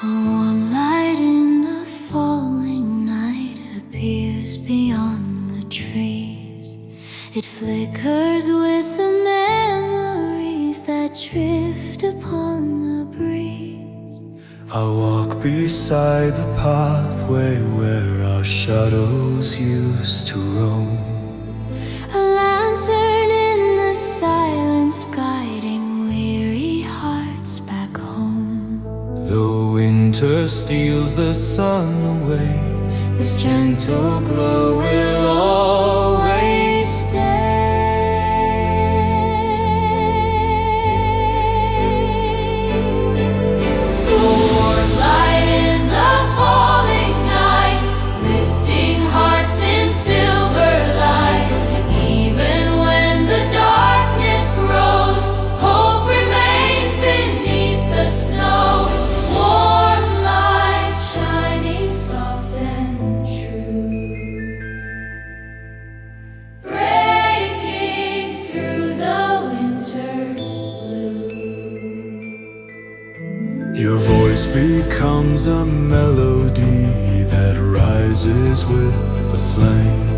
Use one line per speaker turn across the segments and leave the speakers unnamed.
A warm light in the falling night appears beyond the trees. It flickers with the memories that drift upon the breeze.
I walk beside the pathway where our shadows used to roam.
A lantern in the silence guiding weary hearts back home.
The winter steals the sun away,
This gentle glow will always stay. A warm light in the falling night, lifting hearts in silver light. Even when the darkness grows, hope remains beneath the snow. Warm light shining soft and true, breaking through the winter blue.
Your voice becomes a melody that rises with the flame.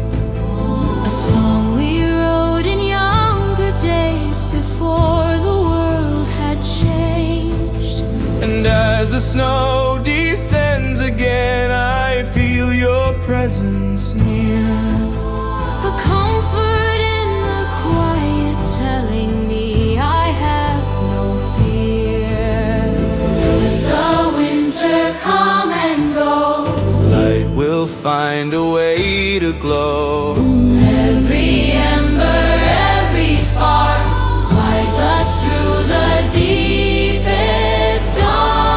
A song we wrote in younger days before the world had changed.
And as the snow descends again, I feel your presence near.
A comfort in the quiet telling me I have no fear. Let the winter come and go,
Light will find a way to glow.
every ember, every spark guides us through the deepest dawn.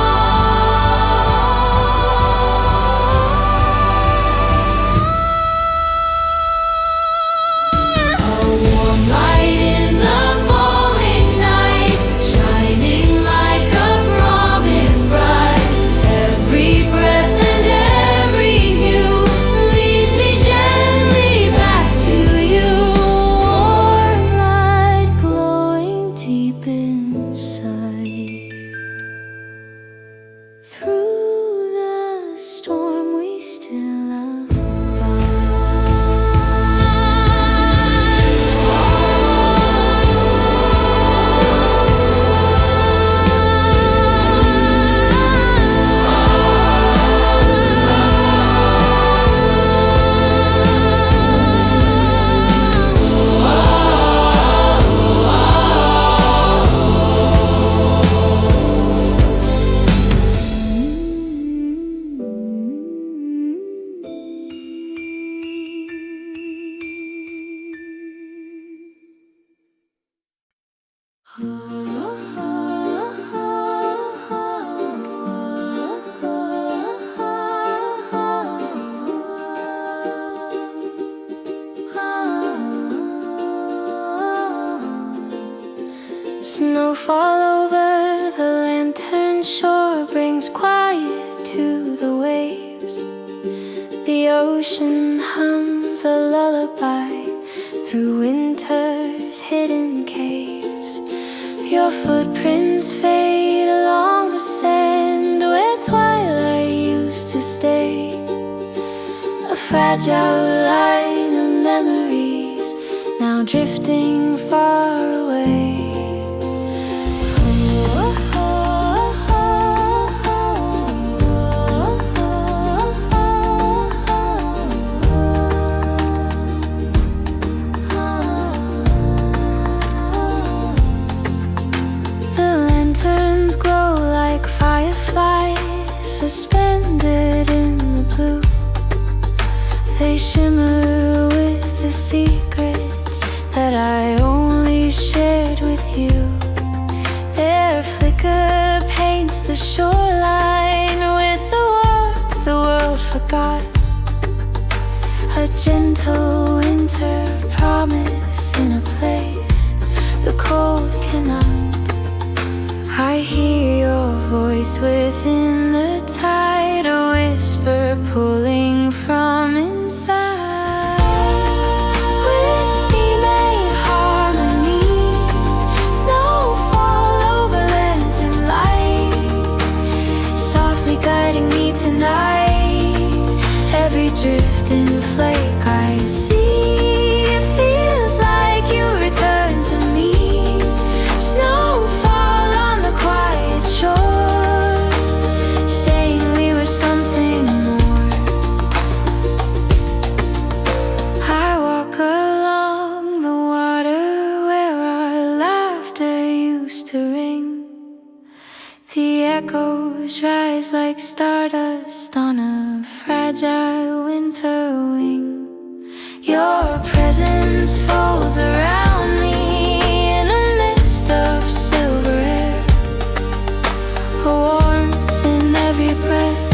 A warm light in the falling night, shining like a promise bright. Every breath and every hue leads me gently back to you. Warm light glowing deep inside. Through the storm we still Snowfall over the lantern shore brings quiet to the waves. The ocean hums a lullaby through winter's hidden caves. Your footprints fade along the sand where twilight used to stay. A fragile line of memories now drifting far away. Suspended in the blue, they shimmer with the secrets that I only shared with you. Their flicker paints the shoreline with the warmth the world forgot. A gentle winter promise in a place the cold cannot. I hear your voice within the tide, a whisper pulling from inside. With female harmonies, snowfall over lantern light, softly drift and flake. I see it feels like you return to me. Snowfall on the quiet shore, saying we were something more. I walk along the water where our laughter used to ring. The echoes rise like stardust on a fragile winter wing. Your presence folds around me in a mist of silver air, a warmth in every breath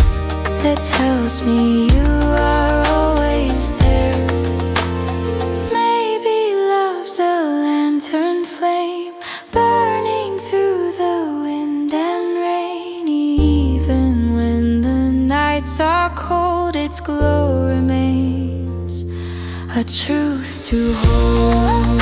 that tells me you are always there. Maybe love's a lantern flame burning through the wind and rain. Even when the nights are cold, its glow remains a truth to hold.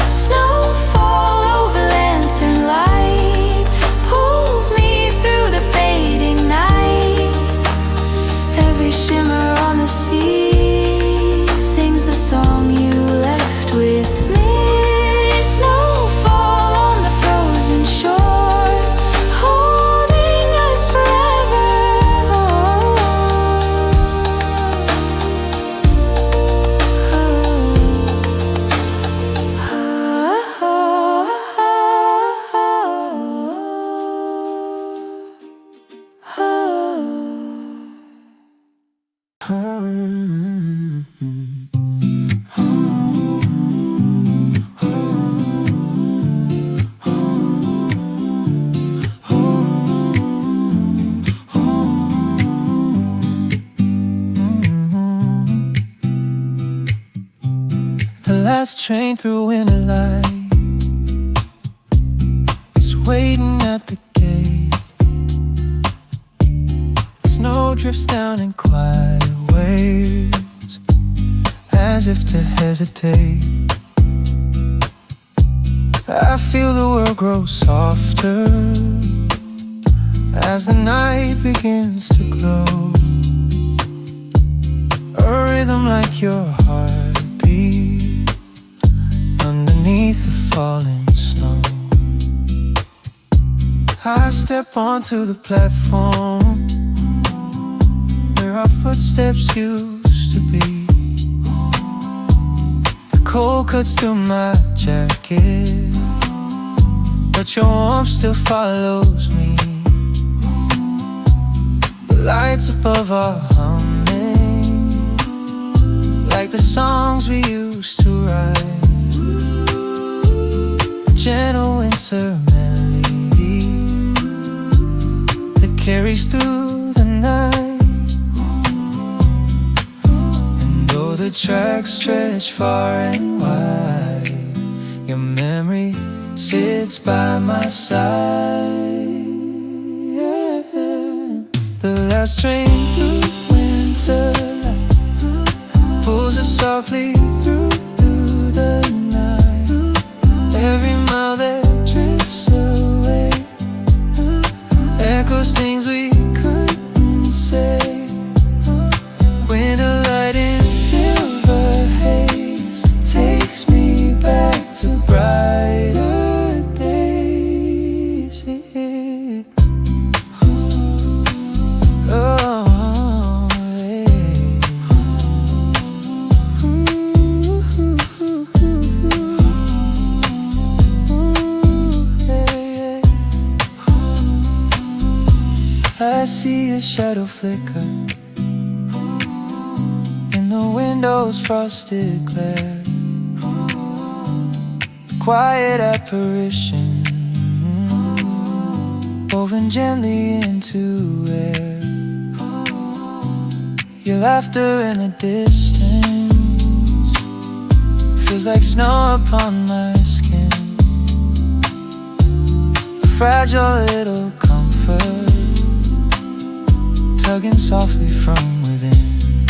Snowfall over lantern light pulls me through the fading night. Every shimmer on the sea sings the song you left with me. Snowfall on the frozen shore, holding us forever.
The last train through winter light is waiting at the gate. Snow drifts down in quiet waves, as if to hesitate. I feel the world grow softer as the night begins to glow. A rhythm like your heartbeat underneath the falling snow. I step onto the platform where our footsteps used to be. The cold cuts through my jacket, but your warmth still follows me. The lights above are humming like the songs we used to write. A gentle winter melody that carries through the night. And though the tracks stretch far and wide, your memory sits by my side. The last train through winter light pulls us softly through the night. Every mile that drifts away echoes things we couldn't say. Winter light in silver haze takes me back to brighter days. I see a shadow flicker in the window's frosted glare. A quiet apparition woven gently into air. Your laughter in the distance feels like snow upon my skin. A fragile little comfort tugging softly from within.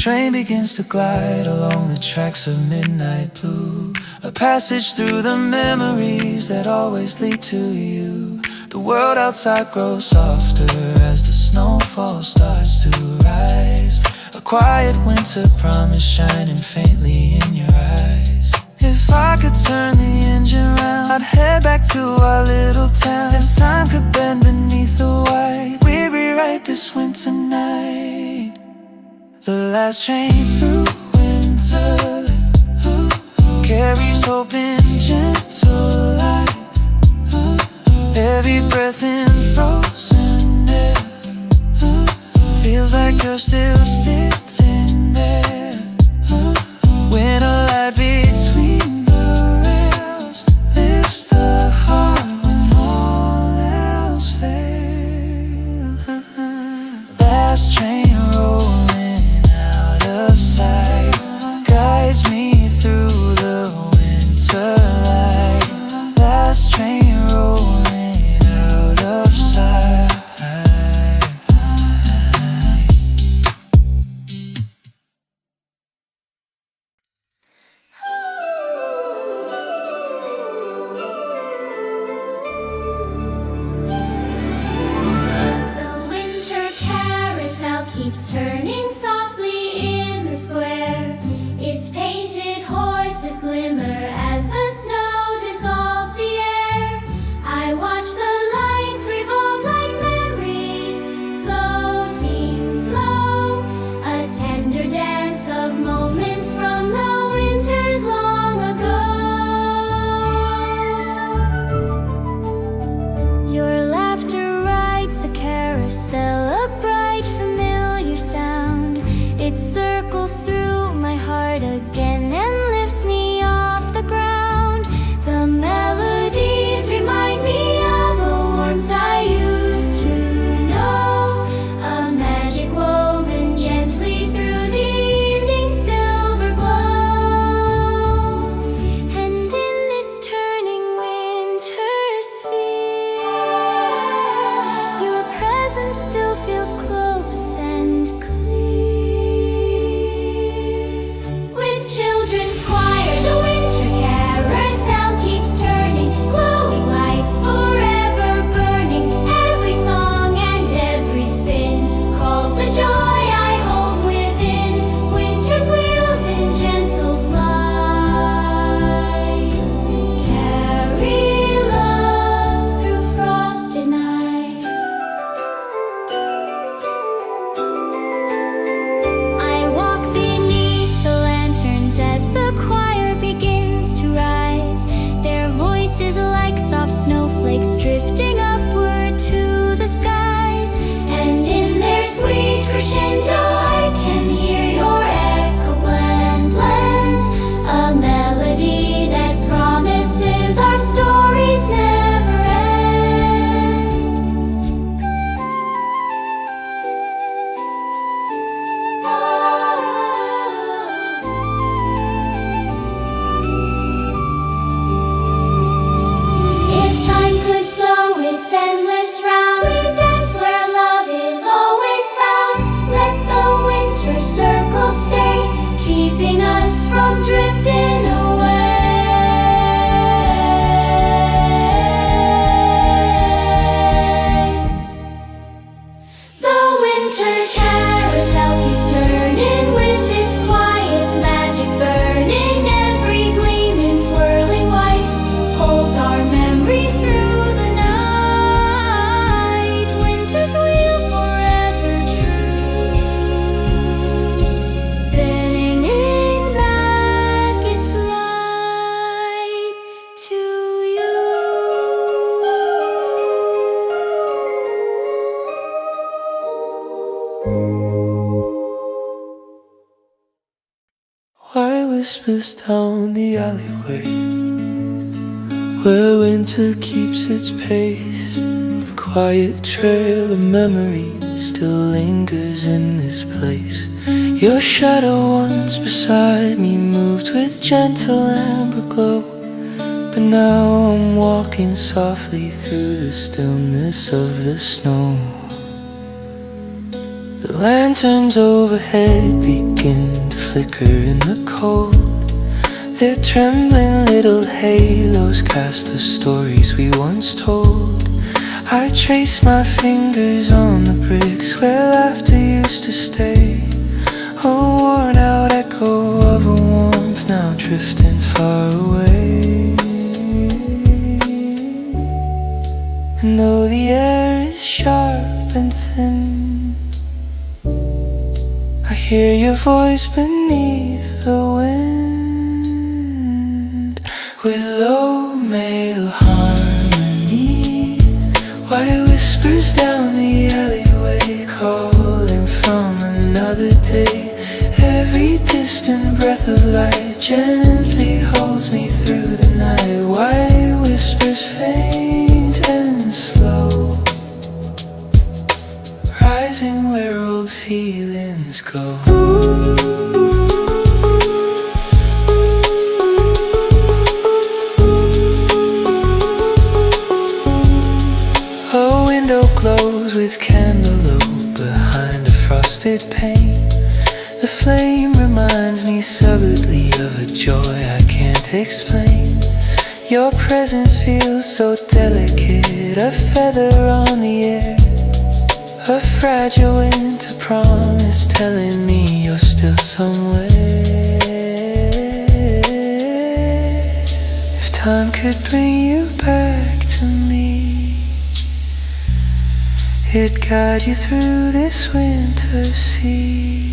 train begins to glide along the tracks of midnight blue, a passage through the memories that always lead to you. The world outside grows softer as the snowfall starts to rise, a quiet winter promise shining faintly in your eyes. If I could turn the engine round, I'd head back to our little town. If time could bend beneath the white, we'd rewrite this winter night. The last train through winter carries hope in gentle light. Every breath in frozen air feels like you're still sitting there. When a light between the rails lifts the heart when all else fails. Last train rolling out of sight guides me through the winter light. Last train rolling out of sight.
The winter carousel keeps turning softly in the square. Its painted horses glimmer as the snow dissolves the air. I watch the lights revolve like memories, floating slow, a tender dance of moments from the winters long ago. Your laughter rides the carousel, a bright familiar sound. It circles through my heart again and lifts me off the ground. The melodies remind me of a warmth I used to know, a magic woven gently through the evening's silver glow. And in this turning winter sphere, your presence still feels close and clear. With children's choir, the winter carousel keeps turning, glowing lights forever burning. Every song and every spin calls the joy I hold within. Winter's wheels in gentle flight carry love through frosted night. I walk beneath the lanterns as the choir begins to rise, their voices like soft snowflakes drifting upward to the skies. And in their sweet crescendo I can hear your echo blend, a melody that promises our stories never If time could sow its endless round, we dance where love is always found. Let the winter circle stay, keeping us from drifting away. The winter carousel keeps turning with its quiet magic burning. Every gleaming swirling white holds our memories through the night. Winter's wheel forever true, spinning back its light to you.
Why whispers down the alleyway, where winter keeps its pace? A quiet trail of memory still lingers in this place. Your shadow once beside me moved with gentle amber glow, but now I'm walking softly through the stillness of the snow. The The lanterns overhead begin to flicker in the cold. Their trembling little halos cast the stories we once told. I trace my fingers on the bricks where laughter used to stay. A worn out echo of a warmth now drifting far away. And though the air is sharp and thin, I hear your voice beneath the wind. With low male harmony, white whispers down the alleyway, calling from another day. Every distant breath of light gently holds me through the night. White whispers faint and slow, rising where old feelings go. A window glows with candlelit behind a frosted pane. The flame reminds me subtly of a joy I can't explain. Your presence feels so delicate, a feather on the air, a fragile winter promise telling me you're still somewhere. If time could bring you back to me, it'd guide you through this winter sea.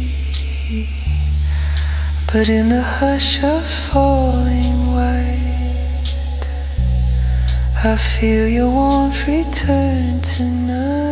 But in the hush of falling white, I feel your warmth return tonight.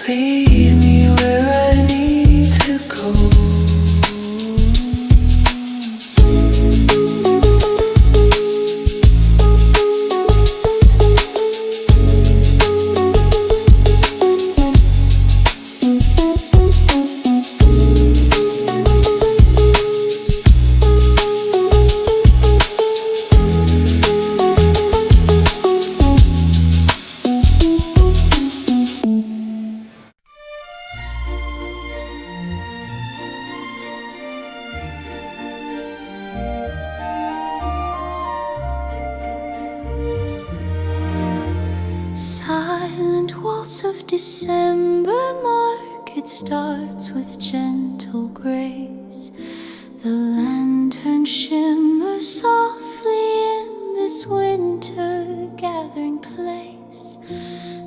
Lead me where I need to go.
Silent waltz of December market starts with gentle grace. The lantern shimmers softly in this winter gathering place.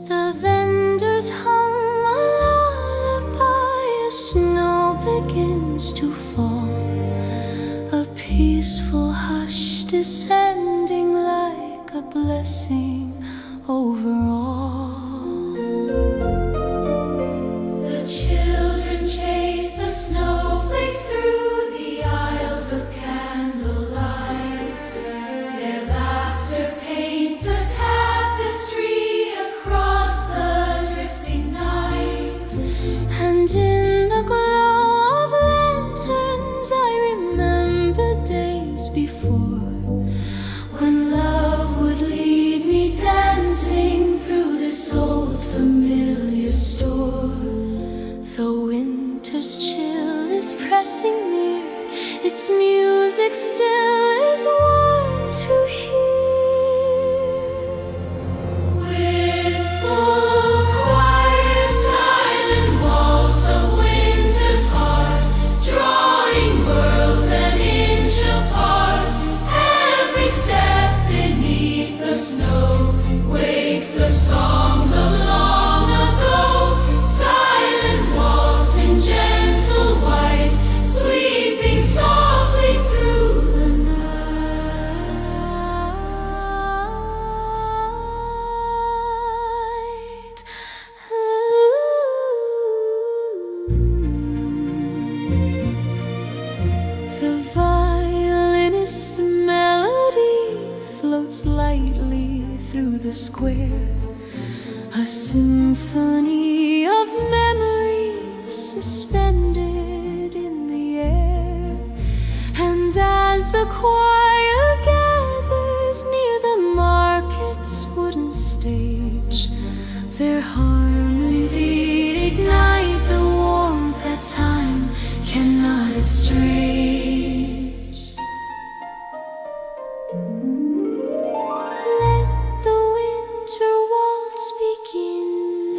The vendors hum a lullaby as snow begins to fall. A peaceful hush descending like a blessing over all. The children chase the snowflakes through the aisles of candlelight. Their laughter paints a tapestry across the drifting night. And in the glow of lanterns I remember days before, when love would lead me dancing through this old familiar store. Though winter's chill is pressing near, its music still is warm to hear. With full quiet silent waltz of winter's heart, drawing worlds an inch apart, every step beneath the snow wakes the songs of long ago. Silent waltz in gentle white, the square, a symphony of memories suspended in the air. And as the choir gathers near the market's wooden stage, their harmonies ignite the warmth that time cannot estrange. Let the winter waltz begin.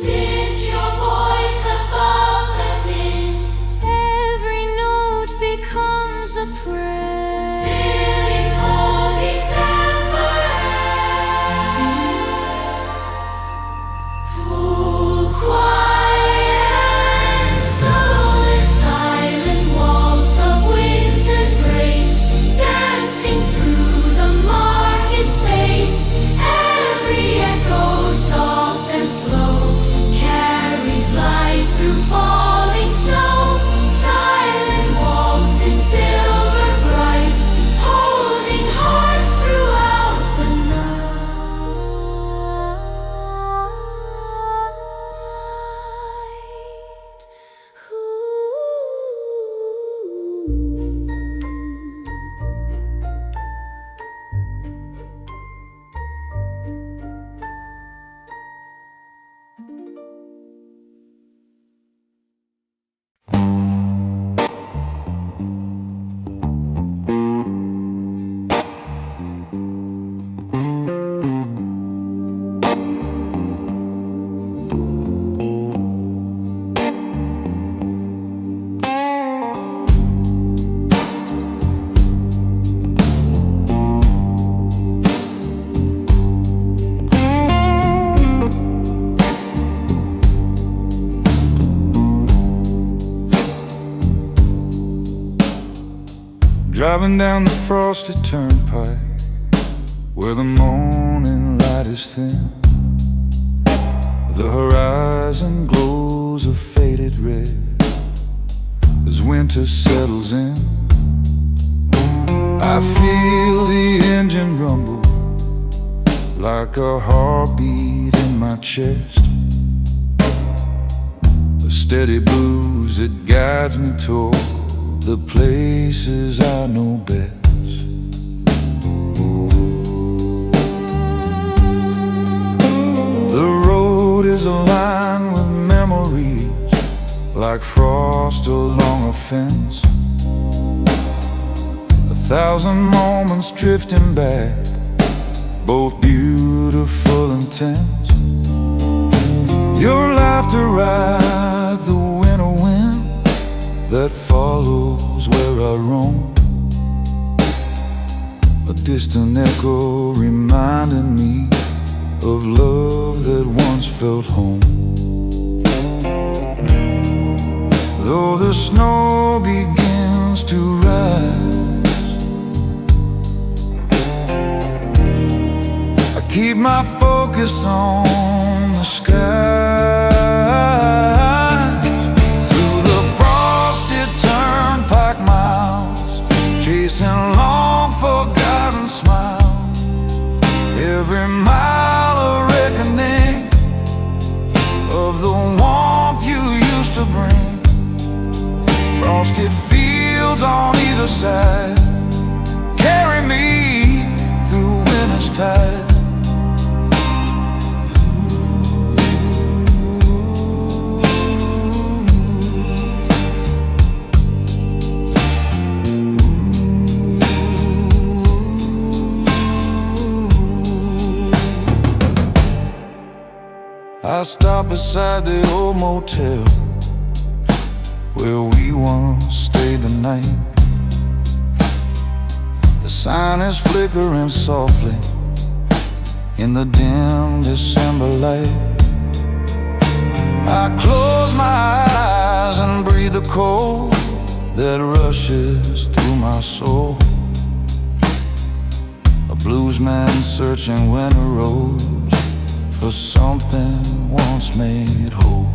Lift your voice above the din. Every note becomes a prayer, filling cold December air. Full quiet and soulless, silent waltz of winter's grace, dancing through the market space. Every echo, soft and slow, carries light through falling snow. Silent waltz in silver bright, holding hearts throughout the night.
Driving down the frosted turnpike, where the morning light is thin, the horizon glows a faded red as winter settles in. I feel the engine rumble like a heartbeat in my chest, a steady blues that guides me toward the places I know best. The road is aligned with memories like frost along a fence, 1,000 moments drifting back, both beautiful and tense. Your laughter rides the winter wind that follows where I roam, a distant echo reminding me of love that once felt home. Though the snow begins to rise, I keep my focus on the sky. Chasing long forgotten smiles, every mile a reckoning of the warmth you used to bring. Frosted fields on either side carry me through winter's tide. I stop beside the old motel where we once stayed the night. The sign is flickering softly in the dim December light. I close my eyes and breathe the cold that rushes through my soul. A blues man searching winter roads for something once made whole.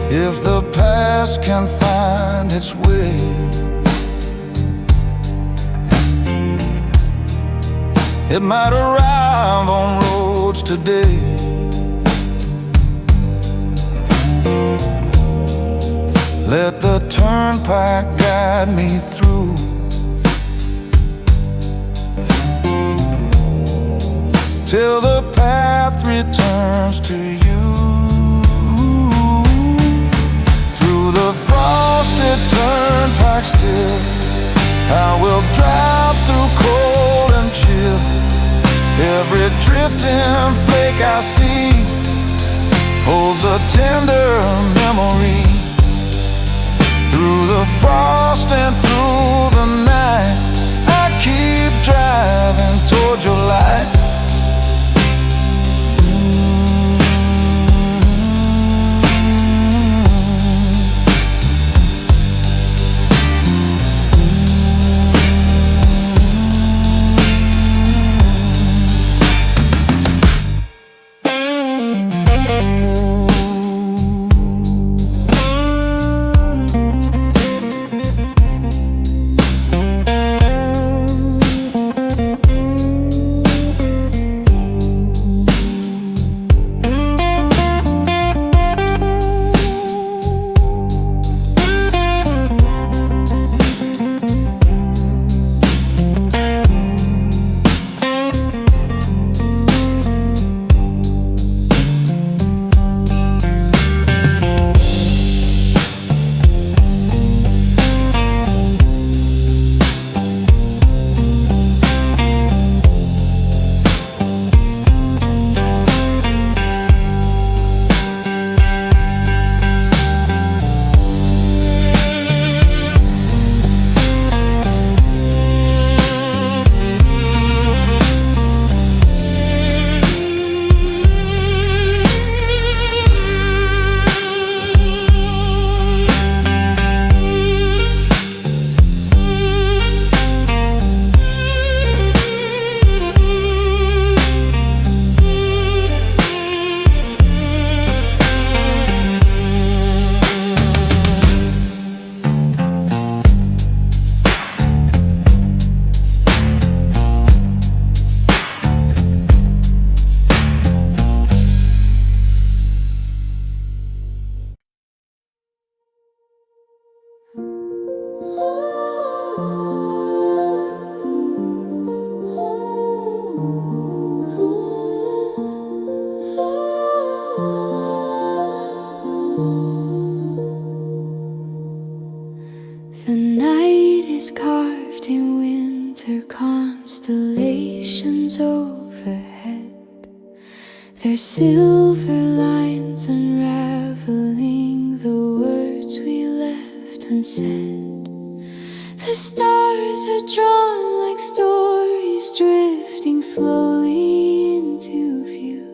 If the past can find its way, It might arrive on roads today. Let the turnpike guide me through. Till the path returns to you. Through the frosted turnpike still, I will drive through cold and chill. Every drifting flake I see holds a tender memory. Through the frost and through the night, I keep driving toward your light.
The night is carved in winter constellations overhead. There's silver lines unraveling the words we left unsaid. The stars are drawn like stories drifting slowly into view.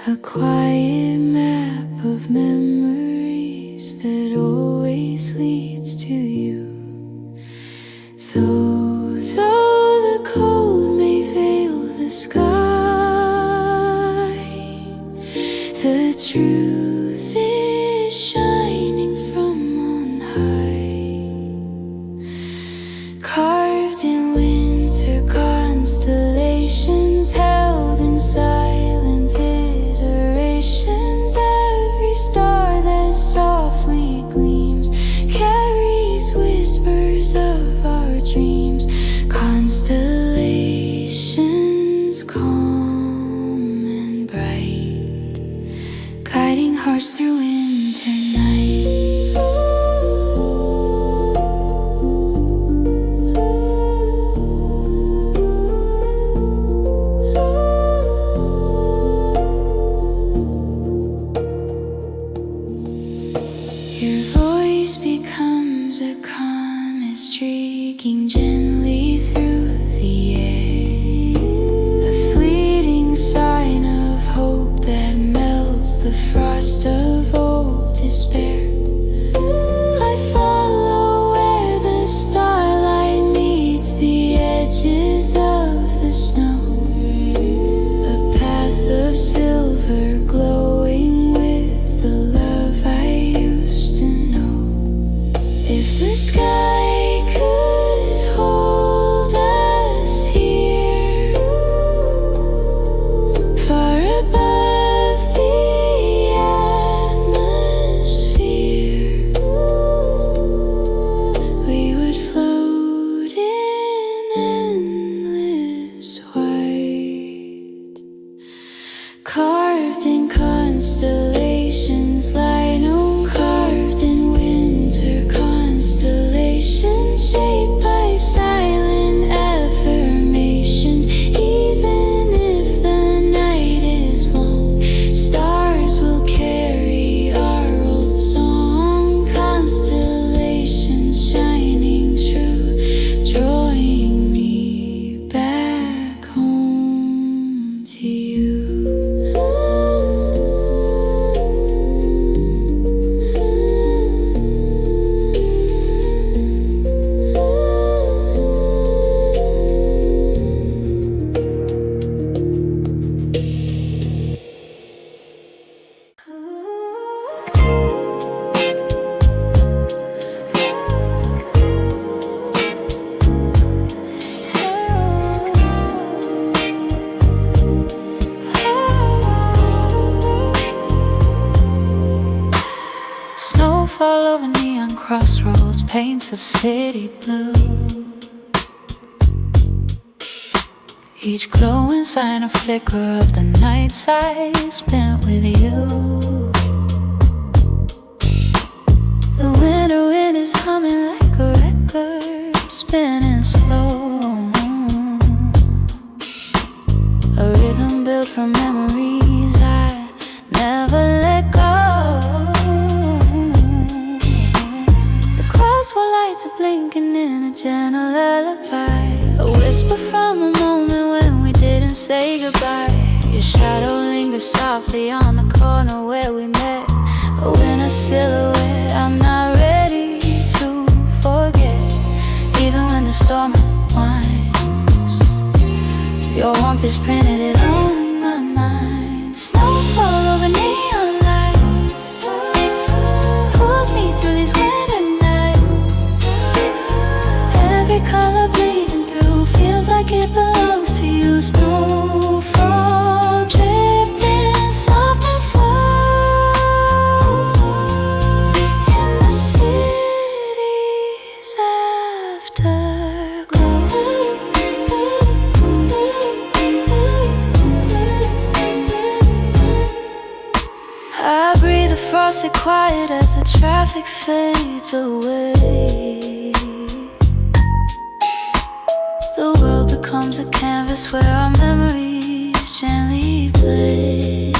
A quiet map of memories that always leads to you. Though the cold may veil the sky, the truth is shining from on high. Carved in winter constellations, held in silent iterations, every star that softly gleams carries whispers of our dreams. Constellations calm and bright, guiding hearts through winter night. Your voice becomes a calm, streaking gently through the air, a fleeting sign of hope that melts the frost of old despair. I follow where the starlight meets the edges of the snow, a path of silver glowing with the love I used to know. If the sky could hold Snowfall over neon crossroads paints a city blue. Each glowing sign a flicker of the nights I spent with you. The winter wind is humming like a record, spinning slow. A rhythm built from memories I never let go. The crosswalk lights are blinking in a gentle lullaby, a whisper from a moment when we didn't say goodbye. Your shadow lingers softly on the corner where we met, a winter silhouette I'm not ready to forget. Even when the storm winds, your warmth is printed on my mind. Snowfall over neon lights pulls me through these winter nights. Every color bleeding through feels like it belongs to you. Snowfall drifting soft and slow in the city's afterglow. I breathe the frosty quiet as the traffic fades away. The world becomes a canvas where our memories gently play.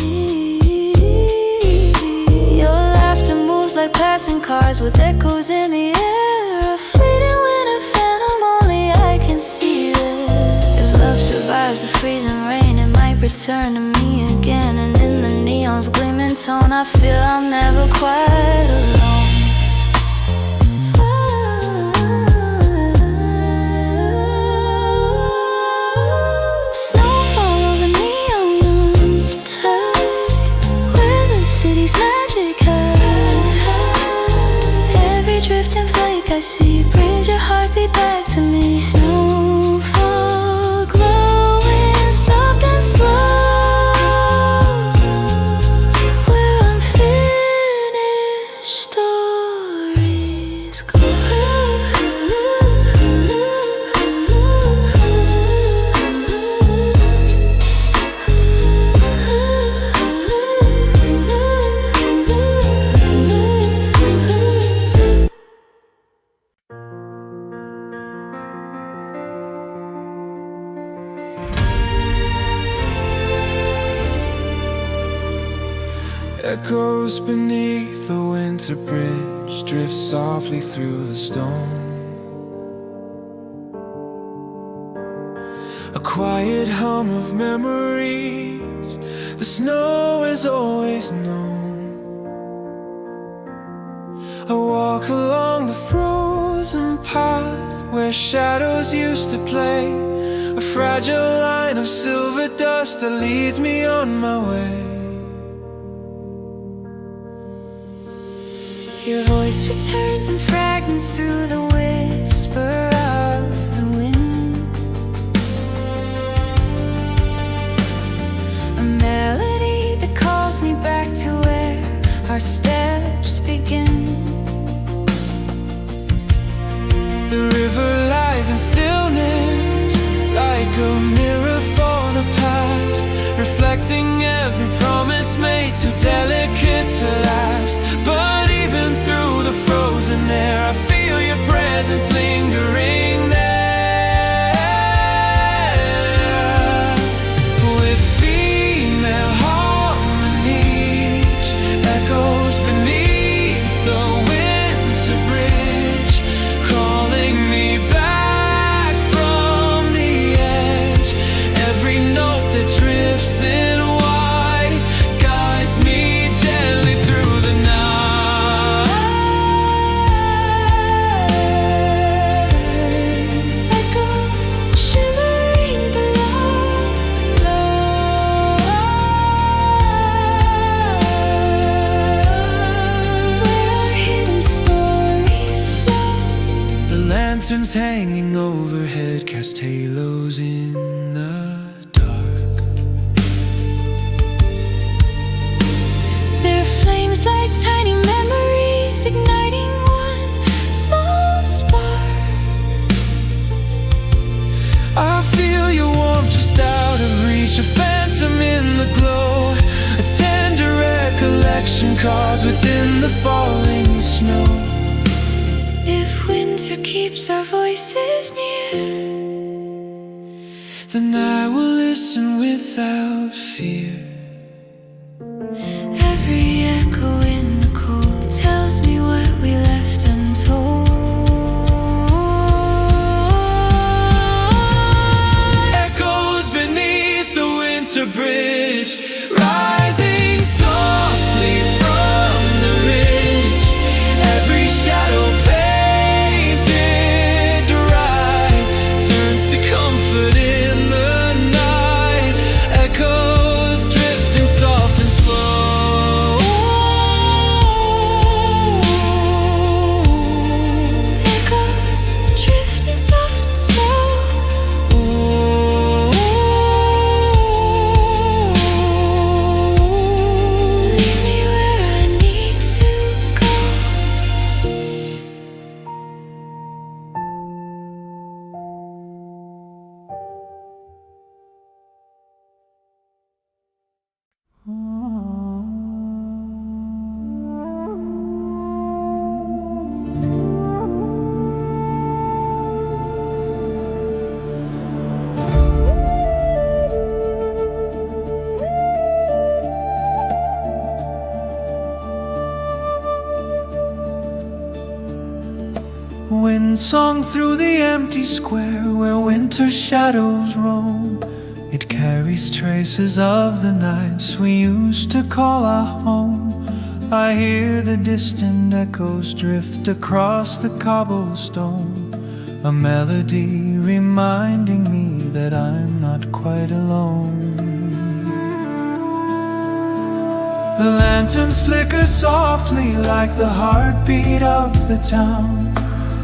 Your laughter moves like passing cars with echoes in the air. A fleeting winter phantom, only I can see it. If love survives the freezing rain, it might return to me again. And in the neon's gleaming tone, I feel I'm never quite alone. Snowfall over neon tide, where the city's magic high. Every drifting flake I see brings your heartbeat back to me. Snowfall glowing soft and slow, where unfinished stories glow.
Echoes beneath the winter bridge drift softly through the stone. A quiet hum of memories the snow has always known. I walk along the frozen path where shadows used to play, a fragile line of silver dust that leads me on my way.
Your voice returns in fragments through the whisper of the wind, a melody that calls me back to where our steps begin.
The river lies in stillness, like a mirror for the past, reflecting every promise made, too delicate to last. But even through the frozen air, I feel your presence lingering there. With female harmonies, echoes beneath the winter bridge, calling me back from the edge. Every note that drifts in wide guides me gently through the night.
Echoes shimmering below, where our hidden stories flow.
The lanterns hanging overhead cast halos in the dark.
Their flames like tiny memories
direction caught within the falling snow.
If winter keeps our voices near,
then I will listen without fear.
every echo in the cold tells me what we left untold.
Echoes beneath the winter bridge, rising softly from the ridge. Every shadow painted dry turns to comfort in the night. Echoes drifting soft and slow.
Echoes drifting soft and slow. Lead me where I need to go.
Wind song through the empty square where winter shadows roam. It carries traces of the nights we used to call our home. I hear the distant echoes drift across the cobblestone, a melody reminding me that I'm not quite alone. The lanterns flicker softly like the heartbeat of the town.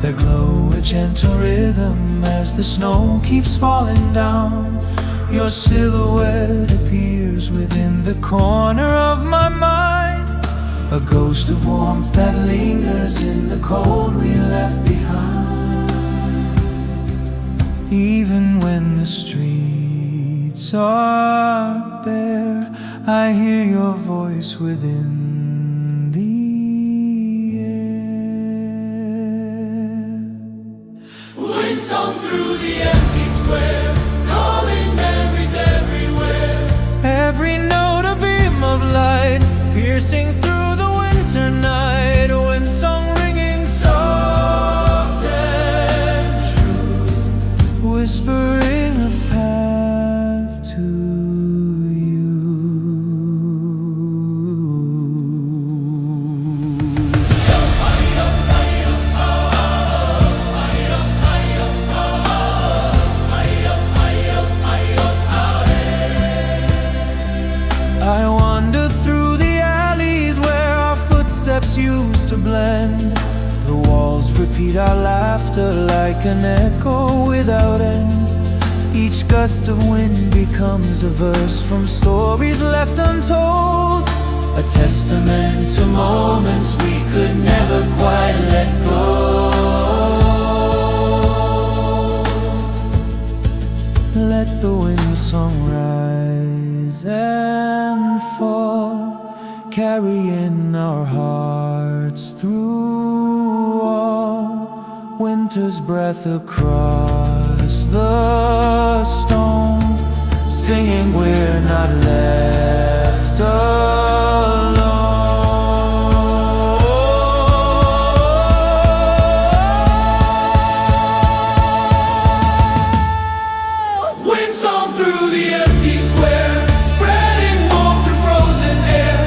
Their glow a gentle rhythm as the snow keeps falling down. Your silhouette appears within the corner of my mind, a ghost of warmth that lingers in the cold we left behind. Even when the streets are bare, I hear your voice within the air. Wind song through the empty square, calling memories everywhere. Every note a beam of light, piercing through the winter night. Wind song ringing soft and true, whispering a path to you. I wander through the alleys where our footsteps used to blend. The walls repeat our laughter like an echo without end. Each gust of wind becomes a verse from stories left untold, a testament to moments we could never quite let go. Let the wind song rise and fall, carrying our hearts through all winter's breath across the stone, singing we're not left alone. Wind song through the empty square, spreading warmth through frozen air.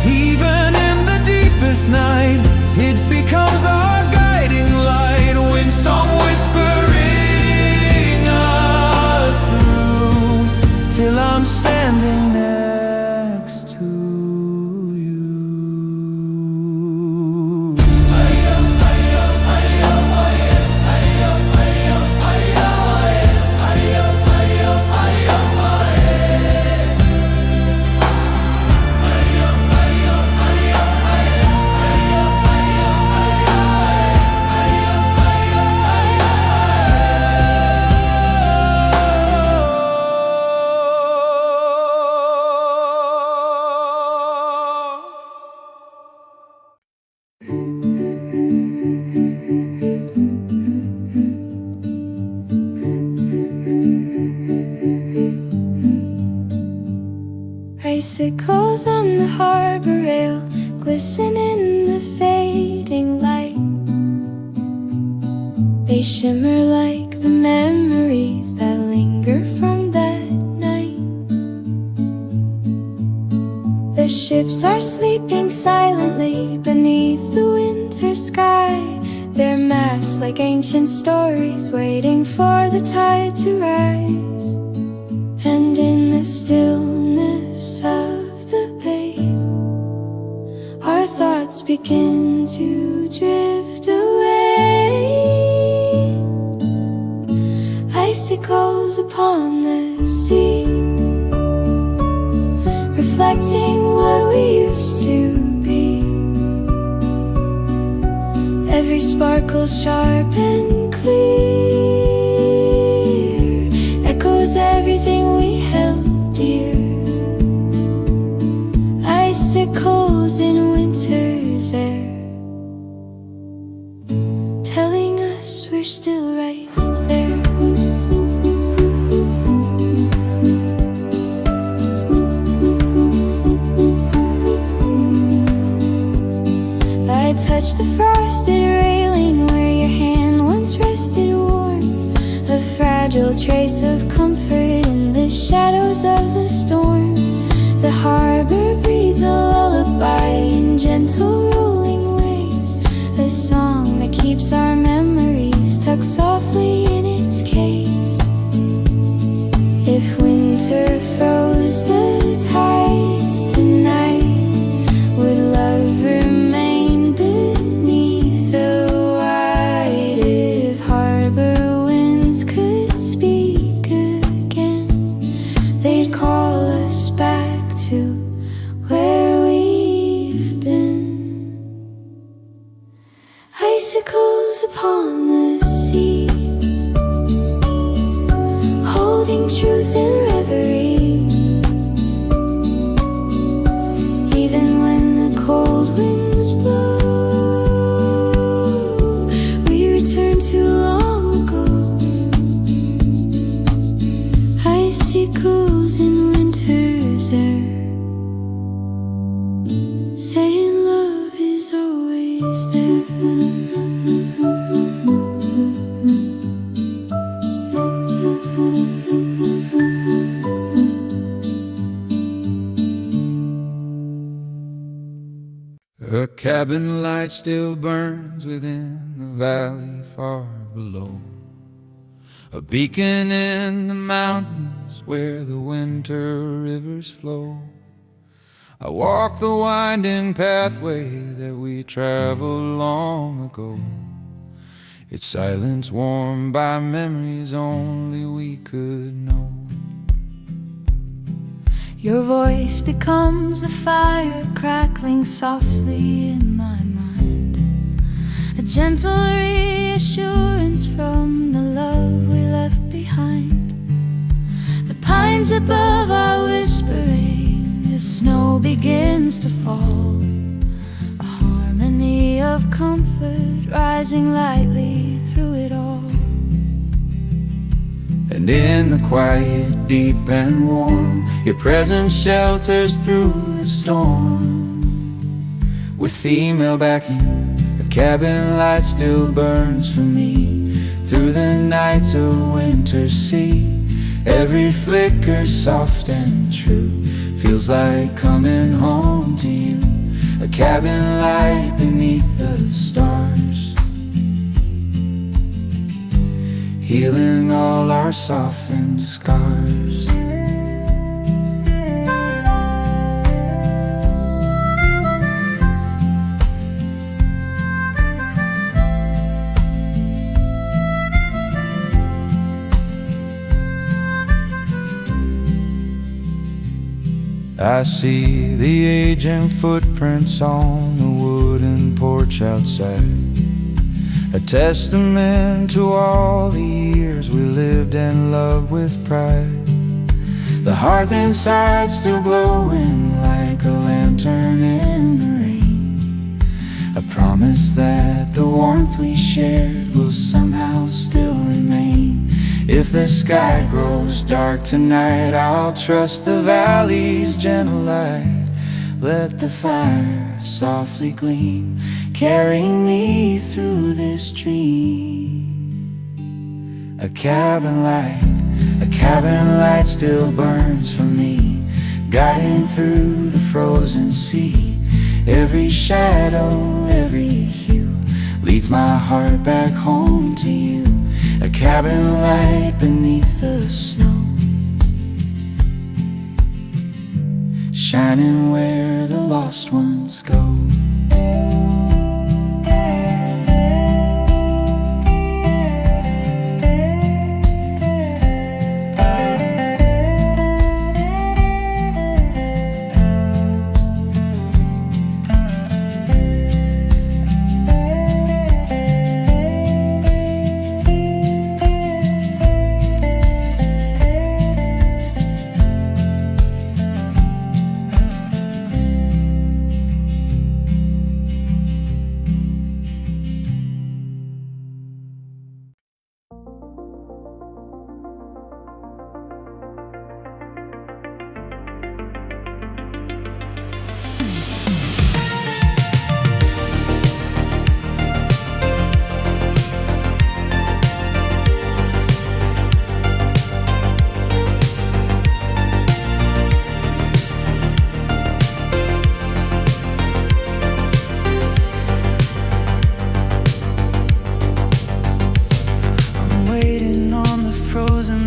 Even in the deepest night, it becomes our guiding light. Wind song whispering us through, till I'm standing next to
harbor rail glisten in the fading light. They shimmer like the memories that linger from that night. The ships are sleeping silently beneath the winter sky, their masts like ancient stories waiting for the tide to rise. And in the stillness of the bay, our thoughts begin to drift away. Icicles upon the sea, reflecting what we used to be. Every sparkle sharp and clear echoes everything we held dear. Icicles in winter's air, telling us we're still right there. I touch the frosted railing where your hand once rested warm, a fragile trace of comfort in the shadows of the storm. The harbor breathes a lullaby in gentle rolling waves, a song that keeps our memories tucked softly in its caves. If winter froze the tides tonight, would love remain beneath the white? If harbor winds could speak again, they'd call us back to where we've been. Icicles upon the sea, holding truth in reverie. Even when the cold winds blow, we return to long ago. Icicles in winter's air, saying love is always there.
A cabin light still burns within the valley far below, a beacon in the mountains where the winter rivers flow. I walk the winding pathway that we traveled long ago, its silence warmed by memories only we could know.
Your voice becomes a fire crackling softly in my mind, a gentle reassurance from the love we left behind. The pines above are whispering, the snow begins to fall, a harmony of comfort rising lightly through it all.
And in the quiet, deep and warm, your presence shelters through the storm. With female backing, the cabin light still burns for me. Through the nights of winter sea, every flicker soft and true feels like coming home to you. A cabin light beneath the stars, healing all our softened scars. I see the aging footprints on the wooden porch outside, a testament to all the years we lived and loved with pride. The hearth inside still glowing like a lantern in the rain, a promise that the warmth we shared will somehow still remain. If the sky grows dark tonight, I'll trust the valley's gentle light,
Let the fire softly gleam, carrying me through this dream. A cabin light still burns for me, guiding through the frozen sea. Every shadow, every hue leads my heart back home to you. A cabin light beneath the snow, shining where the lost ones go.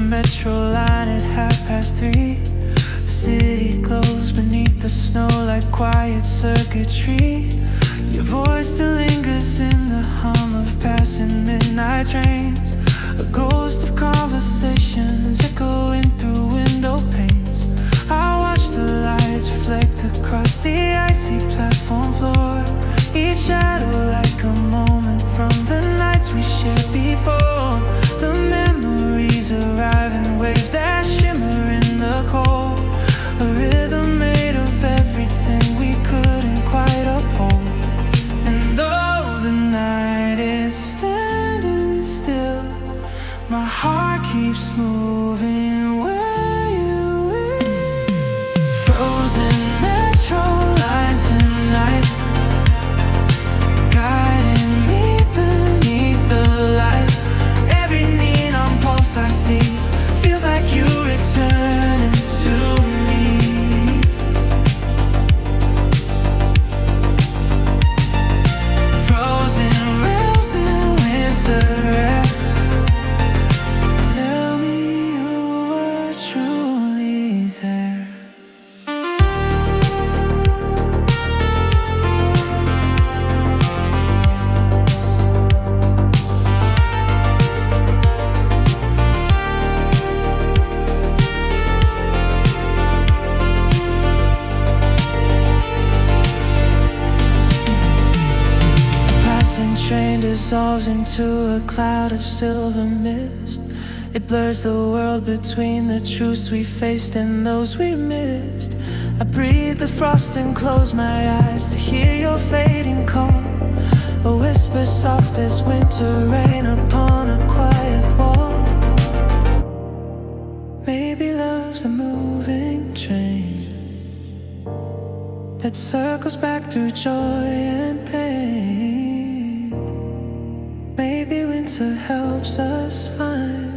Metro line at 3:30. The city glows beneath the snow like quiet circuitry. Your voice still lingers in the hum of passing midnight trains. A ghost of conversations echoing through window panes. I watch the lights reflect across the icy platform floor, each shadow like a moment from the nights we shared before. The memories arrive in waves that shimmer in the cold, a rhythm made of everything we couldn't quite uphold. And though the night is standing still, my heart keeps moving where you will. Frozen metro line tonight, guiding me beneath the light. Every neon pulse I see feels like you returning to me. Frozen rails in winter air, tell me you were truly there. Passing train dissolves into a cloud of silver mist. It blurs the world between the truths we faced and those we missed. I breathe the frost and close my eyes to hear your fading call, a whisper soft as winter rain upon a quiet wall. Maybe love's a moving train that circles back through joy and pain. Maybe winter helps us find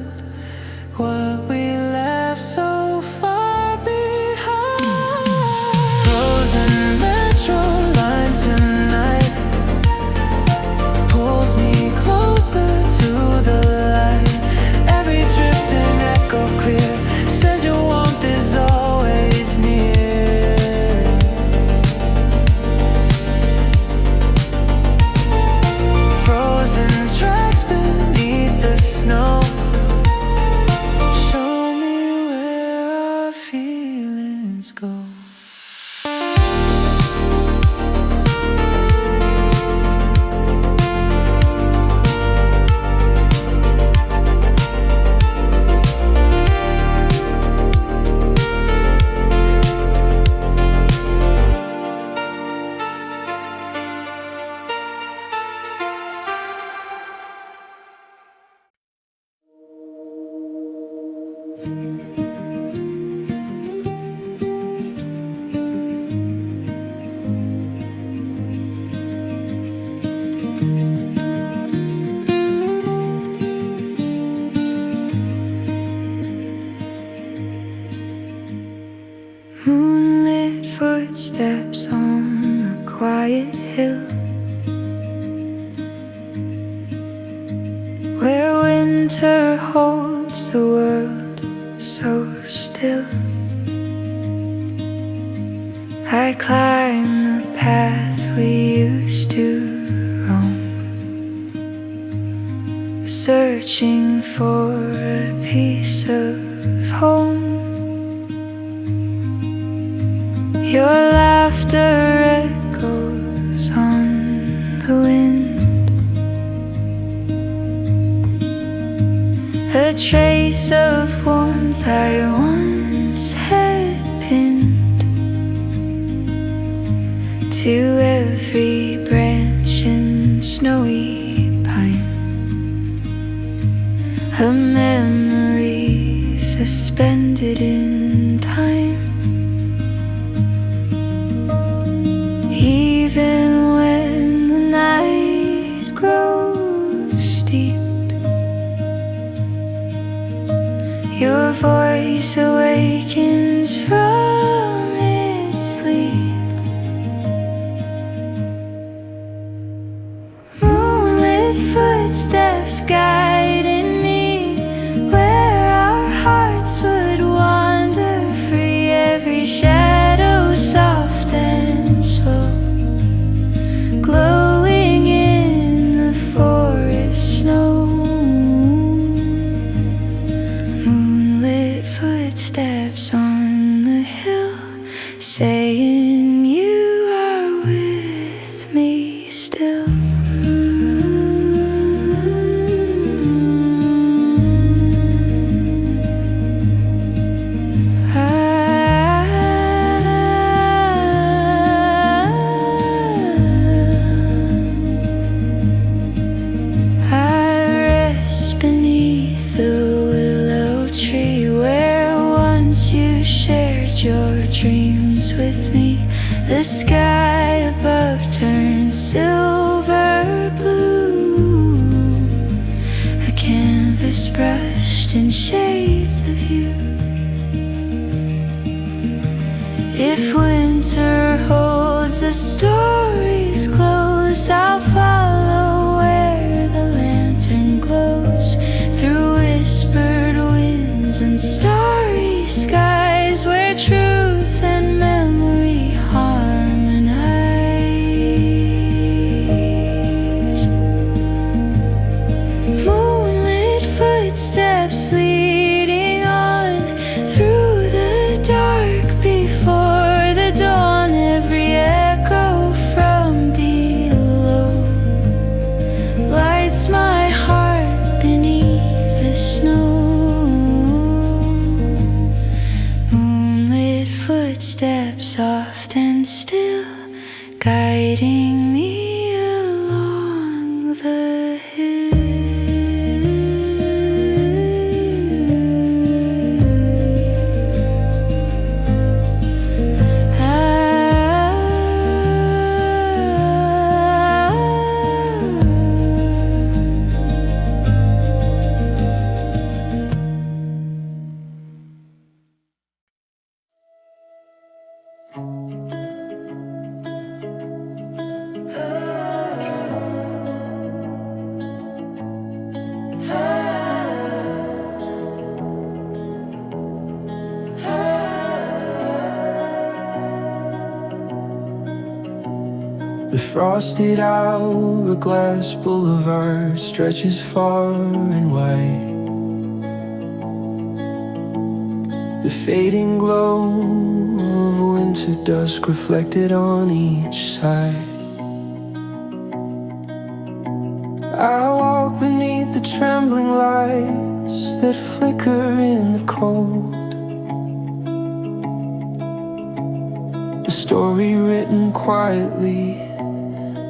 what we left so far behind. Frozen metro line tonight pulls me closer to the light. Every drifting echo clear says your warmth is always near. Frozen tracks beneath the snow,
hill where winter holds the world so still. I climb the path we used to roam, searching for a piece of home. Your laughter echoes on the wind, a trace of warmth I once had pinned to every branch and snowy pine, a memory suspended in time. Even when the night grows deep, your voice awakens from its sleep. Moonlit footsteps guiding me where our hearts would wander free. Every shadow soft and slow, glowing in the forest snow. Moonlit footsteps on the hill, saying you are with me still. Your dreams with me. The sky above turns silver blue, a canvas brushed in shades of you. If winter holds the stories close, I'll follow where the lantern glows, through whispered winds and starry skies, where truth and memory harmonize. Moonlit footsteps leading on through the dark before the dawn, every echo from below lights my heart beneath the snow. Footsteps soft and still, guiding me along the hill.
The frosted hourglass boulevard stretches far and wide. The fading glow of winter dusk reflected on each side. I walk beneath the trembling lights that flicker in the cold, a story written quietly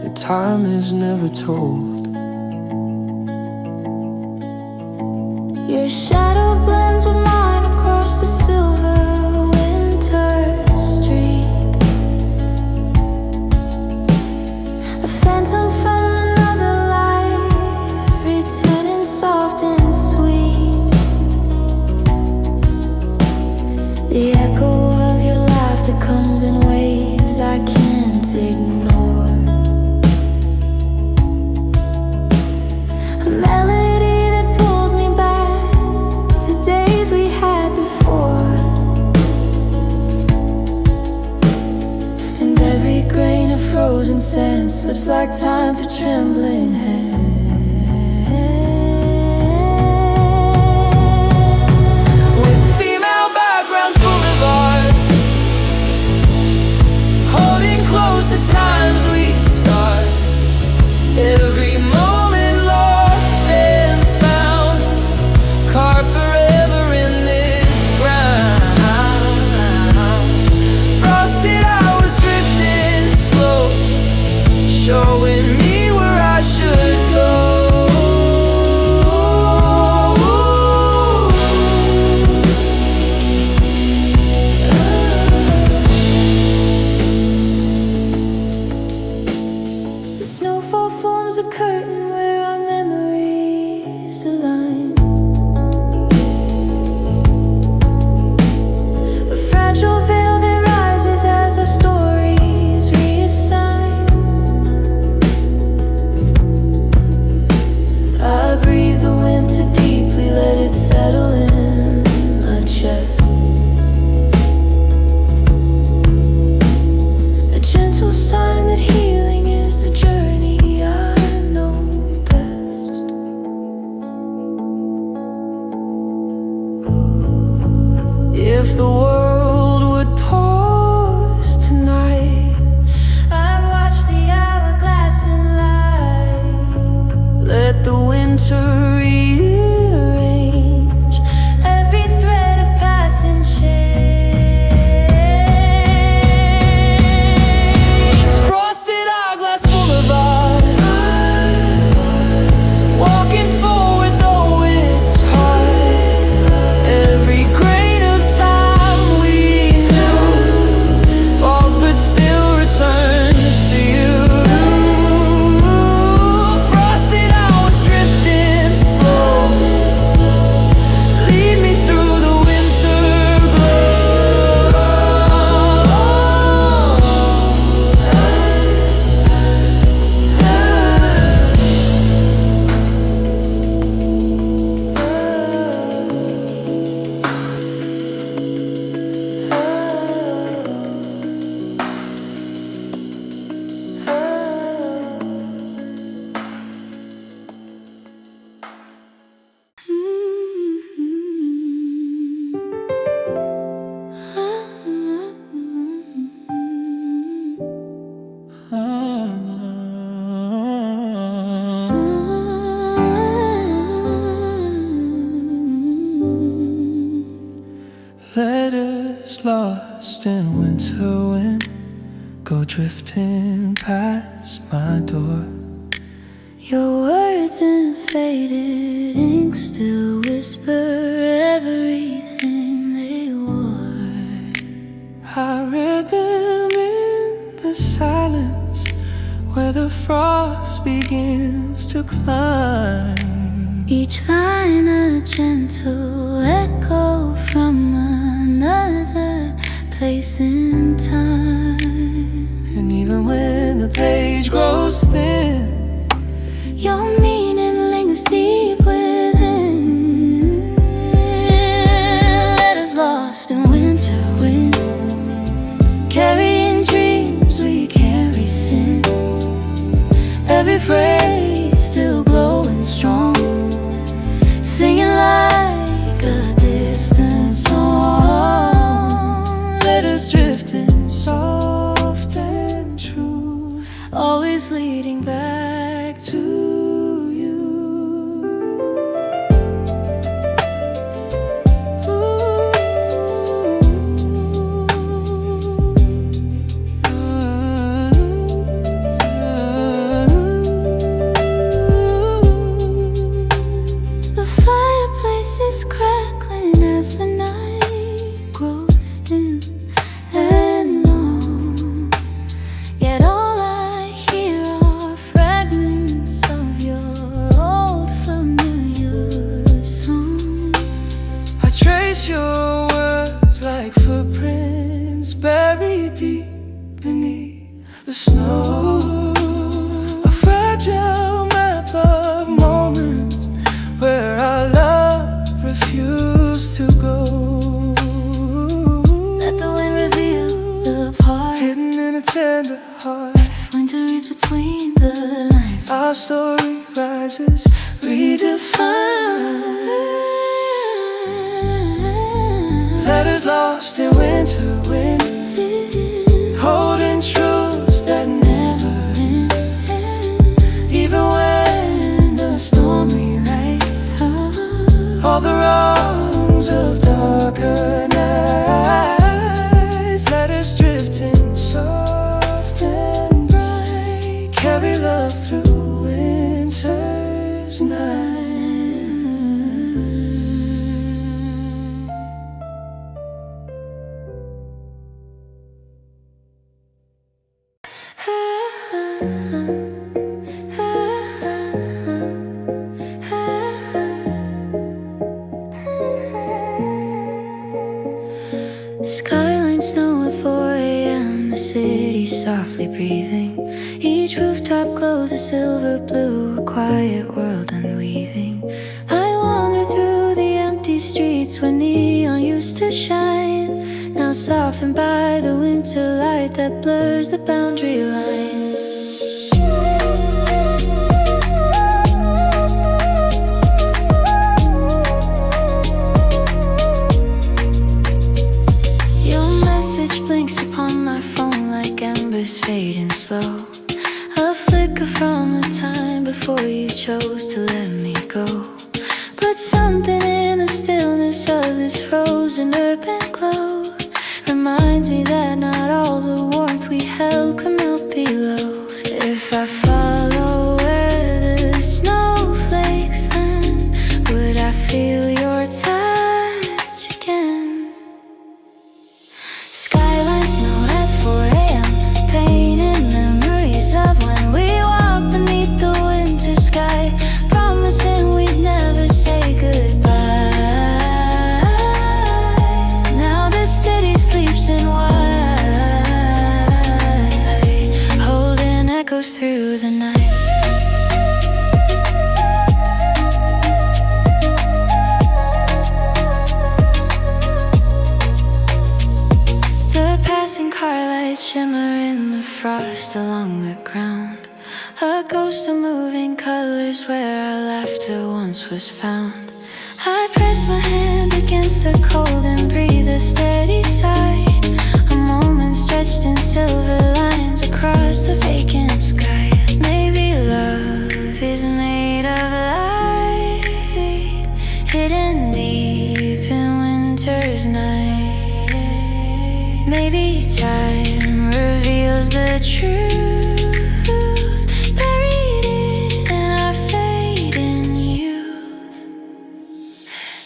that time is never told.
Your shadow blends with mine across the silver winter street, a phantom from another life, returning soft and sweet. The echo of your laughter comes in waves I can't ignore. slips like time through trembling hands. With female backgrounds full of art, holding close the times we scarred. Every moment lost and found, carved forever in this ground. Frosted hours drifting slow, showing me where I should go. The snowfall forms a curtain where our memories align. A fragile veil that rises as our stories reassign. I breathe the winter deeply, let it settle in my chest. A gentle sign that healing is the journey I know best. If the world would pause tonight, I'd watch the hourglass in light. Let the winter rearrange every thread of passing change. Frosted hourglass full of art, walking forward though it's hard. Every grain of time we knew falls but still returns to you. Frosted hours drifting slow, lead me through the winter glow.
Letters lost in winter wind go drifting past my door.
Your words in faded ink still whisper everything they wore.
I read them in the silence where the frost begins to climb.
Each line a gentle echo from another place in time.
And even when the page grows thin,
Your meaning lingers deep within. Letters lost in winter wind, carrying dreams we can't rescind. Every phrase still glowing strong, singing like a distant song.
letters drifting soft and true,
Always leading back
to you.
The fireplace is crackling
our story rises, redefined. Letters lost in winter wind, holding truths that never end. Even when the storm rewrites all the wrongs of darker nights, letters drifting soft and bright, carry love through winter's night.
Skyline snow at 4 a.m. The city softly breathing. Each rooftop glows a silver blue, a quiet world unweaving. I wander through the empty streets where neon used to shine, now softened by the winter light that blurs the boundary line. Blinks upon my phone like embers fading slow, a flicker from a time before you chose to let me go. But something in the stillness of this frozen urban glow reminds me that not all the warmth we held could melt below. If I follow where the snowflakes land, would I feel your touch again? Skyline snow at 4 a.m. Painted memories of when we walked beneath the winter sky, promising we'd never say goodbye. Now the city sleeps in white, holding echoes through the night. Passing car lights shimmer in the frost along the ground, a ghost of moving colors where our laughter once was found. I press my hand against the cold and breathe a steady sigh, a moment stretched in silver lines across the vacant sky. Maybe love is made of light, hidden deep in winter's night. Maybe time reveals the truth buried in our fading youth.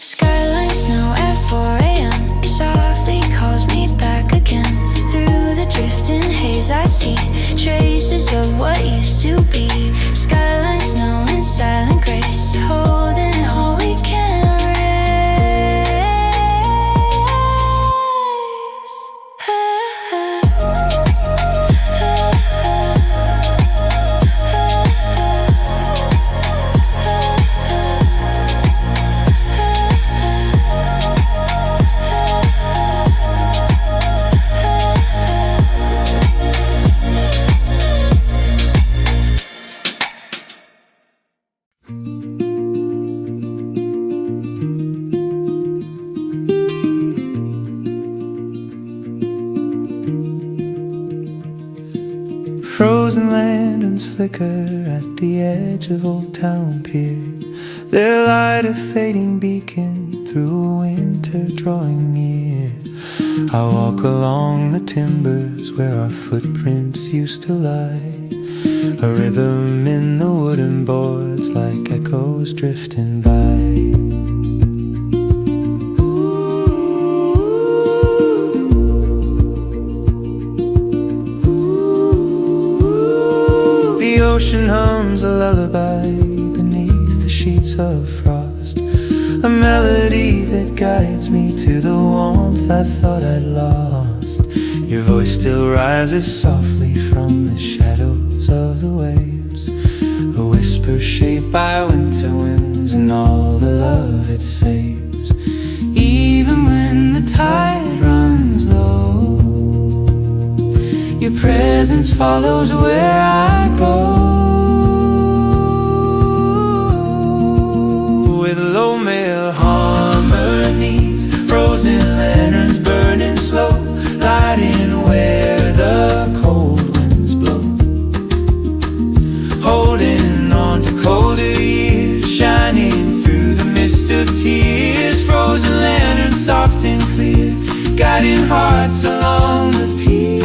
Skyline snow at 4 a.m. softly calls me back again. Through the drifting haze I see traces of what used to be. Skyline snow in silent grace, holding all we can.
Frozen lanterns flicker at the edge of Old Town Pier, their light a fading beacon through winter drawing near. I walk along the timbers where our footprints used to lie, a rhythm in the wooden boards like echoes drifting by. The ocean hums a lullaby beneath the sheets of frost, a melody that guides me to the warmth I thought I'd lost. Your voice still rises softly from the shadows of the waves, a whisper shaped by winter winds and all the love it saves. Even when the tide runs low, your presence follows where I go. guiding hearts along the peak.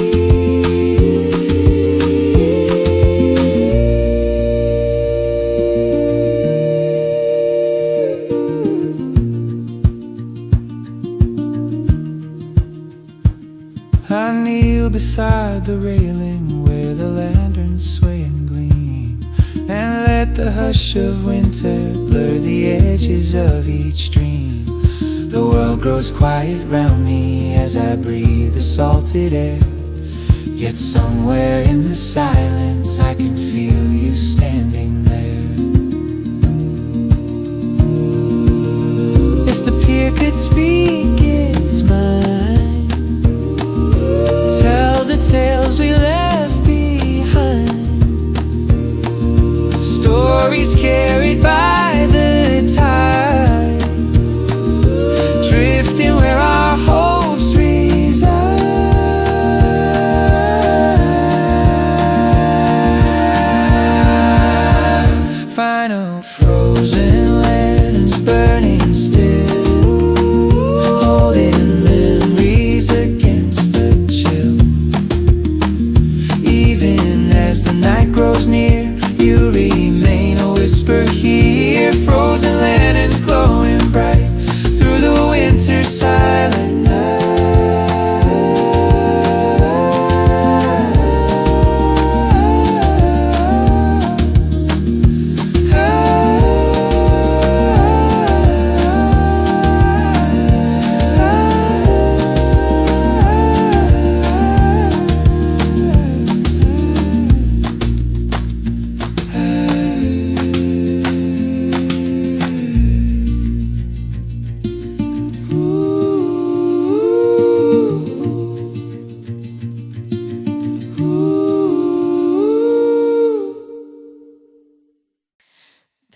I kneel beside the railing where the lanterns sway and gleam, and let the hush of winter blur the edges of each dream. The world grows quiet round me as I breathe the salted air, yet somewhere in the silence I can feel you standing there. If the pier could speak its mind, tell the tales we left behind, stories carried by the tide, drifting where our hopes reside. Final frozen lanterns burning still, holding memories against the chill. Even as the night grows near, you remain a whisper here. Frozen lanterns glowing bright through the winter silent night.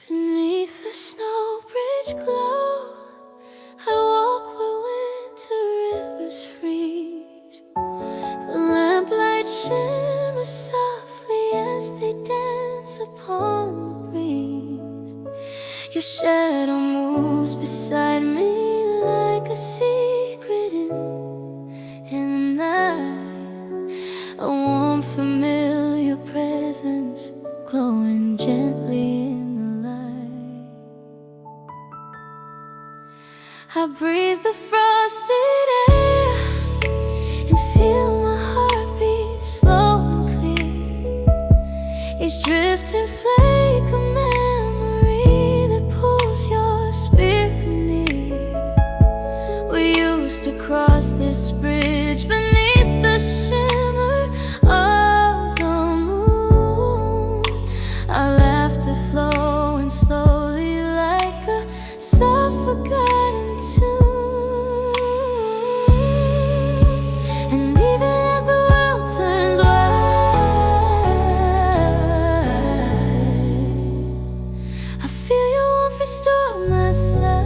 Beneath the snow bridge glow, I walk where winter rivers freeze. The lamplight shimmers softly as they dance upon the breeze. Your shadow moves beside me like a secret in the night. A warm familiar presence glowing gently in the light. I breathe the frosted air and feel my heart beat slow and clear. Each drifting flake a memory that pulls your spirit near. We used to cross this bridge beneath the shimmer of the moon. Our laughter flowing slowly like a soft forgotten tune. And even as the world turns wide, I feel your warmth restore my sight.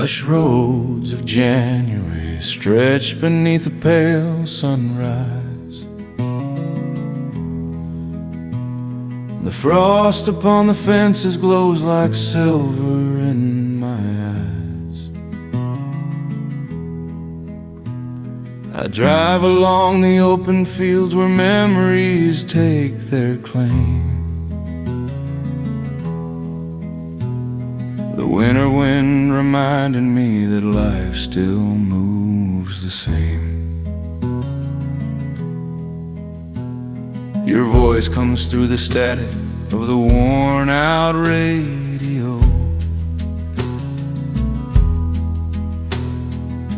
Lush roads of January stretch beneath a pale sunrise. The frost upon the fences glows like silver in my eyes. I drive along the open fields where memories take their claim. The winter wind reminded me that life still moves the same. Your voice comes through the static of the worn-out radio.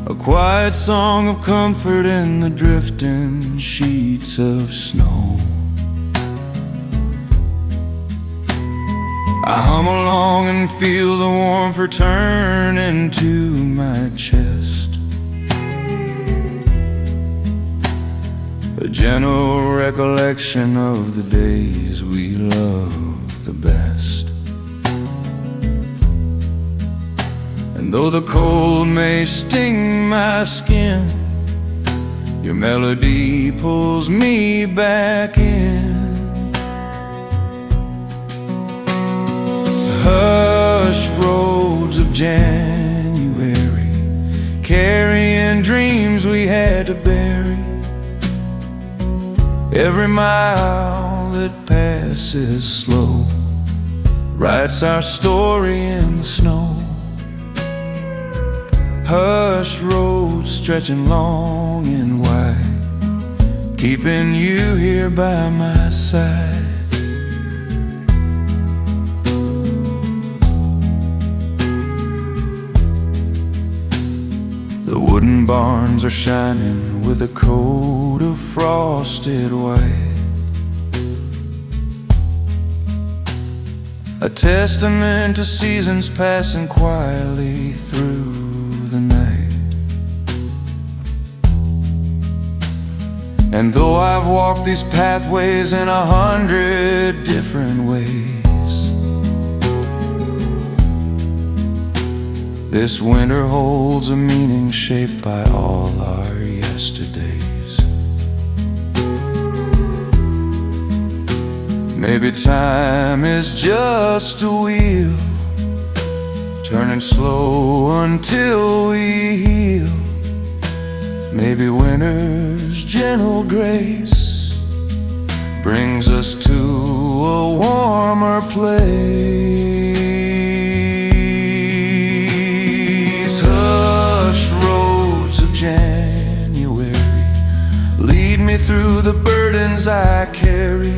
A quiet song of comfort in the drifting sheets of snow. I hum along and feel the warmth return into my chest. A gentle recollection of the days we loved the best. And though the cold may sting my skin, your melody pulls me back in. Hush roads of January, carrying dreams we had to bury. Every mile that passes slow writes our story in the snow. Hush roads stretching long and wide, keeping you here by my side. The wooden barns are shining with a coat of frosted white, a testament to seasons passing quietly through the night. And though I've walked these pathways in 100 different ways, this winter holds a meaning shaped by all our yesterdays. Maybe time is just a wheel, turning slow until we heal. Maybe winter's gentle grace brings us to a warmer place. January, lead me through the burdens I carry.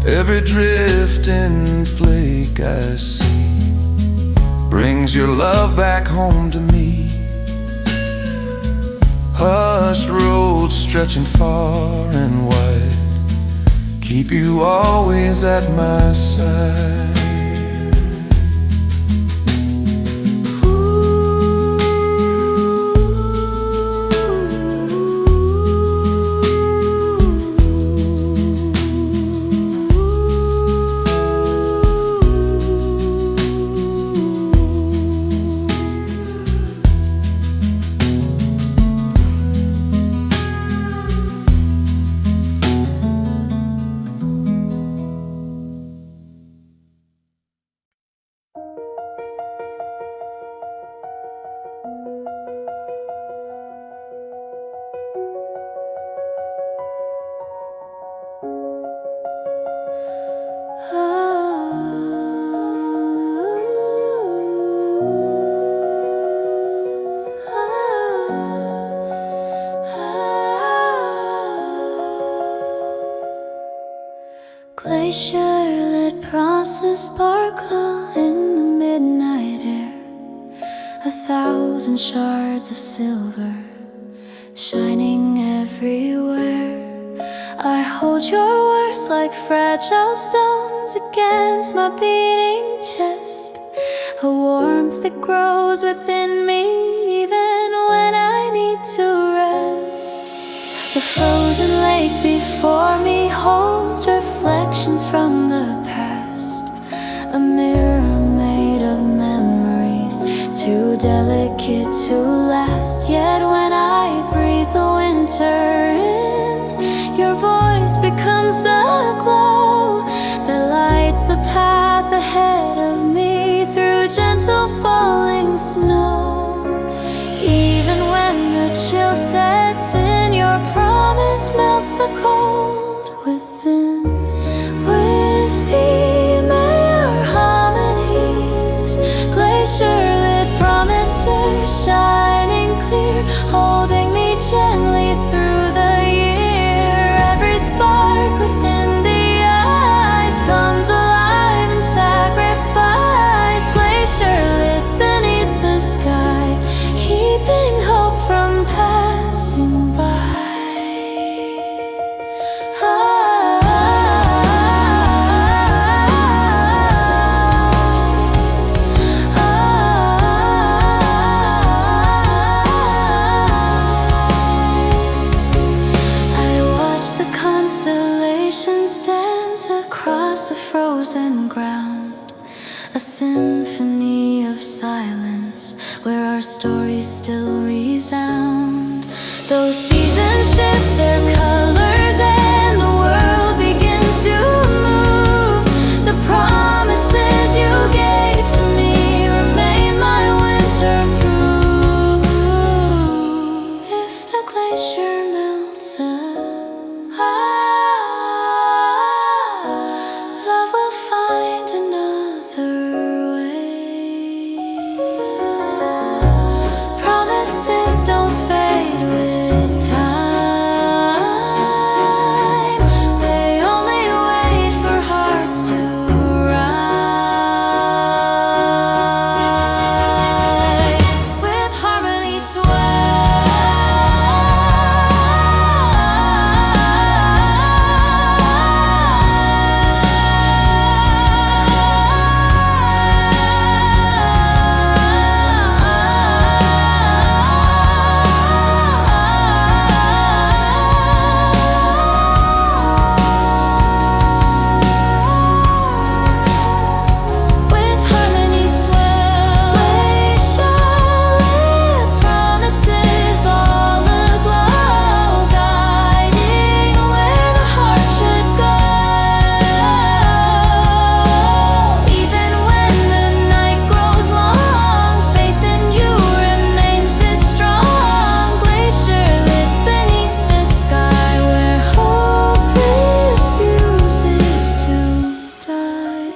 Every drifting flake I see brings your love back home to me. Hush roads stretching far and wide, keep you always at my side.
Glacier-lit bronzes sparkle in the midnight air, 1,000 shards of silver shining everywhere. I hold your words like fragile stones against my beating chest, a warmth that grows within me even when I need to rest. The frozen lake before me holds reflections from the past, a mirror made of memories ice melts the cold within. With ephemeral harmonies, glacier-lit promises shining clear, holding me gently through the year. Every spark within the eyes comes alive in sacrifice, glacier-lit beneath the sky, keeping hope from passing by. I watch the constellations dance across the frozen ground, a symphony of silence where our stories still resound. Those seasons shift their colors and the world begins to move. The promises you gave to me remain my winter proof. If the glacier melts love will find another way. Promises don't fade with time. They only wait for hearts to ride. With harmony with harmony swell, glacier-lit promises all aglow, guiding where the heart should go. Even when the night grows long, faith in you remains this strong, glacier-lit beneath the sky where hope refuses to die.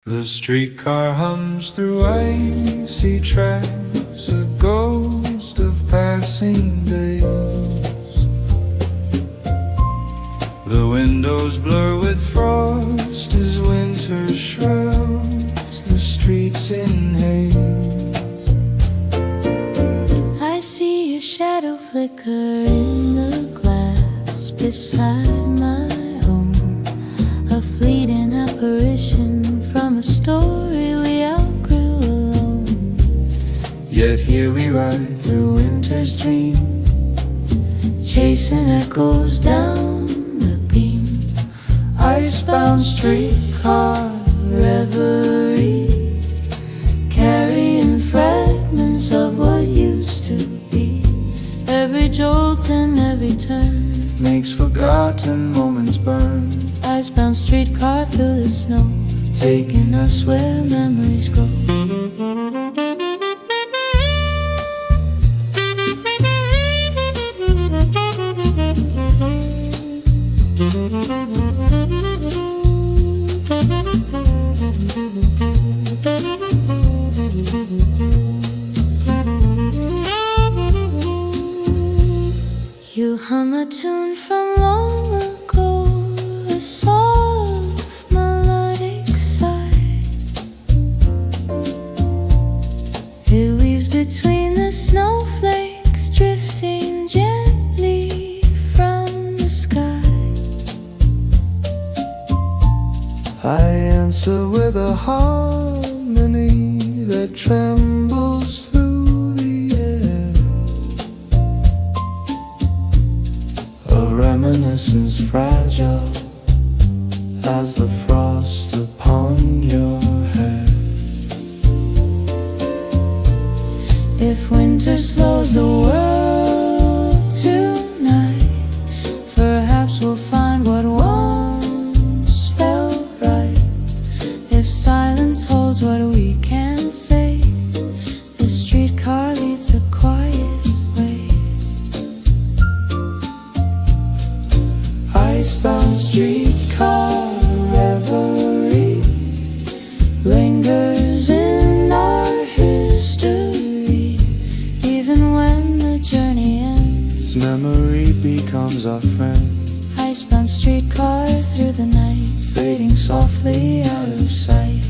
The streetcar hums through icy tracks, a ghost of passing days. The windows blur with frost as winter shrouds the streets in haze.
I see a shadow flicker in the glass beside my home, a fleeting apparition from a story we outgrew alone.
Yet here we ride through winter's dream,
Chasing echoes down the beam,
icebound streetcar
reverie, carrying fragments of what used to be. Every jolt and every turn
makes forgotten moments burn,
icebound streetcar through the snow,
taking us
where memories grow. You hum a tune from long ago, a soft melodic sigh. It weaves between the snowflakes, drifting gently from the sky.
I answer with a harmony that trembles through the air, a reminiscence fragile as the frost upon your hair.
If winter slows the world tonight, perhaps we'll find what once felt right. If silence holds what we can't say, the streetcar leads a quiet way.
our friend.
Icebound streetcars through the night, fading softly out of sight.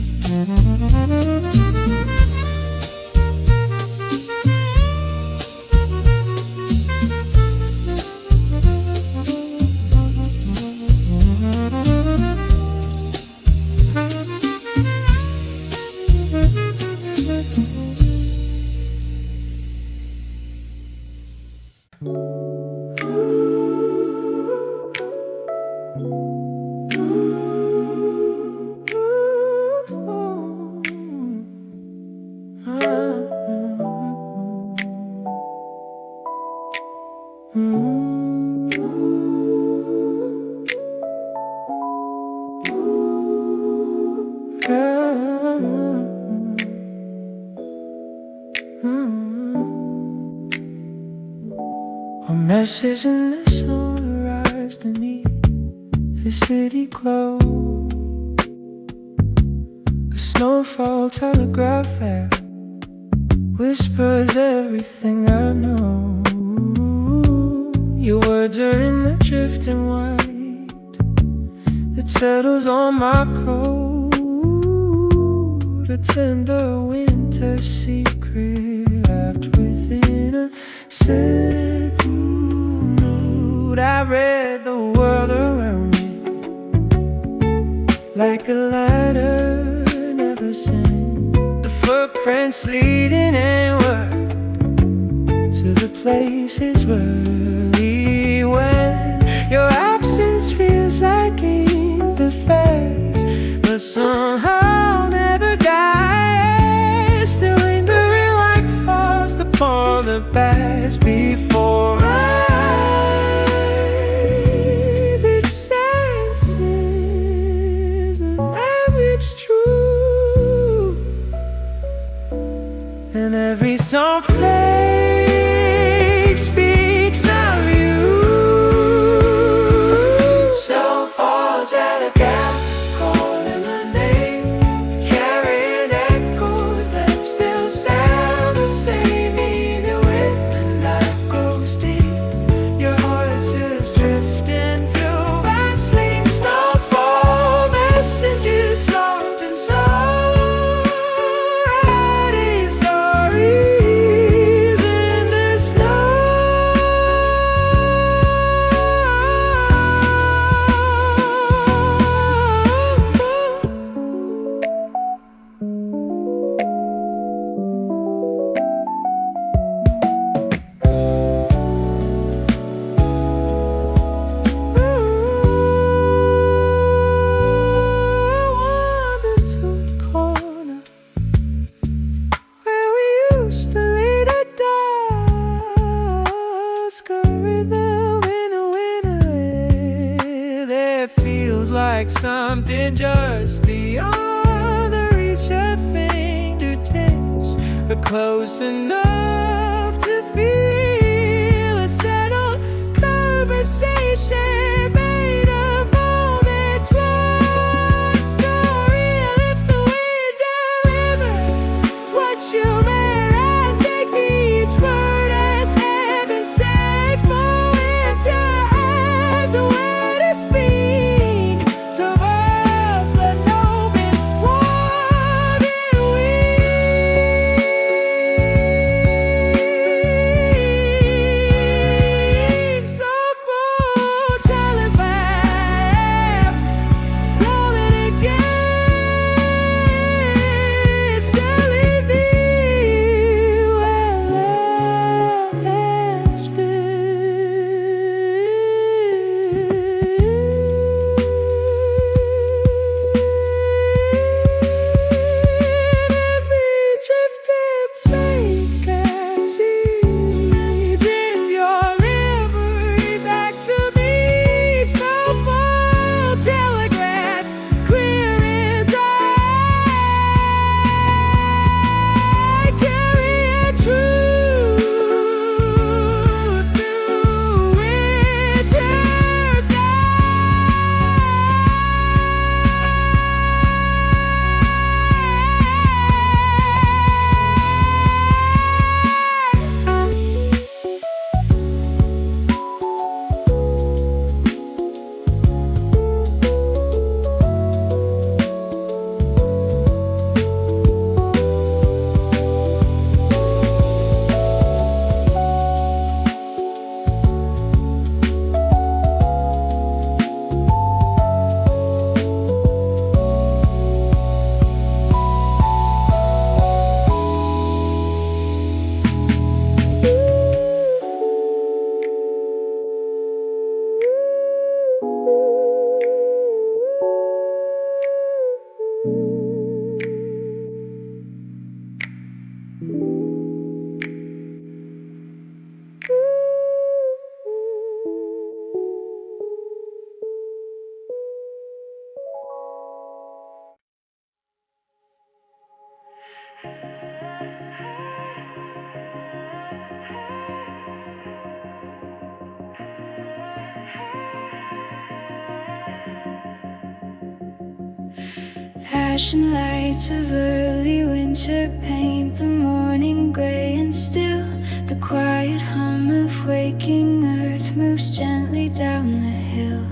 A message in the sunrise beneath the city glow. A snowfall telegraph app whispers everything I know. Your words are in the drifting white that settles on my coat. A tender winter secret wrapped within a sad mood. I read the world around me like a letter never sent. The footprints leading inward to the places where we went. Your absence feels like in the face, but somehow never dies. Still lingering like frost upon the past before eyes. It senses the language true, and every song flake speaks of you. Snow falls at a gap, calling my name, carrying echoes that still sound the same. Even when the night grows deep, your voice is drifting through my sleep. Snowfall messages soft and soft, writing stories in the snow. Wander to a corner where we used to lay the dusk. A rhythm in a winter air that feels like something just beyond the reach of fingertips, but close enough to feel a settled conversation made of moments. One story, I lift the way delivers what you meant. I take each word as heaven sent for winter as a way to speak. So vows that know been warm and weak.
Ashen lights of early winter paint the morning gray, and still the quiet hum of waking earth moves gently down the hill.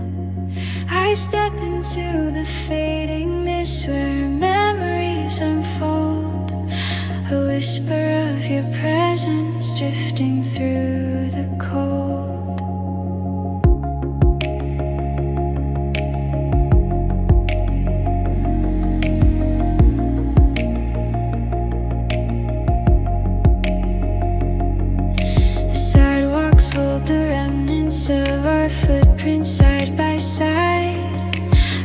I step into the fading mist where memories unfold, a whisper of your presence drifting through the cold. Hold the remnants of our footprints side by side,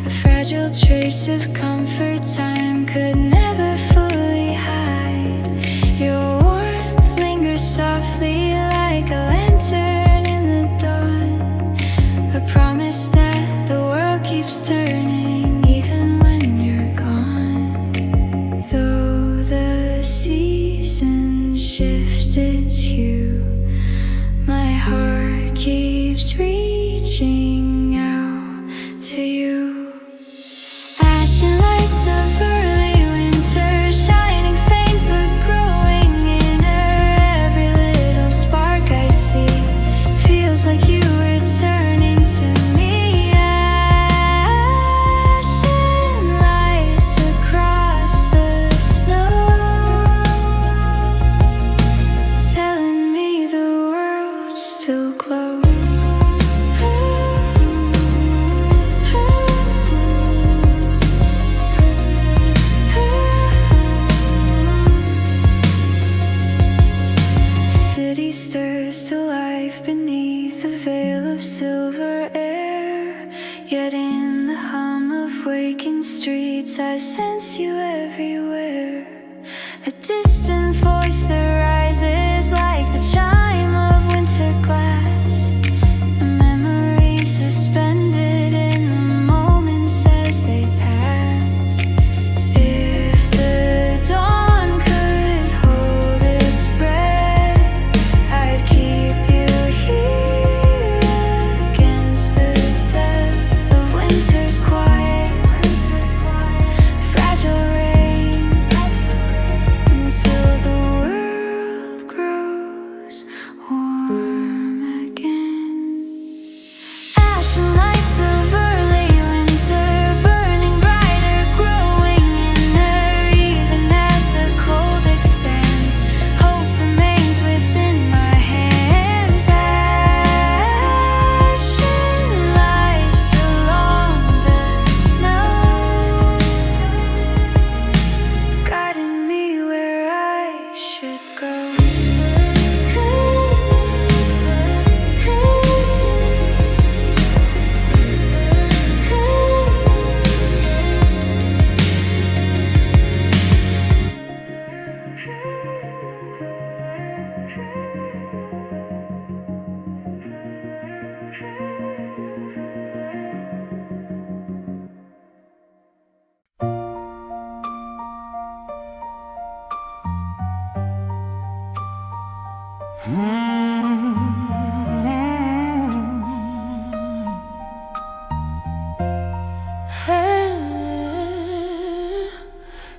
a fragile trace of comfort time could never fully hide. Your warmth lingers softly like a lantern in the dawn, a promise that the world keeps turning even when you're gone. Though the season shifts its hue, my heart keeps reaching out to you. Ashen lights of early winter, shining faint but growing inner. Every little spark I see feels like you returning to me. Ashen lights across the snow, telling me the world still glows. The city stirs to life beneath a veil of silver air, yet in the hum of waking streets I sense you everywhere. A distant voice that rises like the chime of winter glass, a memory suspended in the moments as they pass. If the dawn could hold its breath, I'd keep you here against the depth of winter's quiet, fragile rain, until the world grows warm again. Ashen lights of early winter, burning brighter, growing inner. Even as the cold expands, hope remains within my hands. Ashen lights along the snow, guiding me where I should go.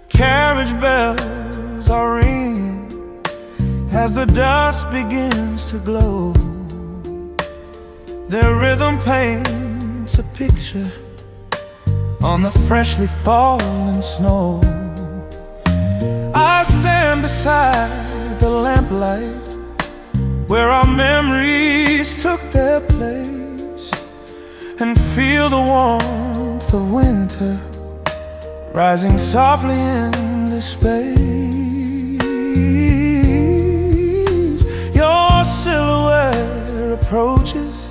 Carriage bells are ringing as the dust begins to glow. Their rhythm paints a picture on the freshly fallen snow. I stand beside the lamplight where our memories took their place, and feel the warmth of winter rising softly in this space. Your silhouette approaches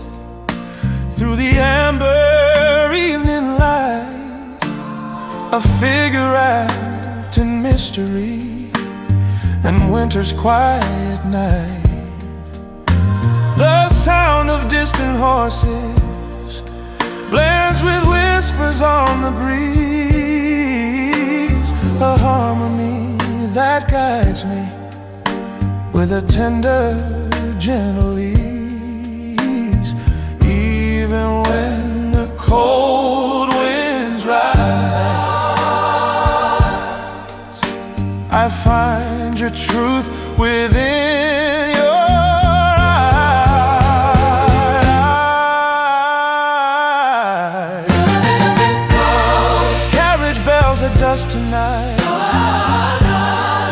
through the amber evening light, a figure wrapped in mystery and winter's quiet night. The sound of distant horses blends with whispers on the breeze, a harmony that guides me with a tender, gentle ease. Even when the cold winds rise,
I find your truth within your eyes. Carriage bells at dusk tonight,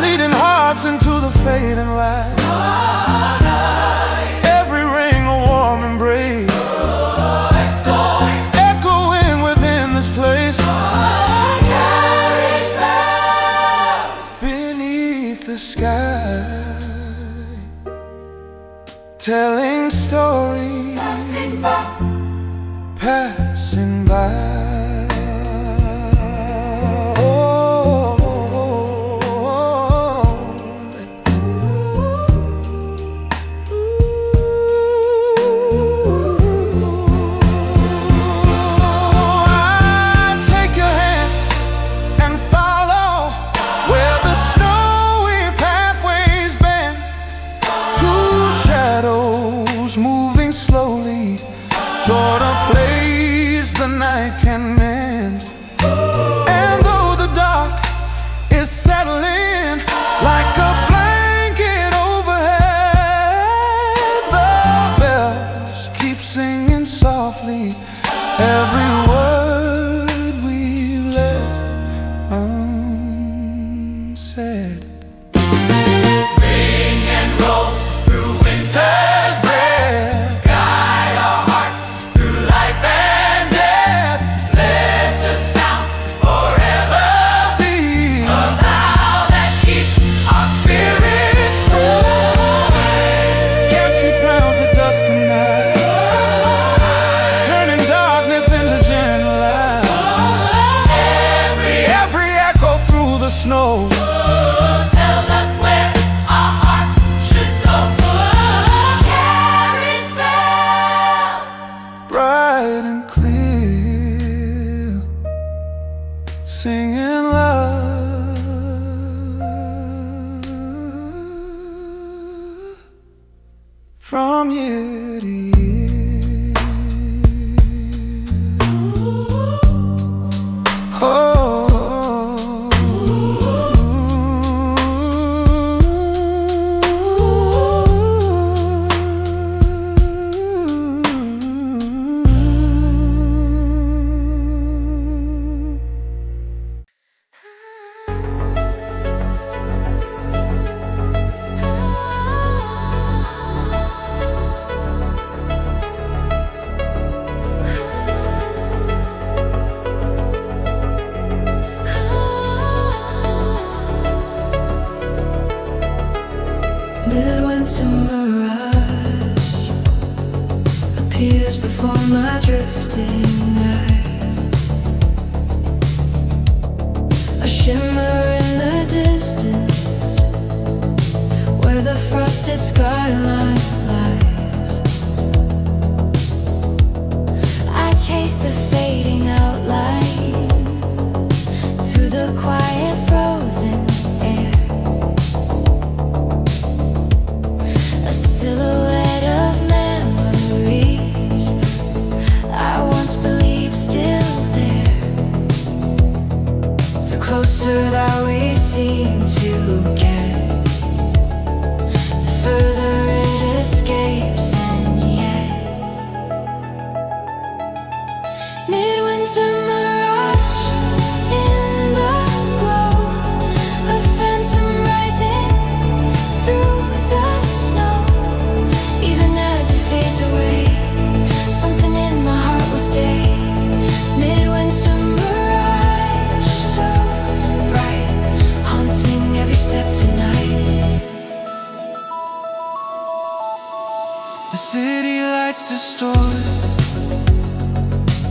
leading hearts into the fading light. Every ring a warm embrace, echoing within this place. Beneath the sky, telling stories, passing by. Toward a place the night can mend. And though the dark is settling like a blanket overhead, the bells keep singing softly every word we've left unsaid. Ring and roll through winter's breath, guide our hearts through life and death. Let the sound forever be a vow that keeps our spirits moving. Catchy crowns of dust tonight, turning darkness into gentle light. Every echo through the snow tells us where our hearts should go. Carriage bells, bright and clear, singing love from year to year.
Midwinter mirage appears before my drifting eyes. A shimmer in the distance where the frosted skyline lies. I chase the fading outline through the quiet frozen air. A silhouette of memories I once believed still there. The closer that we seem to get, the further it escapes. And yet, midwinter mirage in the glow, a phantom rising through the snow. Even as it fades away, something in my heart will stay. Midwinter mirage, so bright, haunting every step tonight.
The city lights distort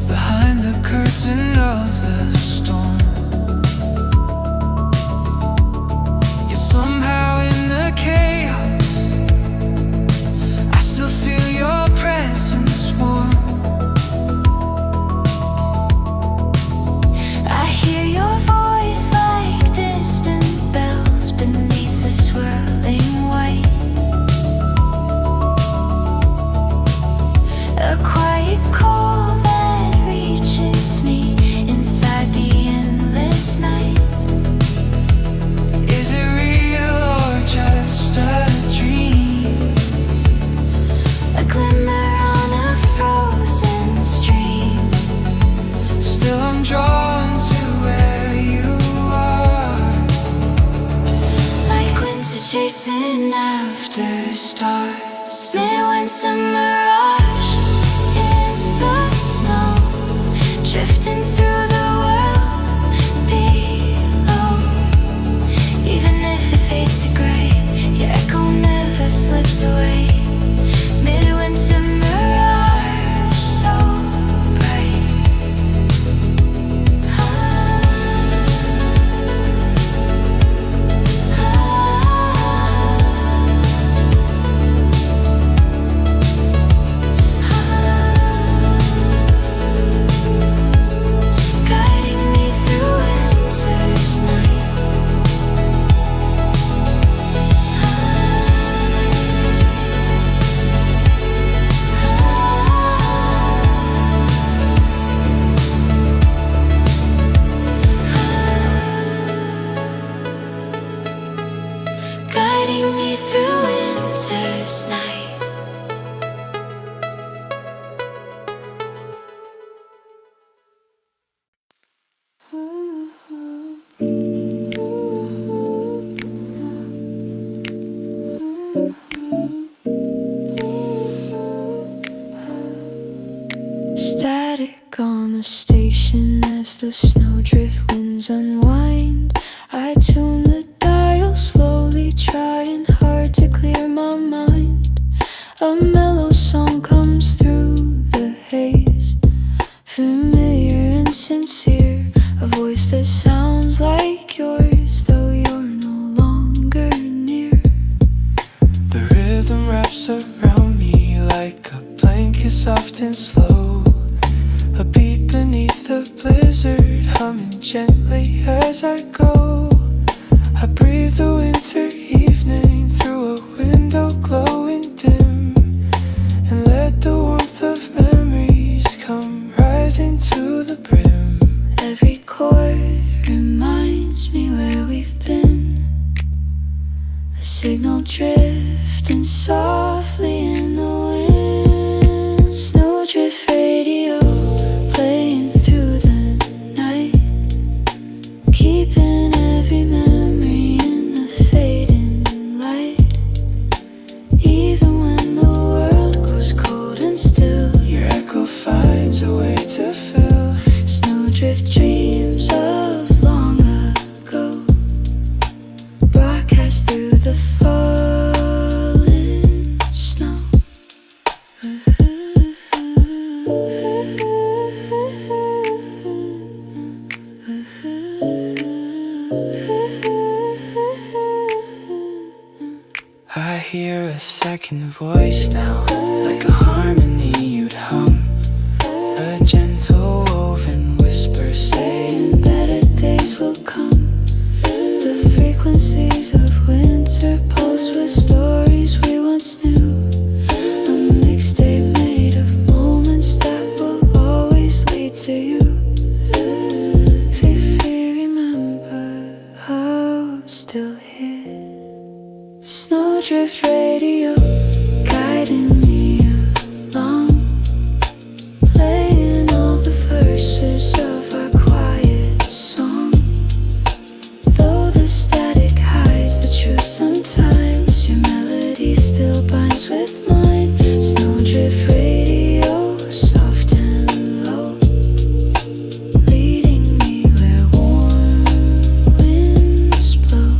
behind the curtain of the storm. Yet somehow in the chaos, I still feel your presence warm.
I hear your voice like distant bells beneath the swirling white. A quiet call that reaches me inside chasing after stars. Midwinter mirage in the snow, drifting through the world below. Even if it fades to grey, your echo never slips away. Midwinter mirage, so bright. Guiding me through winter's night. Guiding me through winter's night. Static on the station as the snowdrift winds unwind. I tune the dial slowly, trying hard to clear my mind. A mellow song comes through the haze, familiar and sincere, a voice that sounds like yours, though you're no longer near.
The rhythm wraps around me like a blanket, soft and slow. A beat beneath the blizzard, humming gently as I go. I breathe the winter evening through a window glowing dim, and let the warmth of memories come rising to the brim.
Every chord reminds me where we've been, a signal drifting softly in the wind. Snowdrift radio playing through the night, keeping every memory in the fading light. Even when the world grows cold and still,
Your echo finds a way to fill
snowdrift dreams of long ago, broadcast through the falling snow.
I hear a second voice now, like a harmony you'd hum, a gentle woven whisper saying
Better days will come. The frequencies of winter pulse with stories we once knew. A mixtape made of moments that will always lead to you. If you remember, oh, still here. Snowdrift radio guiding me along, playing all the verses of our quiet song. Though the static hides the truth sometimes, your melody still binds with mine. Snowdrift radio, soft and low, leading me where warm winds blow.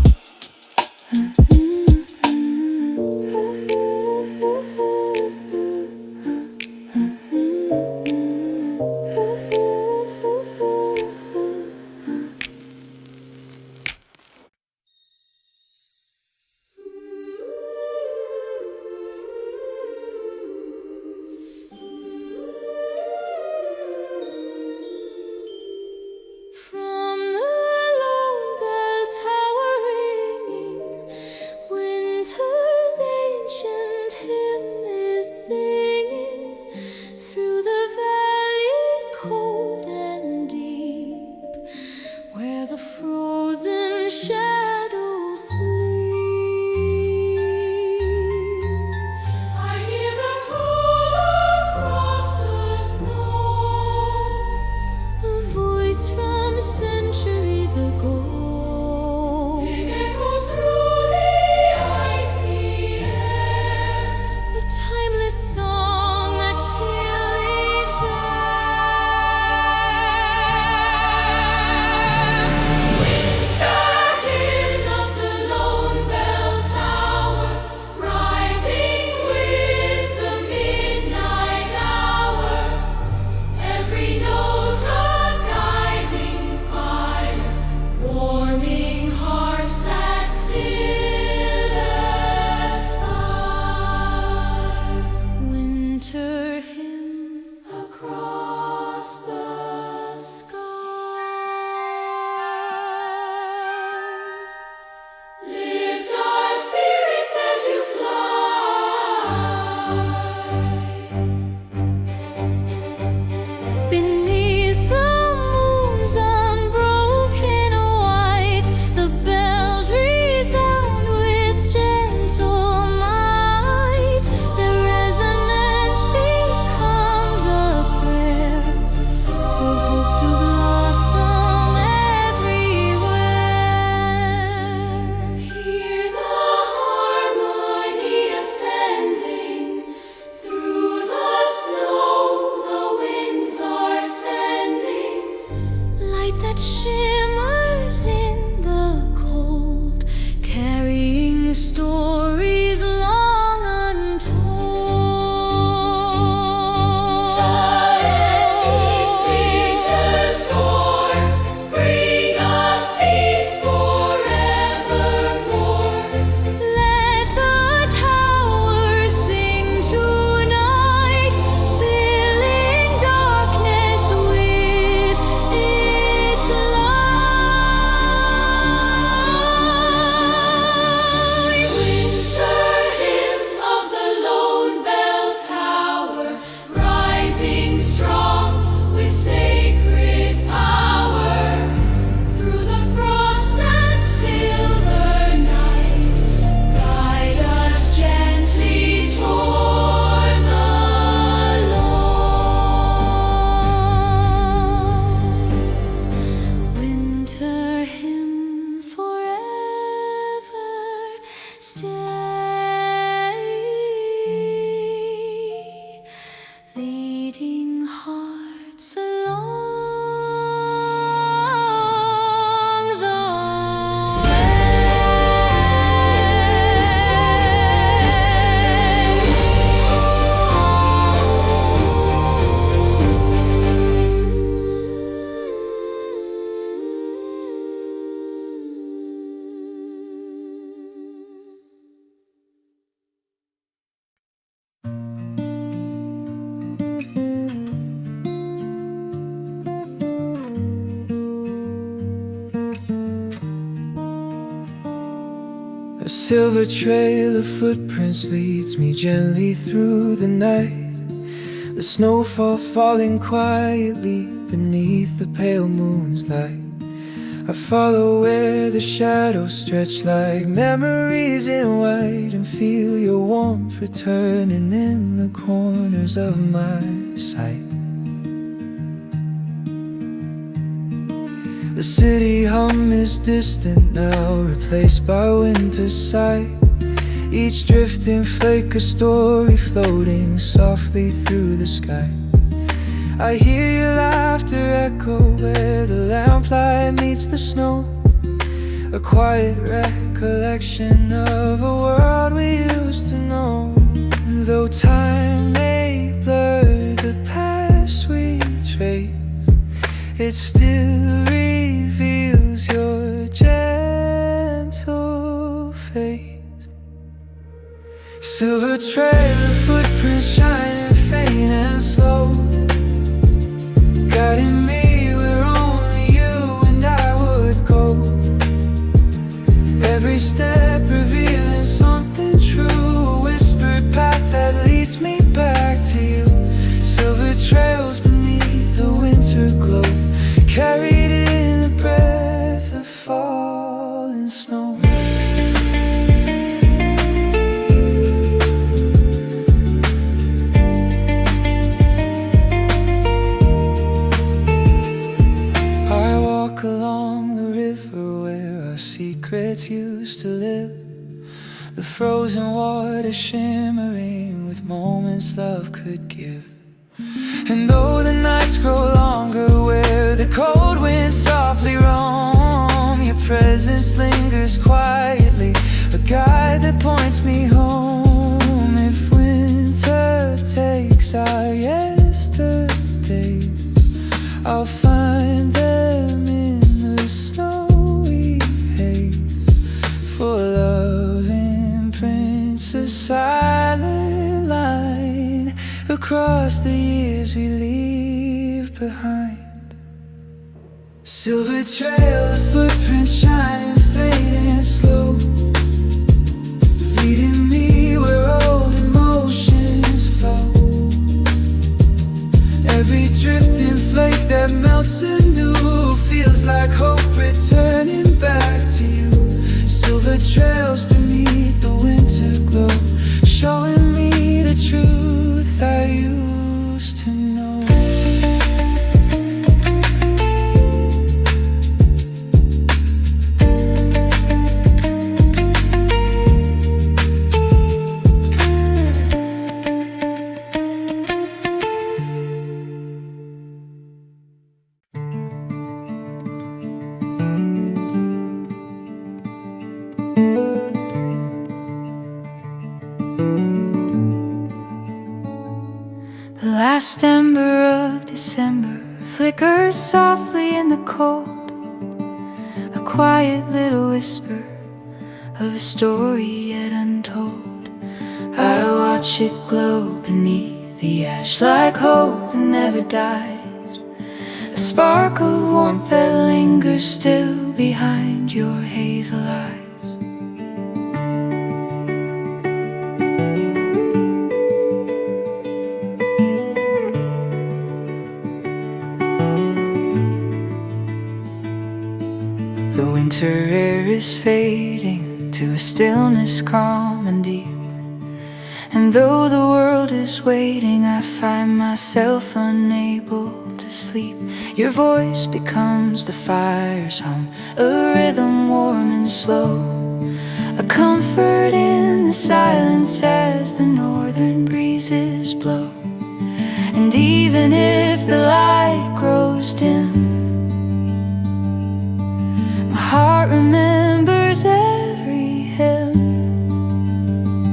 silver trail of footprints leads me gently through the night. The snowfall falling quietly beneath the pale moon's light. I follow where the shadows stretch like memories in white, and feel your warmth returning in the corners of my sight. The city hum is distant now, replaced by winter's sight. Each drifting flake a story floating softly through the sky. I hear your laughter echo where the lamplight meets the snow. A quiet recollection of a world we used to know. Though time may blur the past we trace, it still reveals your gentle face. Silver trail of footprints shining faint and slow, guiding me where only you and I would go. Every step revealing something true, a whispered path that leads me back to you. Silver trails beneath the winter glow, carried in the breath of falling snow. Secrets used to live, the frozen water shimmering with moments love could give. And though the nights grow longer where the cold winds softly roam, your presence lingers quietly, a guide that points me home. If winter takes our yesterdays, I'll find them in the snowy haze. For love imprints a silent line across the years we leave behind. Silver trail of footprints shining faint and slow, leading me where old emotions flow. Every drifting flake that melts anew feels like hope returning back to you. Silver trails beneath the winter glow, showing me the truth I used to know.
The last ember of December flickers softly in the cold, a quiet little whisper of a story yet untold. I watch it glow beneath the ash like hope that never dies, a spark of warmth that lingers still behind your hazel eyes. The winter air is fading to a stillness calm and deep, and though the world is waiting, I find myself unable to sleep. Your voice becomes the fire's hum, a rhythm warm and slow, a comfort in the silence as the northern breezes blow. And even if the light grows dim, heart remembers every hymn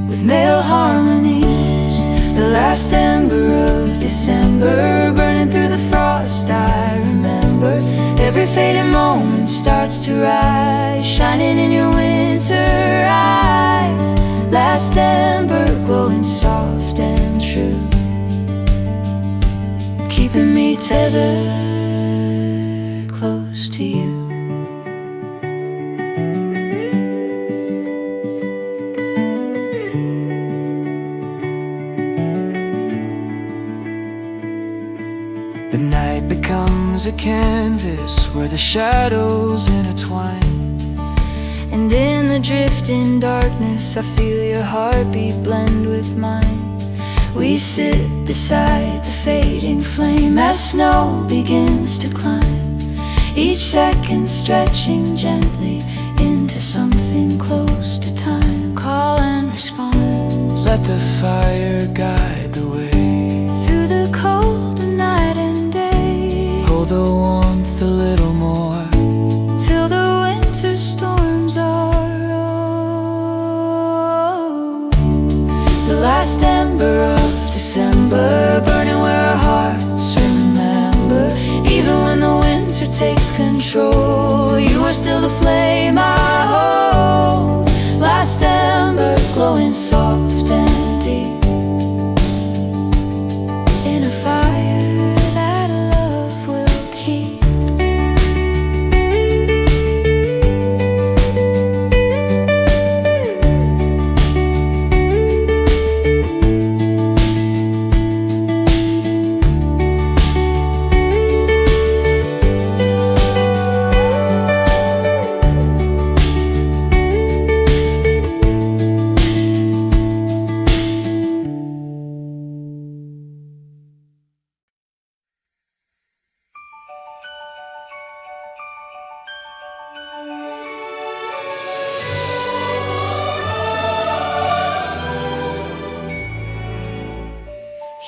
with male harmonies. The last ember of December burning through the frost, I remember every fading moment starts to rise, shining in your winter eyes. Last ember glowing soft and true, keeping me tethered close to you.
becomes a canvas where the shadows intertwine.
And in the drifting darkness I feel your heartbeat blend with mine. We sit beside the fading flame as snow begins to climb, each second stretching gently into something close to time. Call and response.
Let the fire guide the way
Through the cold of night and day.
Hold the warmth a little more
Till the winter storms are over. The last ember of December, burning where our hearts remember. Even when the winter takes control, you are still the flame I hold. Last ember, glowing soft and deep, in a fire that love will keep.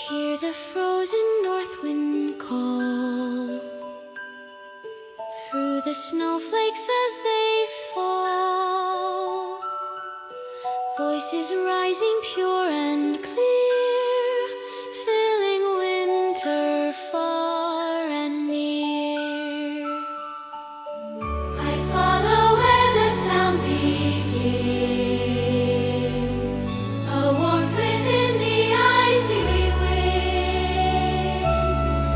Hear the frozen north wind call through the snowflakes as they fall. Voices rising pure and clear, filling winter far and near. I follow where the sound begins, a warmth within the icy winds,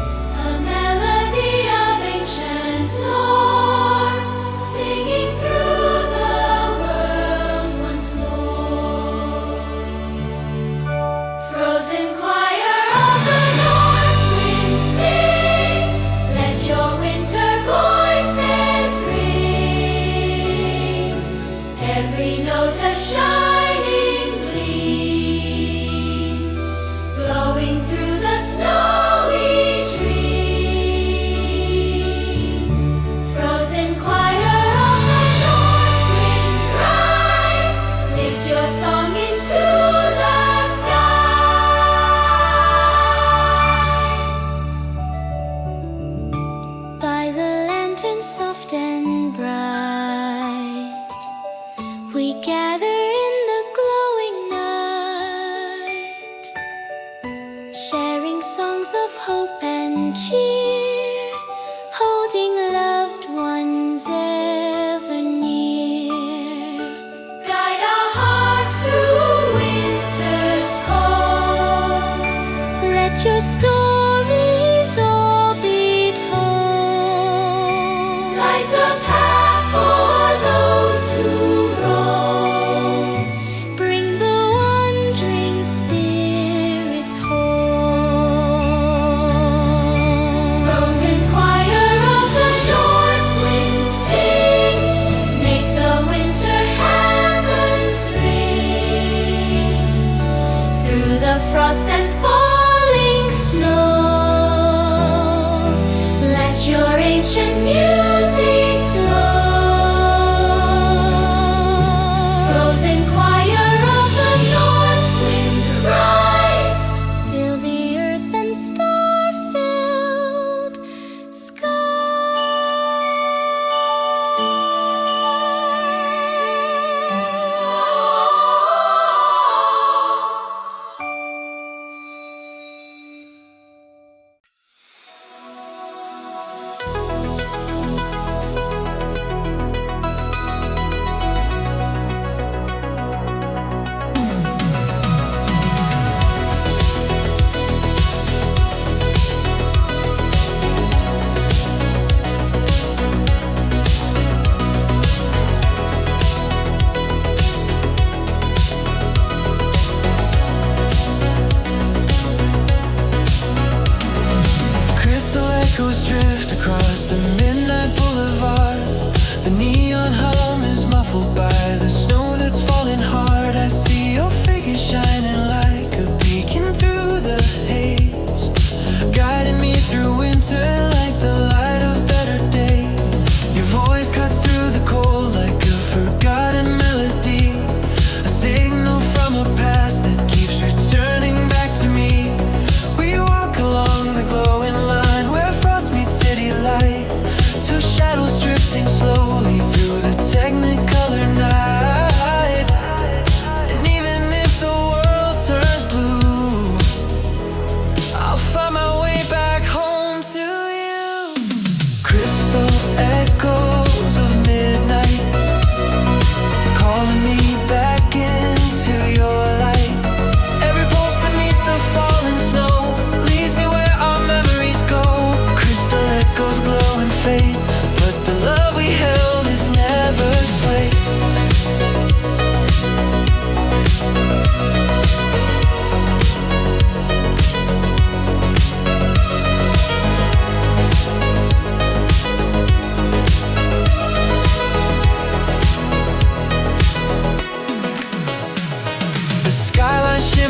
a melody of ancient lore, singing through the world once more. Frozen choir of the north wind, sing, let your winter voices ring, every note a shining gleam, glowing through the snowy dream. Frozen choir of the north wind, rise, lift your song into the skies. By the lantern soft and bright, we gather in the glowing night, sharing songs of hope and cheer, holding loved ones ever near. Guide our hearts through winter's call, let your stories all be told. Light the path for those who roam, bring the wandering spirits home. Frozen choir of the north wind, sing, make the winter heavens ring, through the frost and falling snow. Let your ancient music flow. Frozen choir of the north wind, rise, fill the earth and star-filled skies.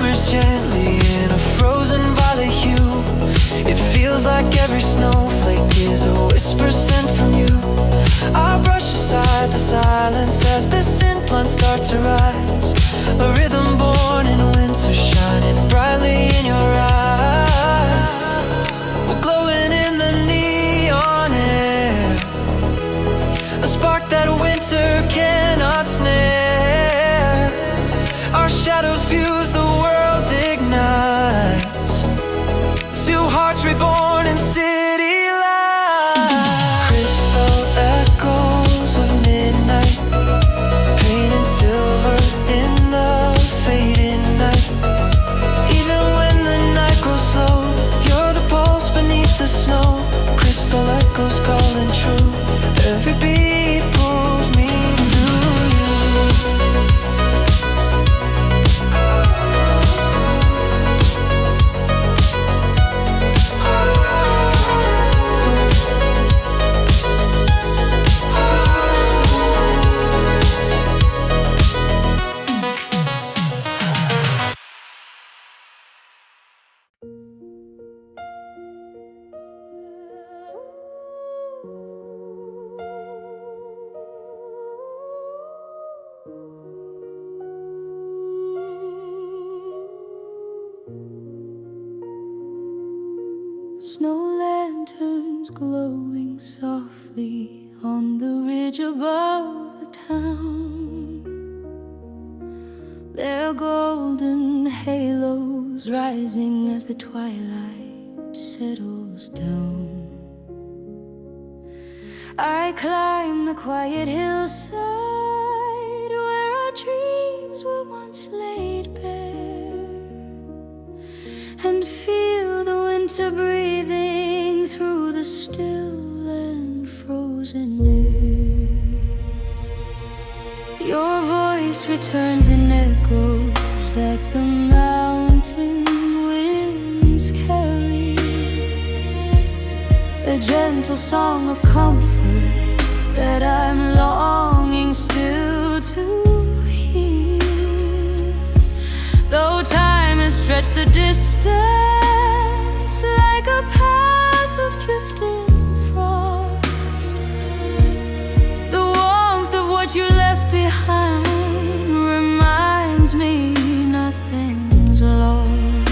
shimmers gently in a frozen violet hue. It feels like every snowflake is a whisper sent from you. I brush aside the silence as the synth lines start to rise. A rhythm born in winter shining brightly in your eyes. We're glowing in the neon air, a spark that winter cannot snare. Our shadows fuse, the world ignites. Two hearts reborn in city lights. Crystal echoes of midnight, painting silver in the fading night. Even when the night grows slow, you're the pulse beneath the snow. Crystal echoes calling true. Every beat pulls me to you.
Snow lanterns glowing softly on the ridge above the town. Their golden halos rising as the twilight settles down. I climb the quiet hillside where our dreams were once laid bare, and feel the winter breathing through the still and frozen air. Your voice returns in echoes that the mountain winds carry, a gentle song of comfort that I'm longing still to hear. Though time has stretched the distance like a path of drifting frost, the warmth of what you left behind reminds me nothing's lost.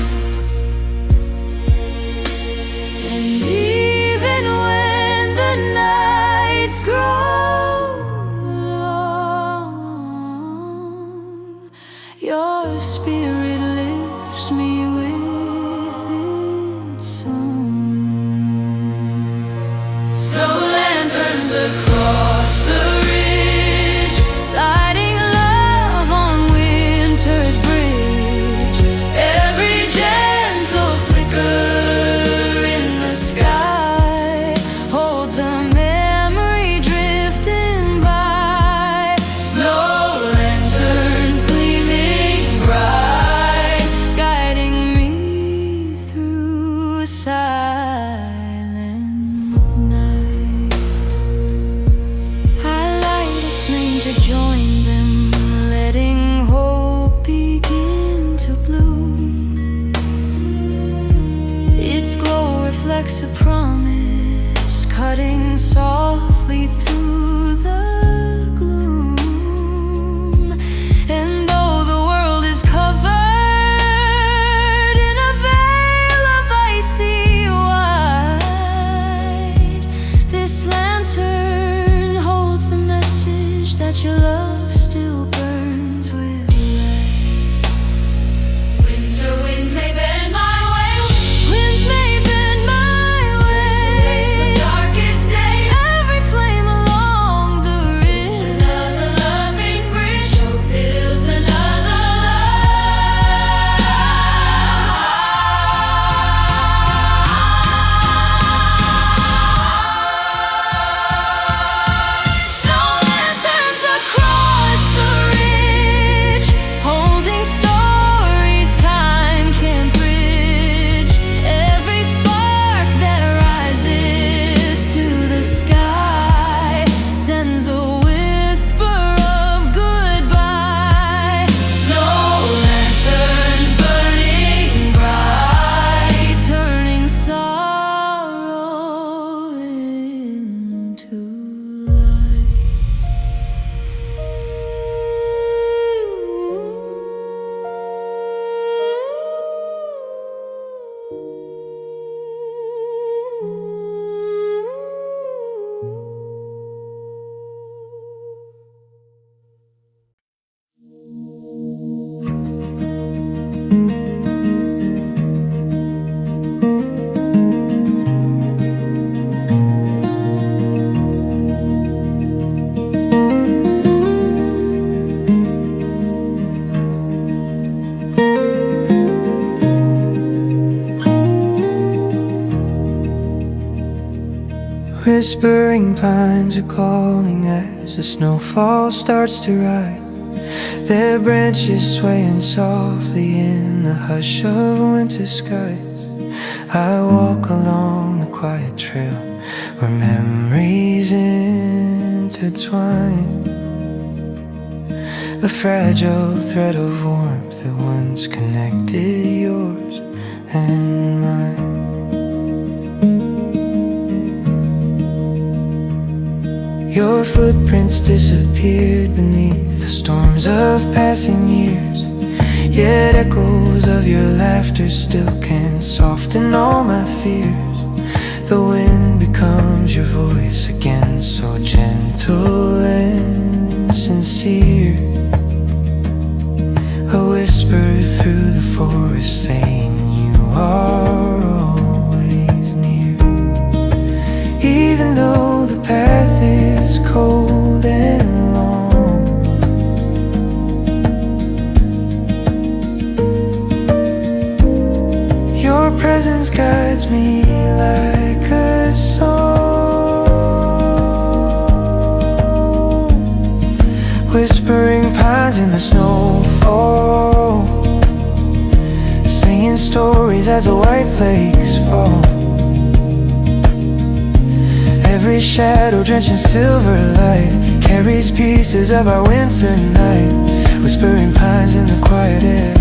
And even when the nights grow long, your spirit lifts me with its song. Snow lanterns across the ridge, lighting love on winter's bridge. Every gentle flicker in the sky holds a memory drifting by. Snow lanterns gleaming bright, guiding me through a silent night. I light a flame to join them, letting hope begin to bloom. Its glow reflects a promise, cutting softly through the gloom. And though the world is covered in a veil of icy white, this lantern holds the message that your love still burns with light. Winter winds may bend my way, winds may bend my way. The darkest day, every flame along the
Whispering pines are calling as the snowfall starts to ride, their branches swaying softly in the hush of winter skies. I walk along the quiet trail where memories intertwine, a fragile thread of warmth that once connected yours and mine. Your footprints disappeared beneath the storms of passing years, yet echoes of your laughter still can soften all my fears. The wind becomes your voice again, so gentle and sincere, a whisper through the forest saying you are always near. Even though the path is cold and long, your presence guides me like a song. Whispering pines in the snowfall, singing stories as the white flakes fall. Every shadow drenched in silver light carries pieces of our winter night. Whispering pines in the quiet air,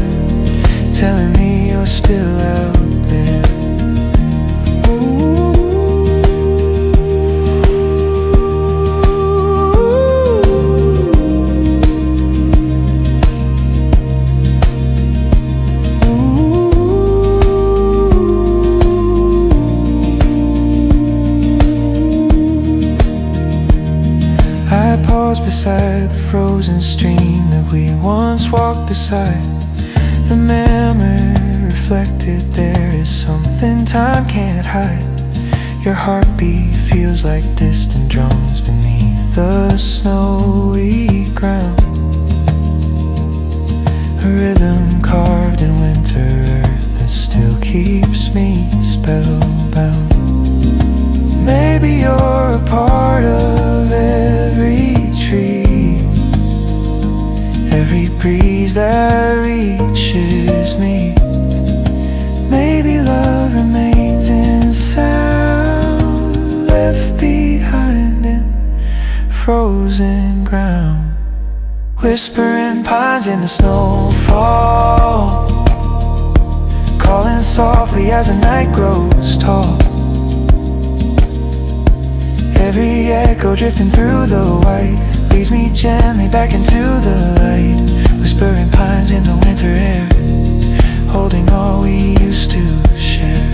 telling me you're still out there. I pause beside the frozen stream that we once walked beside. The memory reflected there is something time can't hide. Your heartbeat feels like distant drums beneath the snowy ground, a rhythm carved in winter earth that still keeps me spellbound. Maybe you're a part of every tree, every breeze that reaches me. Maybe love remains in sound, left behind in frozen ground. Whispering pines in the snowfall, calling softly as the night grows tall. Every echo drifting through the white leads me gently back into the light. Whispering pines in the winter air, holding all we used to share.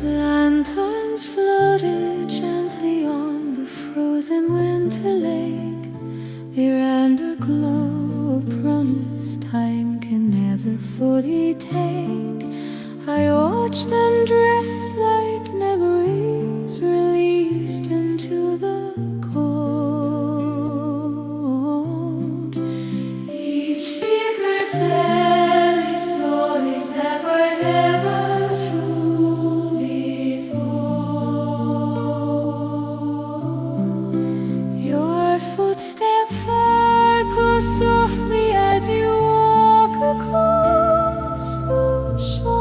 Lanterns floated gently on the frozen winter lake. Their underglow of promise time can never fully take. I watch them drift like memories released into the cold. Each figure telling stories that were never truly told. Your footsteps echo softly as you walk across the shore.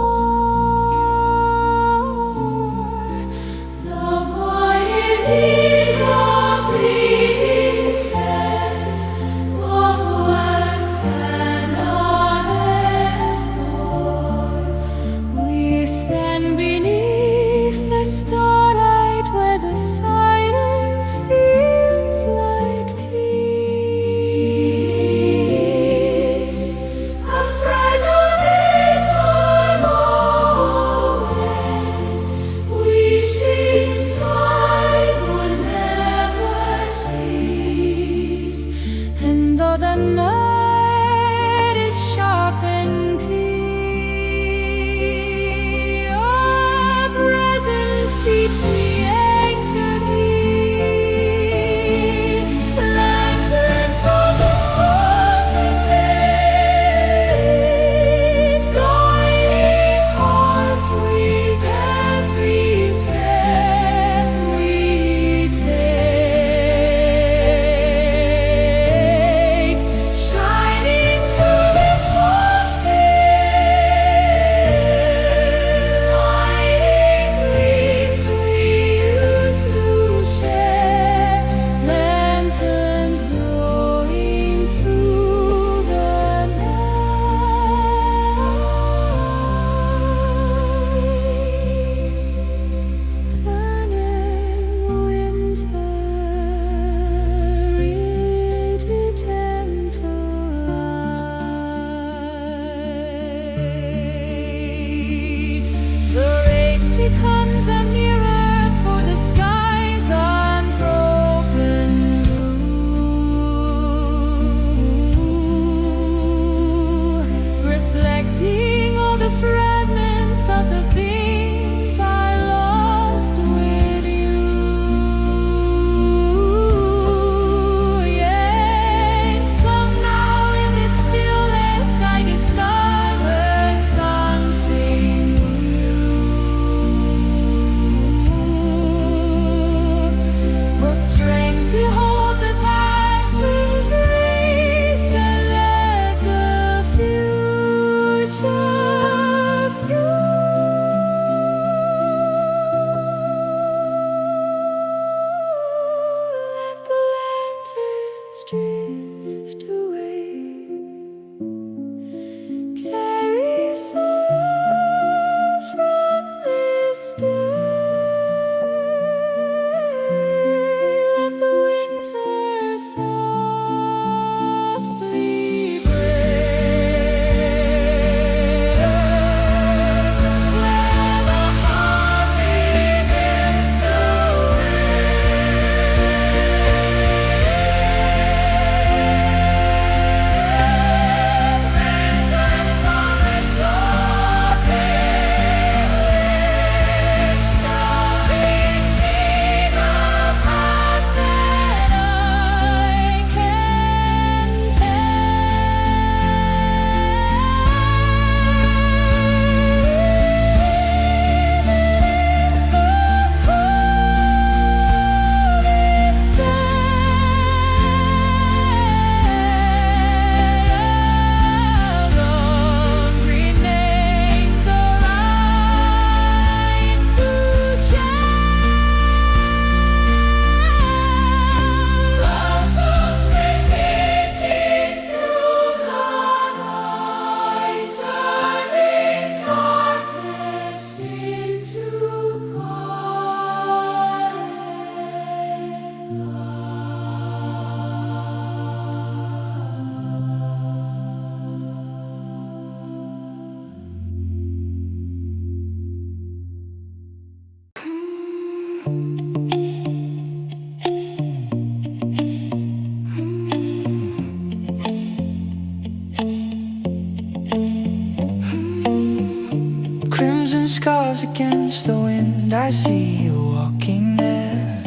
scarves against the wind. I see you walking there.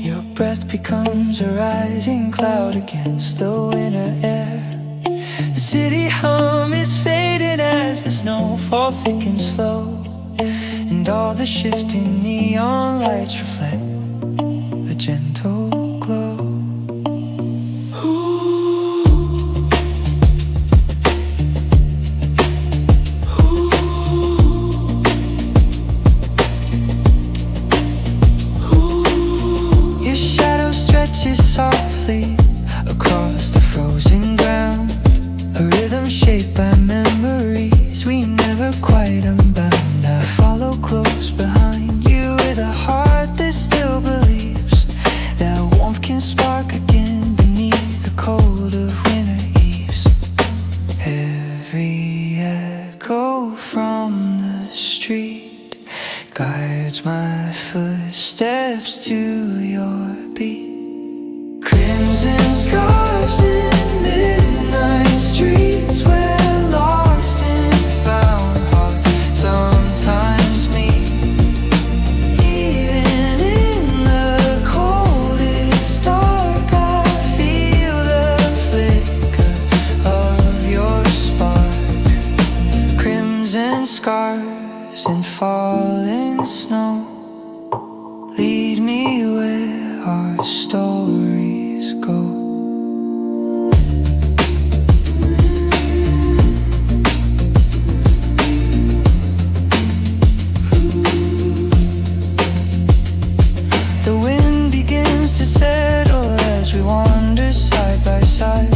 Your breath becomes a rising cloud against the winter air. The city hum is fading as the snowfall thickens slow, and all the shifting neon lights reflect a gentle glow. Your shadow stretches softly across the frozen ground, a rhythm shaped by memories we never quite unbound. I follow close behind you with a heart that still believes that warmth can spark again beneath the cold of winter eves. Every echo from the street guides my footsteps to your beat. Crimson scarves in midnight streets where lost and found hearts sometimes meet. Even in the coldest dark, I feel the flicker of your spark. Crimson scarves and falling snow lead me where our stories go. The wind begins to settle as we wander side by side.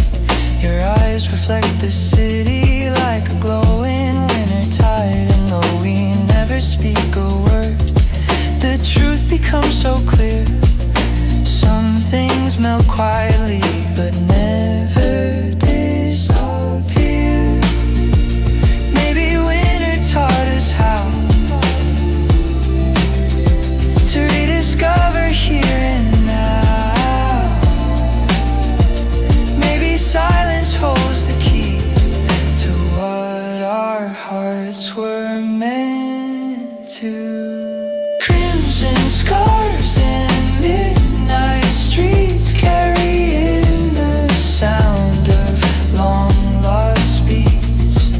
Your eyes reflect the city like a glowing winter tide, and though we never speak a word, the truth becomes so clear. Some things melt quietly but never disappear. Maybe winter taught us how to rediscover here and now. Maybe silence holds the key to what our hearts were meant to. Crimson scarves and midnight streets carrying the sound of long lost beats.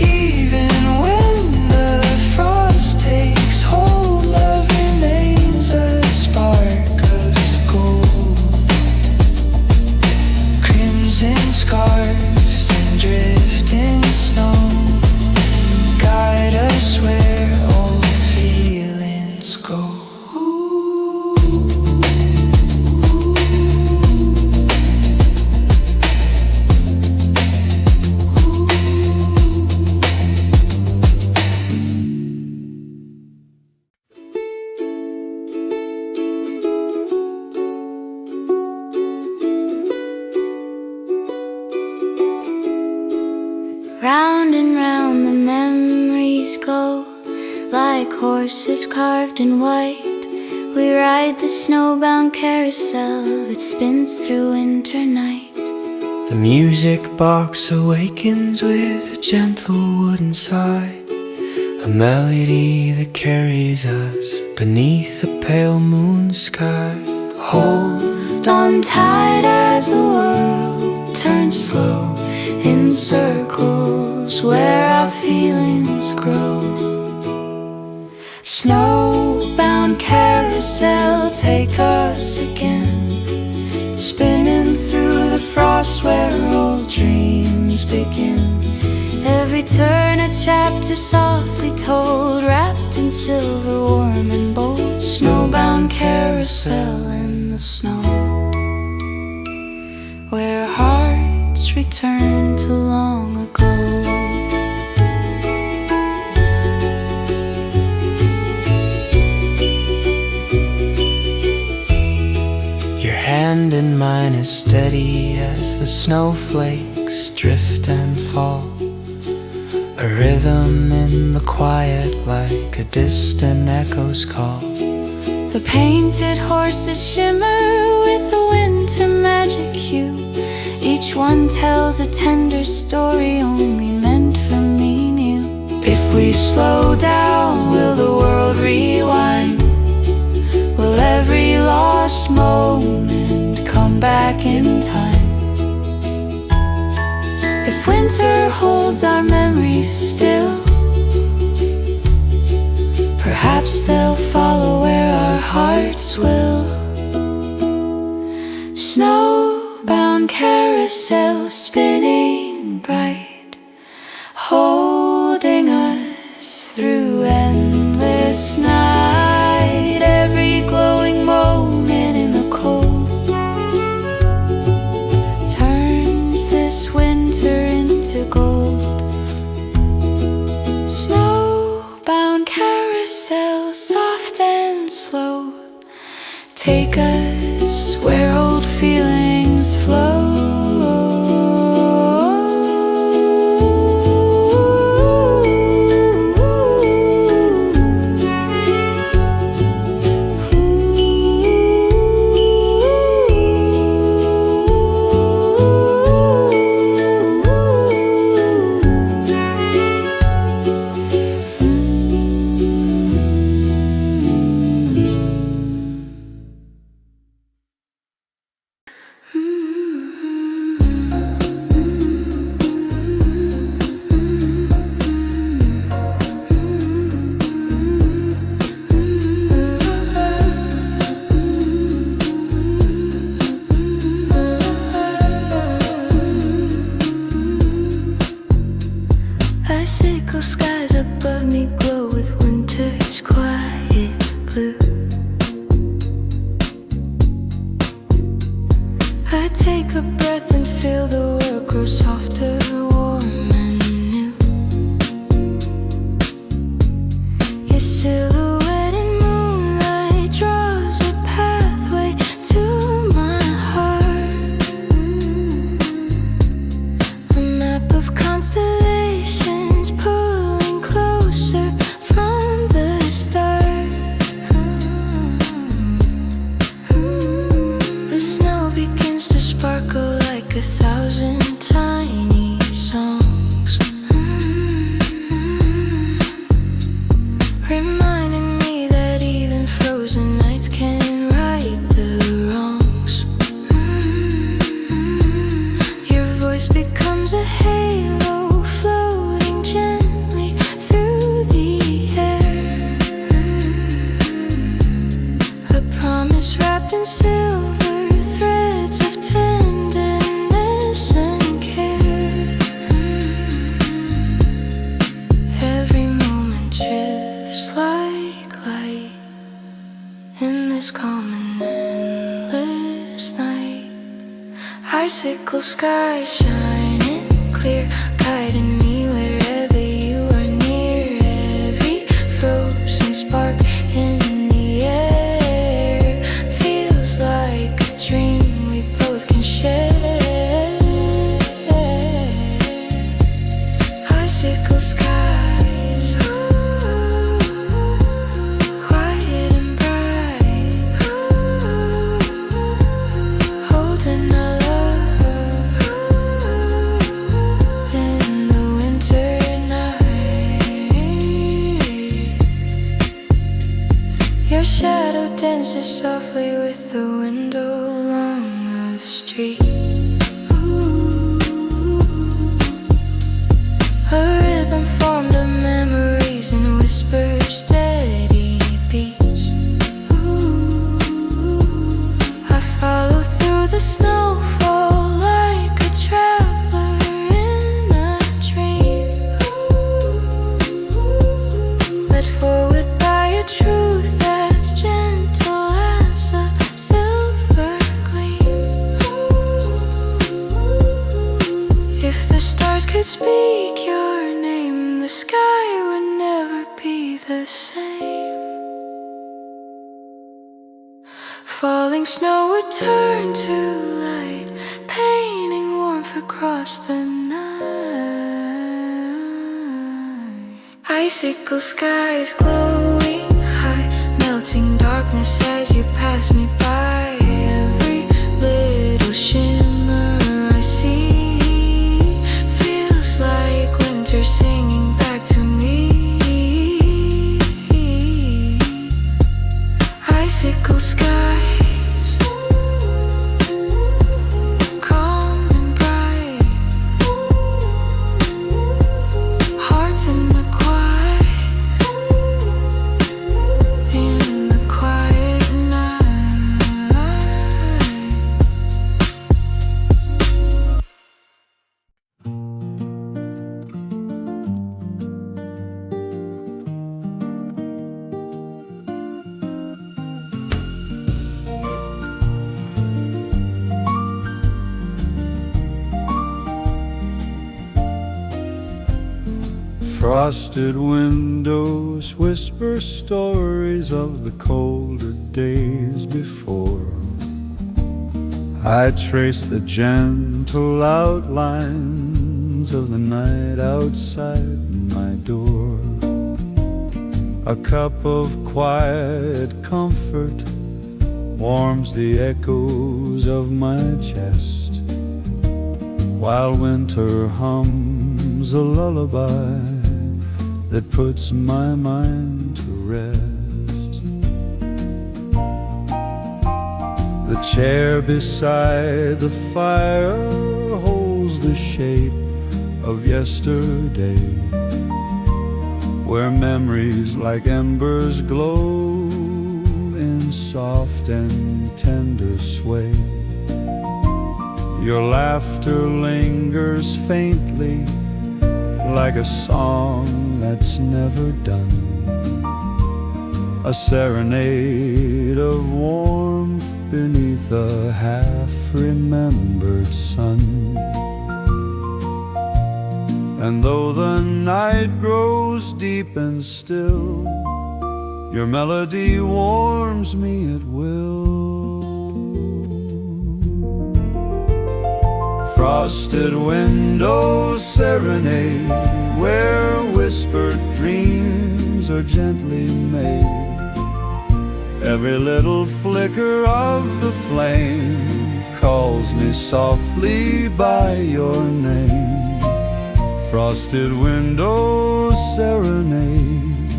Even when the frost takes hold, love remains a spark of gold. Crimson scarves and drifting snow guide us where old feelings go.
Round and round the memories go, like horses carved in white. We ride the snowbound carousel that spins through winter night.
The music box awakens with a gentle wooden sigh, a melody that carries us beneath the pale moon sky.
Hold on tight as the world turns slow in circles where our feelings grow. Snowbound carousel, take us again, spinning through the frost where old dreams begin. Every turn a chapter softly told, wrapped in silver, warm and bold. Snowbound carousel in the snow, where hearts return to long ago.
Your hand in mine is steady as the snowflakes drift and fall, a rhythm in the quiet like a distant echo's call.
The painted horses shimmer with a winter magic hue. Each one tells a tender story only meant for me new.
If
If we slow down, will the world rewind? Will every lost moment come back in time? If winter holds our memories still, perhaps they'll follow where our hearts will. Snowbound carousel spinning bright, holding us through endless night. Every glowing moment in the cold turns this winter into gold. Snowbound carousel, soft and slow, take us where old feelings flow. Icicle skies above me glow with winter's quiet blue. I take a breath and feel the world grow softer, warm and new. Your silhouette in moonlight draws a pathway to my heart. A map of constellations pulling closer from the start. The snow begins to sparkle like 1,000 tiny songs, reminding me that even frozen nights can right the wrongs. Your voice becomes a halo floating gently through the air, a promise wrapped in silver threads of tenderness and care. Every moment drifts like light in this calm and endless night. Icicle skies shining clear, guiding me wherever you are near. Every frozen spark in the air feels like a dream we both can share. Icicle skies, quiet and bright, holding our love in the winter night. Your shadow dances softly with the wind along the street. A rhythm formed of memories and whispered steady beats. I follow through the snowfall like a traveler in a dream, led forward by a truth that's gentle as a silver gleam. If the stars could speak your name, the sky would never be the same. Falling snow would turn to light, painting warmth across the night. Icicle skies glowing high, melting darkness as you pass me by. Every little shimmer I see feels like winter singing back to me.
Frosted windows whisper stories of the colder days before. I trace the gentle outlines of the night outside my door. A cup of quiet comfort warms the echoes of my chest, while winter hums a lullaby that puts my mind to rest. The chair beside the fire holds the shape of yesterday, where memories like embers glow in soft and tender sway. Your laughter lingers faintly like a song that's never done, a serenade of warmth beneath a half-remembered sun. And though the night grows deep and still, your melody warms me at will. Frosted windows serenade, where whispered dreams are gently made. Every little flicker of the flame calls me softly by your name. Frosted windows serenade,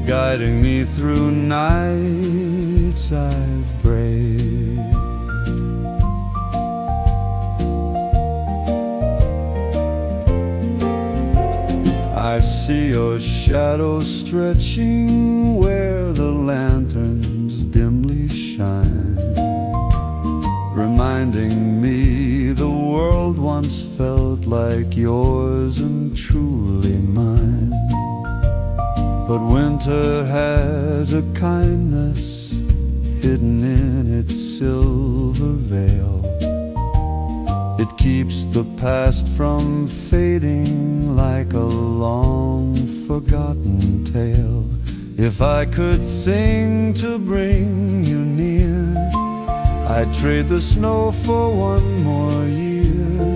guiding me through nights I've braved. I see your shadow stretching where the lanterns dimly shine, reminding me the world once felt like yours and truly mine. But winter has a kindness hidden in its silver veil. It keeps the past from fading like a long forgotten tale. If I could sing to bring you near, I'd trade the snow for one more year.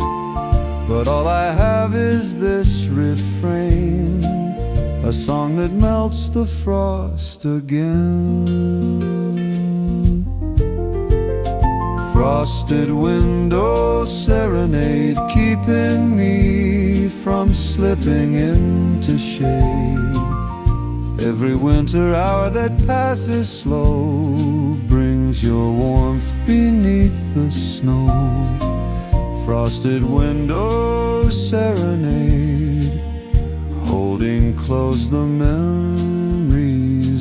But all I have is this refrain, a song that melts the frost again. Frosted window serenade, keeping me from slipping into shade. Every winter hour that passes slow brings your warmth beneath the snow. Frosted window serenade, holding close the memories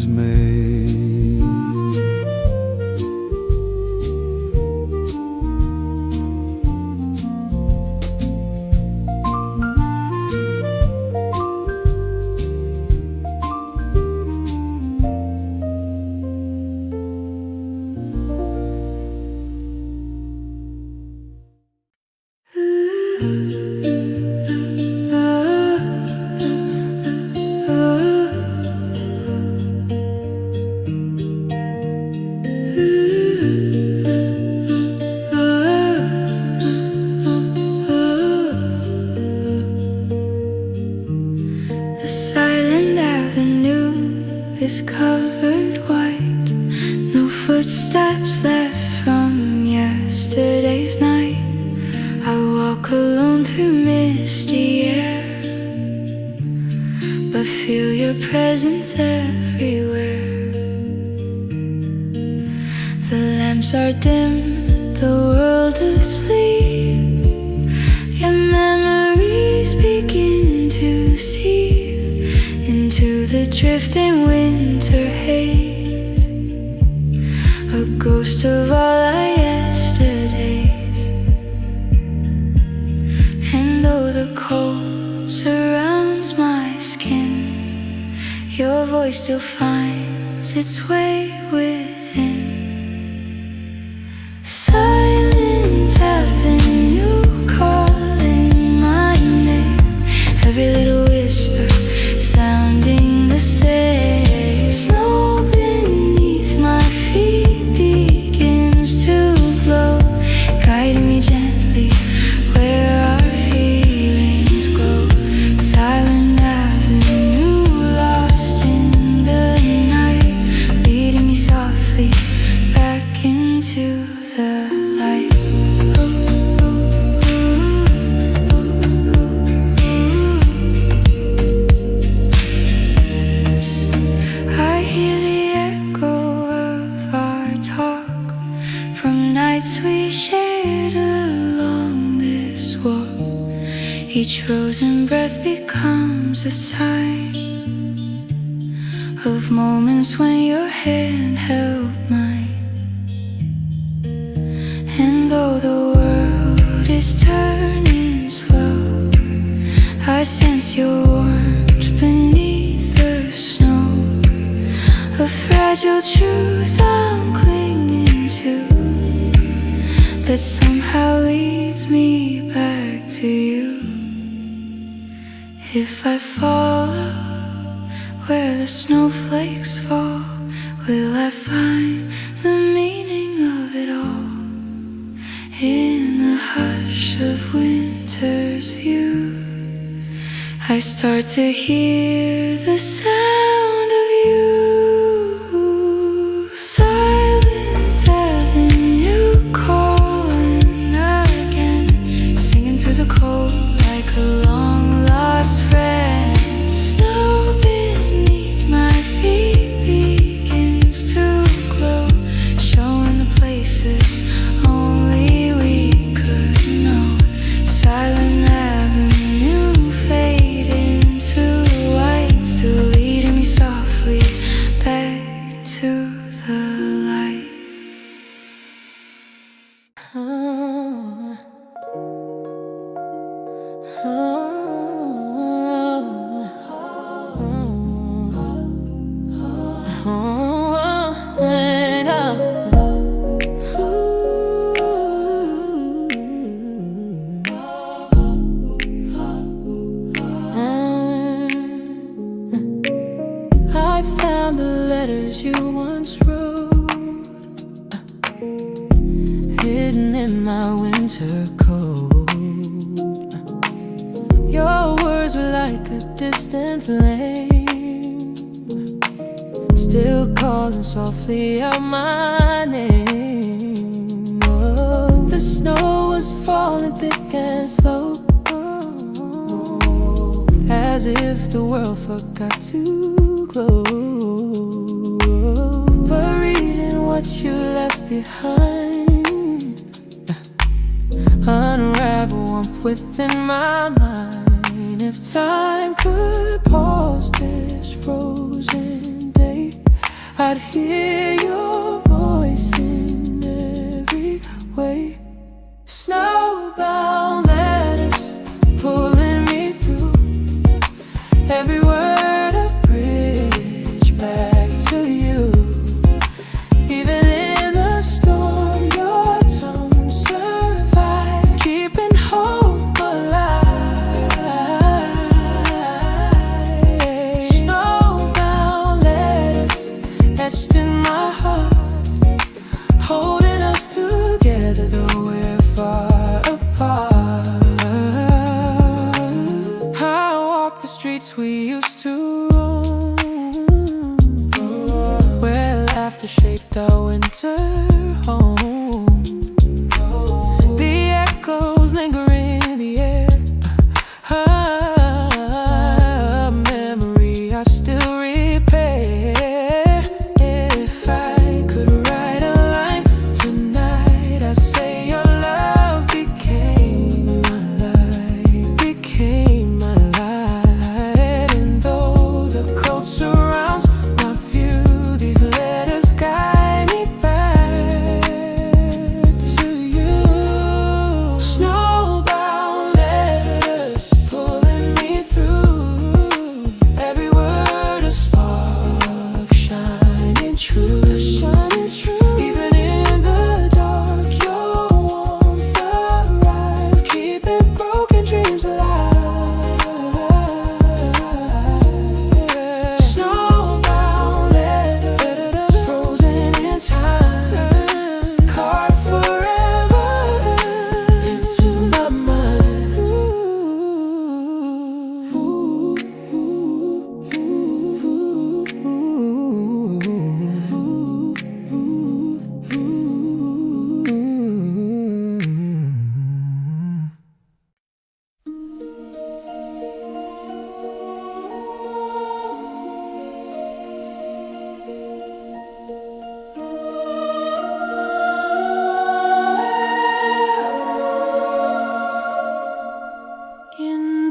made.
The silent avenue is covered white, no footsteps left from yesterday's night. I walk alone through misty air, but feel your presence everywhere. The lamps are dim, the world asleep, yet memories begin to seep into the drifting winter haze, a ghost of all our yesterdays. And though the cold surrounds my skin, your voice still finds its way within. Silent avenue calling my name, every little whisper Each frozen breath becomes a sign of moments when your hand held mine. And though the world is turning slow, I sense your warmth beneath the snow. A fragile truth I'm clinging to, that somehow leads me back to you. If I follow where the snowflakes fall, will I find the meaning of it all? In the hush of winter's view, I start to hear the sound of you. Silent avenue calling again, singing through the cold like a long lost friend. Snow beneath my feet begins to glow, showing the places only we could know. Silent avenue fading to white, still leading me softly back to the light. I found the letters you once wrote, hidden in my winter coat. Your words were like a distant flame, still calling softly out my name. Oh, the snow was falling thick and slow, as if the world forgot to glow. But reading what you left behind, unravel warmth within my mind. If time could pause this frozen day, I'd hear your voice in every way. Snowbound letters pulling me through, every word a bridge back to you. Even in the storm, your tone survived, keeping hope alive. Snowbound letters etched in my heart, holding us together though we're far apart. I walk the streets we used to roam, where laughter shaped our winter home. The echoes linger in the air, a memory I still repair. If I could write a line tonight, I'd say your love became my light, became my light. And though the cold surrounds my view, these letters guide me back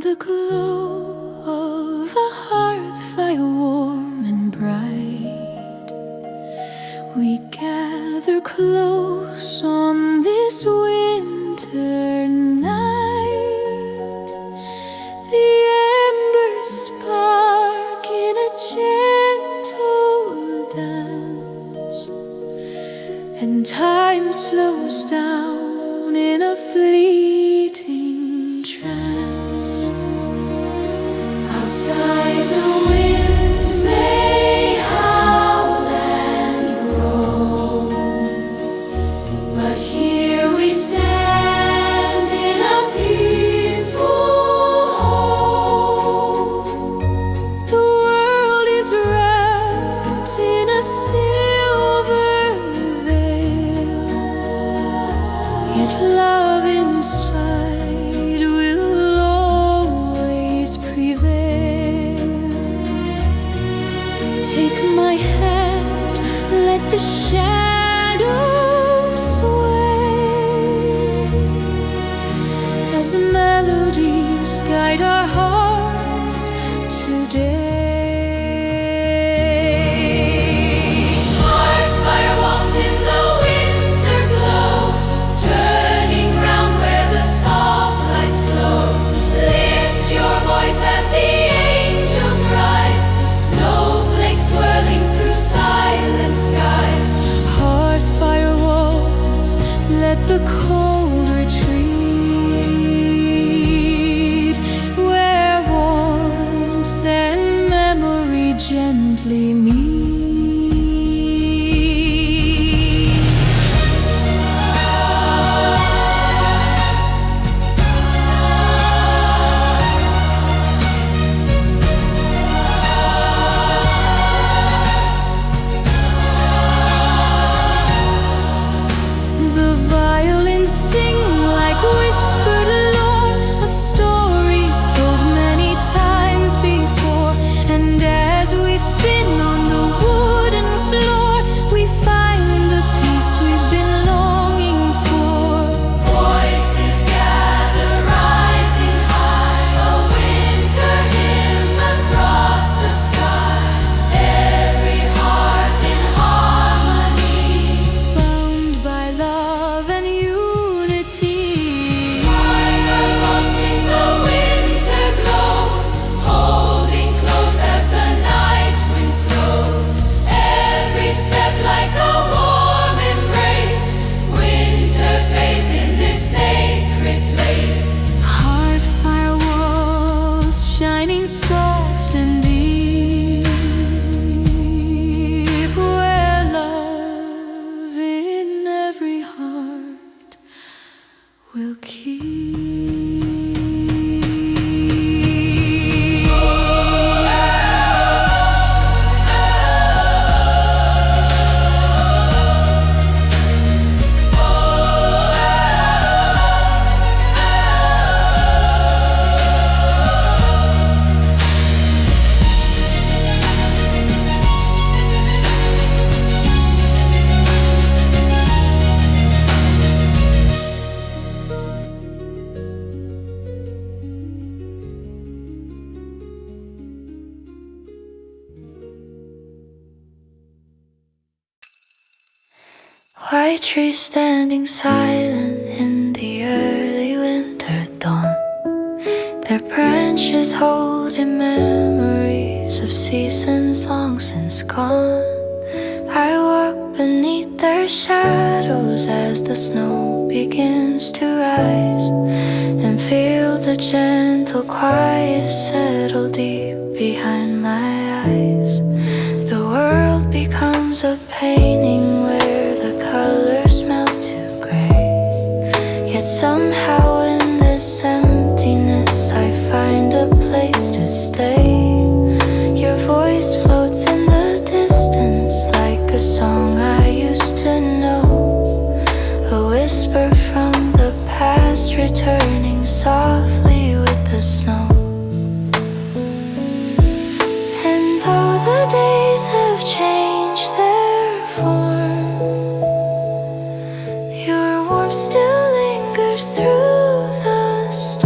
the glow of a hearth fire warm and bright. We gather close on this winter night. The embers spark in a gentle dance, and time slows down in a fleeting trance. Outside the winds may howl and roam, but here we stand in a peaceful home. The world is wrapped in a silver veil, yet love inside will always prevail. Take my hand, let the shadows sway, as melodies guide our hearts today. Our firewalls in the winter glow, turning round where the soft lights flow. Lift your voice as the angels rise, snowflakes swirling through silent skies. Heart firewalls, let the cold retreat, where warmth and memory gently meet. The violins sing like whispered lore of stories told many times before, and as we spin on the wooden floor, we find the peace we've been longing for. Voices gather rising high, a winter hymn across the sky. Every heart in harmony, bound by love and unity. Firewalls in the winter glow, holding close as the night winds slow. Every step like a warm embrace, winter fades in this sacred place. Heart firewalls shining soft and deep, where love in every heart will keep. White trees standing silent in the early winter dawn, their branches holding memories of seasons long since gone. I walk beneath their shadows as the snow begins to rise, and feel the gentle quiet settle deep behind my eyes. The world becomes a painting where the colors melt to gray, yet somehow in this emptiness I find a place to stay. Your voice floats in the distance like a song I used to know, a whisper from the past returning softly with the snow. And though the days have changed their form, your warmth still lingers through the storm.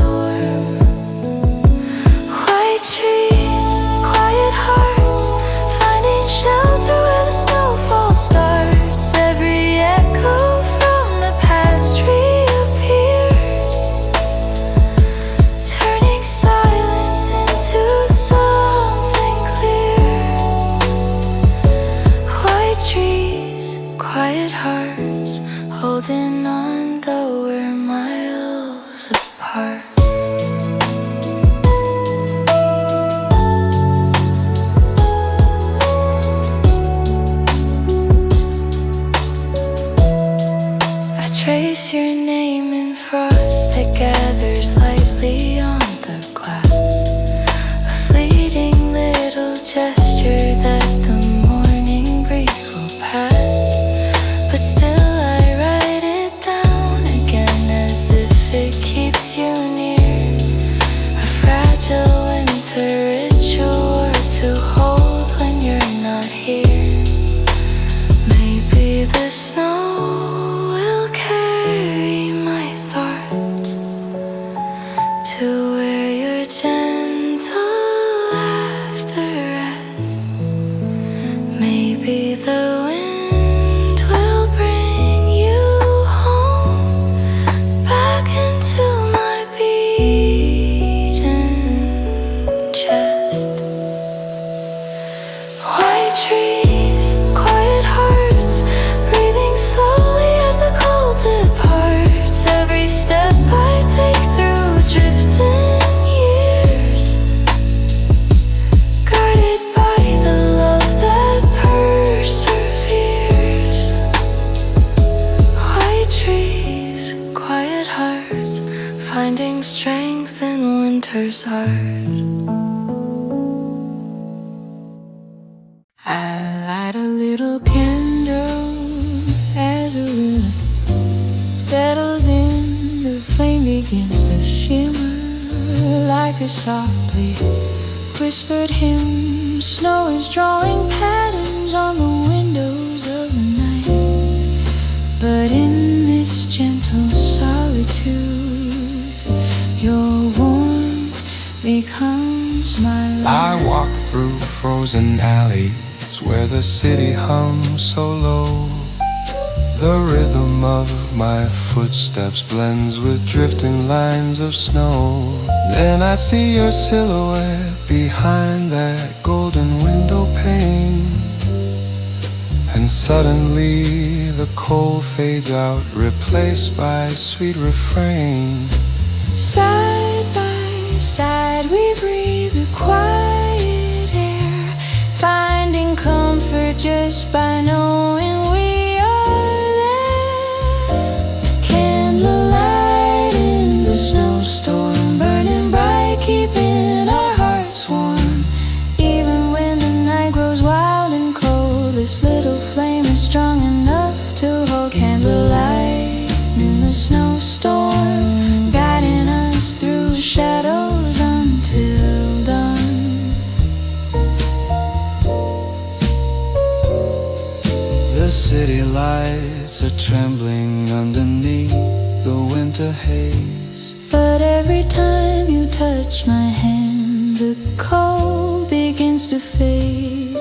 gentle after rest. Maybe the wind will bring you home, back into my beaten chest. White trees, quiet hearts, breathing slowly as the cold departs. Every step I take through drifting years, guided by the love that perseveres. White trees, quiet hearts, finding strength in winter's heart. I light a little candle as a river settles in. The flame begins to shimmer like a softly whispered hymn. Snow is drawing patterns on the windows of the night, but in this gentle solitude, your warmth becomes my light.
I walk through frozen alleys where the city hums so low. The rhythm of my footsteps blends with drifting lines of snow. Then I see your silhouette behind that golden window pane, and suddenly the cold fades out, replaced by sweet refrain.
Side by side we breathe the quiet air, finding comfort just by knowing we are there. Candlelight in the snowstorm, burning bright, keeping our hearts warm. Even when the night grows wild and cold, this little flame is strong enough to hold. Candlelight in the snowstorm, guiding us through shadows until dawn.
The city lights are trembling underneath the winter haze.
But every time you touch my hand, the cold begins to fade.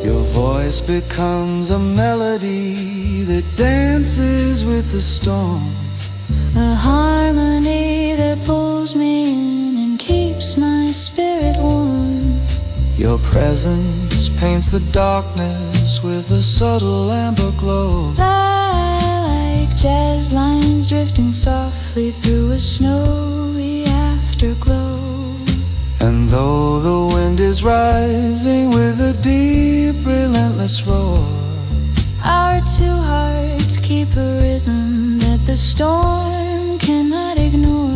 Your voice becomes a melody that dances with the storm.
A harmony that pulls me in and keeps my spirit warm.
Your presence paints the darkness with a subtle amber glow.
Like jazz lines drifting softly through a snowy afterglow.
And though the wind is rising with a deep, relentless roar,
Our two hearts keep a rhythm that the storm cannot ignore.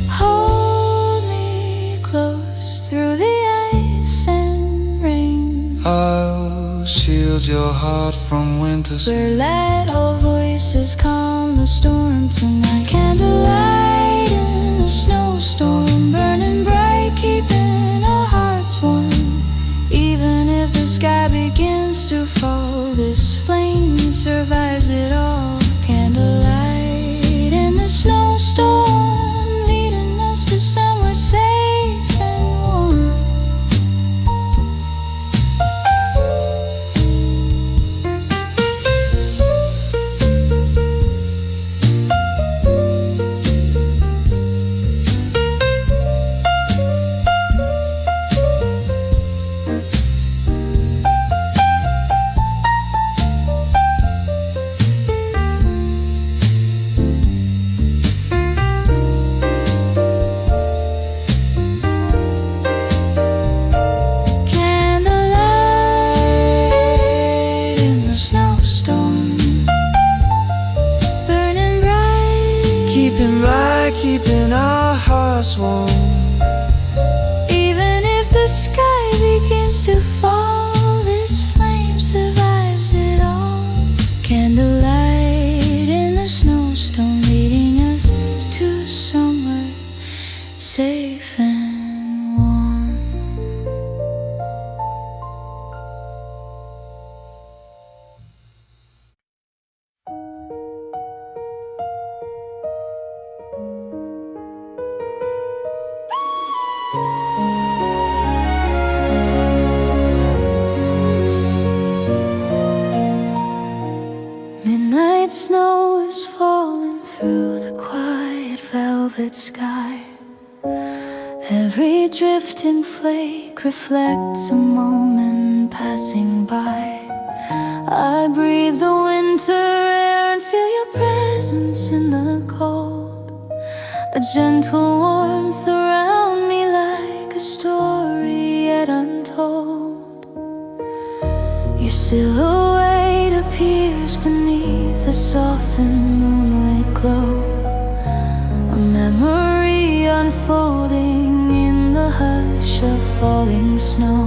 Hold me close through the ice and rain.
I'll shield your heart from winter's
Where let all voices calm the storm tonight. Candlelight in the snowstorm, burning bright, keeping our hearts warm. Even if the sky begins to fall, this flame survives it all. Candlelight in the snowstorm, leading us to somewhere safe and warm. Candlelight in the snowstorm, burning bright,
keeping our hearts warm.
even if the sky begins to fall, this flame survives it all. Candlelight in the snowstorm, leading us to somewhere safe and warm. Midnight snow is falling through the quiet velvet sky. Every drifting flake reflects a moment passing by. I breathe the winter air and feel your presence in the cold. A gentle warmth around me like a story yet untold. Your silhouette appears beneath the softened moonlit glow. A memory unfolding in the hush of falling snow.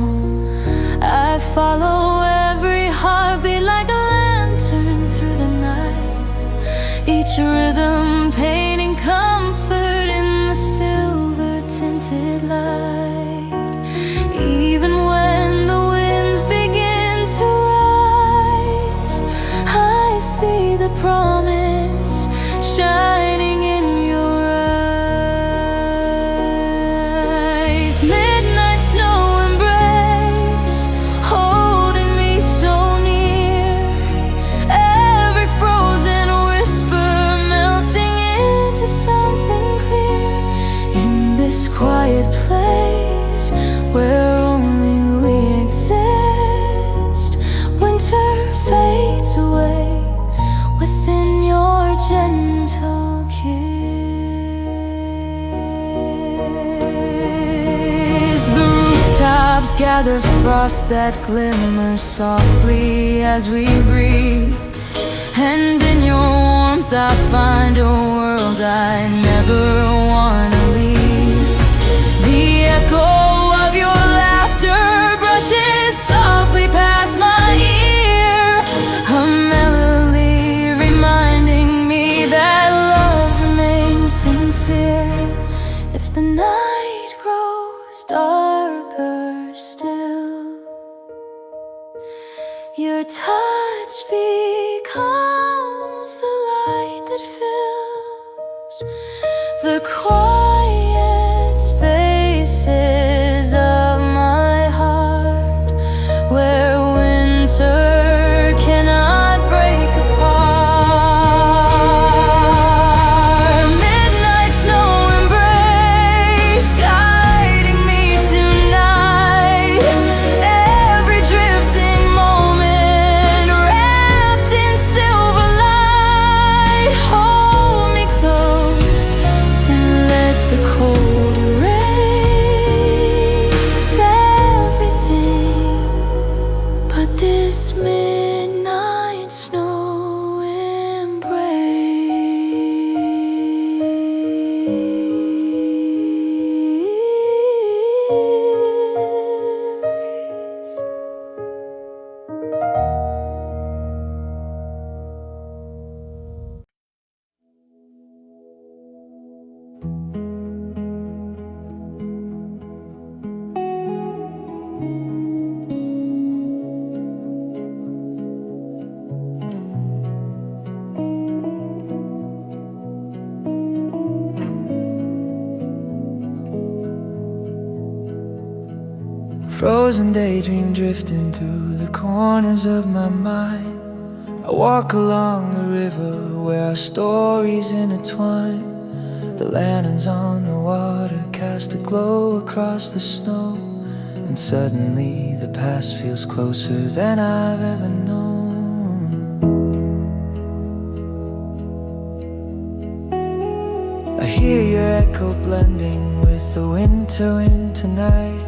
I follow every heartbeat like a lantern through the night. Each rhythm painting comfort in the silver tinted light. Even when the winds begin to rise, I see the promise shining in your eyes. Midnight snow embrace, holding me so near. Every frozen whisper melting into something clear. In this quiet place where only we exist, winter fades away within your gentle kiss. The rooftops gather frost that glimmers softly as we breathe. And in your warmth I find a world I never wanna leave. The echo of your laughter brushes softly past my ear. A melody reminding me that love remains sincere. If the night grows darker still, your touch becomes the light that fills the quiet spaces of my heart, where winter cannot break apart. Midnight snow embrace, guiding me tonight. Every drifting moment wrapped in silver light. Hold me close and let the cold erase everything but this midnight snow embrace.
Frozen daydream drifting through the corners of my mind. I walk along the river where our stories intertwine. The lanterns on the water cast a glow across the snow, and suddenly the past feels closer than I've ever known. I hear your echo blending with the winter wind tonight.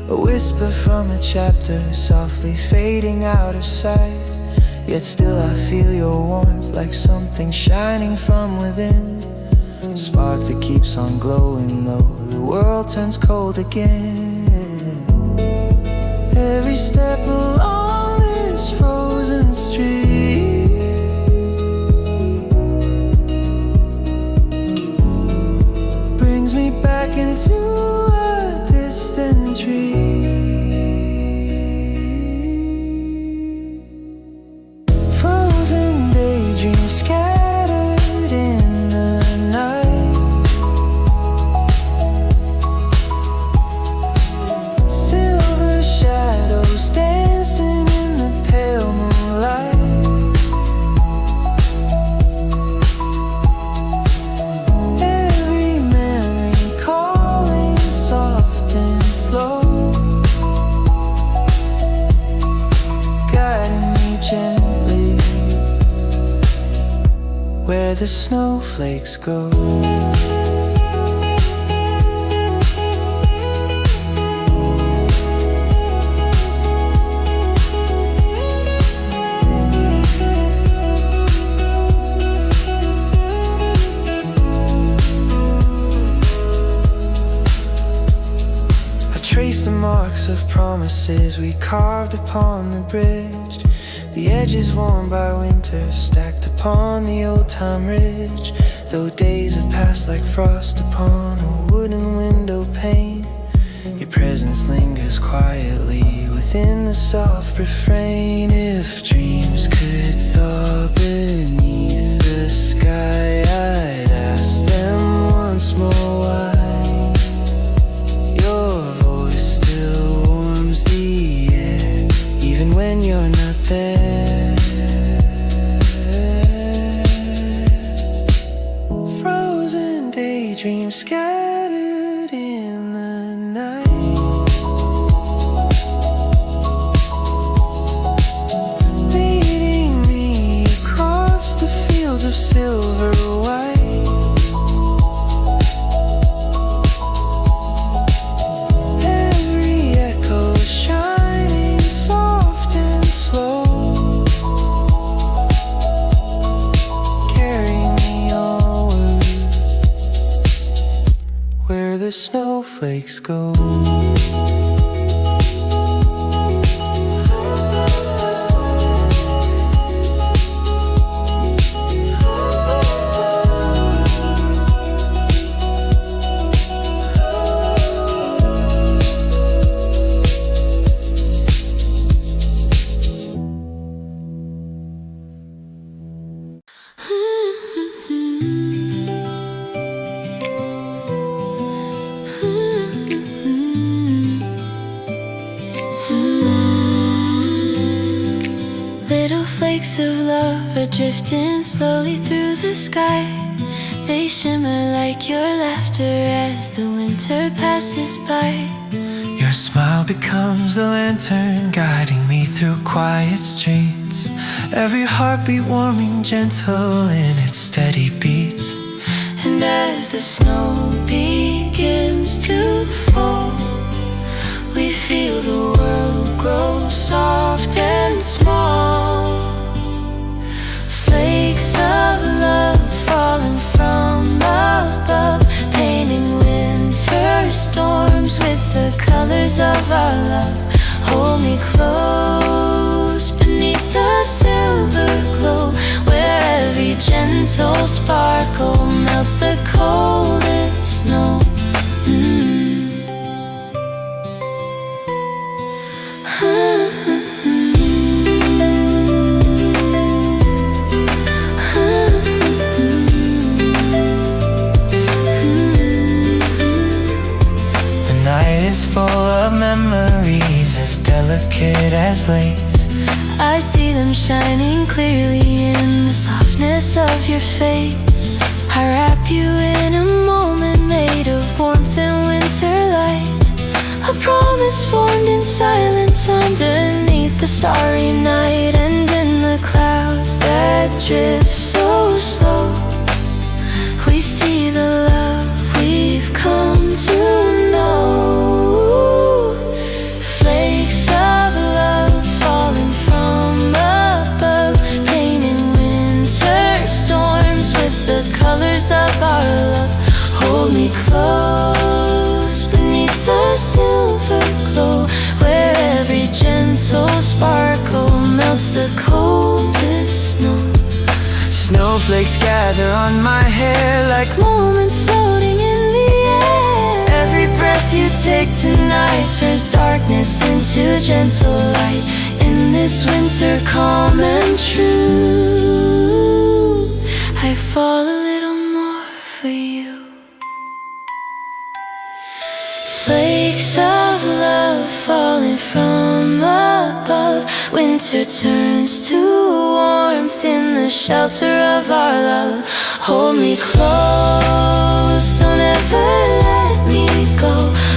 A whisper from a chapter softly fading out of sight. Yet still I feel your warmth like something shining from within. A spark that keeps on glowing though the world turns cold again. Every step along this frozen street brings me back into a distant tree. Frozen daydreams scattered in the night. the snowflakes go. Trace the marks of promises we carved upon the bridge. The edges worn by winter stacked upon the old-time ridge. Though days have passed like frost upon a wooden window pane, your presence lingers quietly within the soft refrain. If dreams could thaw beneath the sky, I'd ask them once more why the air, even when you're not there. Frozen daydreams scattered in the night, leading me across the fields of silver white. The snowflakes go.
Flakes of love are drifting slowly through the sky. They shimmer like your laughter as the winter passes by.
Your smile becomes the lantern guiding me through quiet streets. Every heartbeat warming gentle in its steady beats.
And as the snow begins to fall, we feel the world grow soft and small. Flakes of love falling from above, painting winter storms with the colors of our love. Hold me close beneath the silver glow, where every gentle sparkle melts the coldest snow.
Full of memories as delicate as lace.
I see them shining clearly in the softness of your face. I wrap you in a moment made of warmth and winter light, a promise formed in silence underneath the starry night. And in the clouds that drift so slow, we see the love we've come to know. Flakes of love falling from above, painting winter storms with the colors of our love. Hold me close beneath the silver glow, where every gentle sparkle melts the coldest snow.
Snowflakes gather on my hair like
moments floating in the air.
every
breath you take tonight turns darkness into gentle light. In this winter calm and true, I fall a little more for you. Flakes of love falling from above, winter turns to warmth in the shelter of our love. Hold me close, don't ever let me go.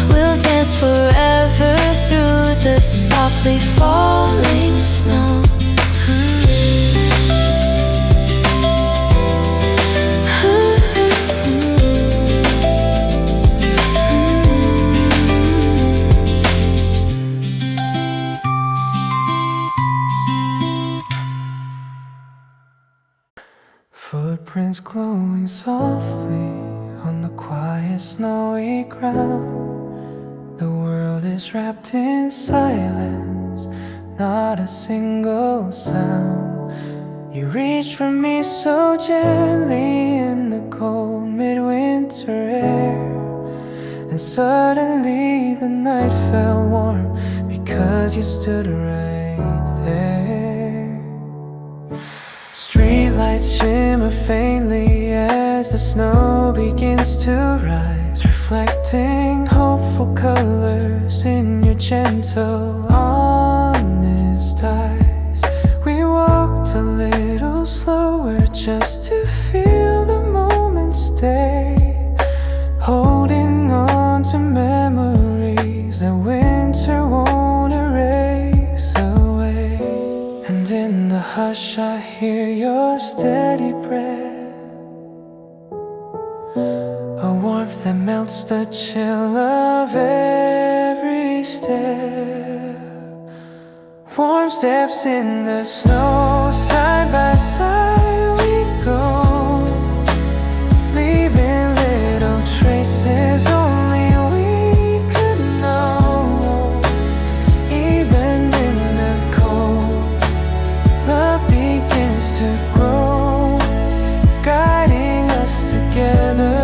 We'll dance forever through the softly falling snow.
moon's glowing softly on the quiet snowy ground. The world is wrapped in silence, not a single sound. You reach for me so gently in the cold midwinter air, and suddenly the night felt warm because you stood right there. Streetlights shimmer faintly as the snow begins to rise, reflecting hopeful colors in your gentle, honest eyes. We walked a little slower just to feel the moment stay, holding on to memories that winter won't erase away. And in the hush I hear your steady breath, a warmth that melts the chill of every step. Warm steps in the snow, side by side we go, leaving little traces only we could know. Even in the cold, love begins to grow, guiding us together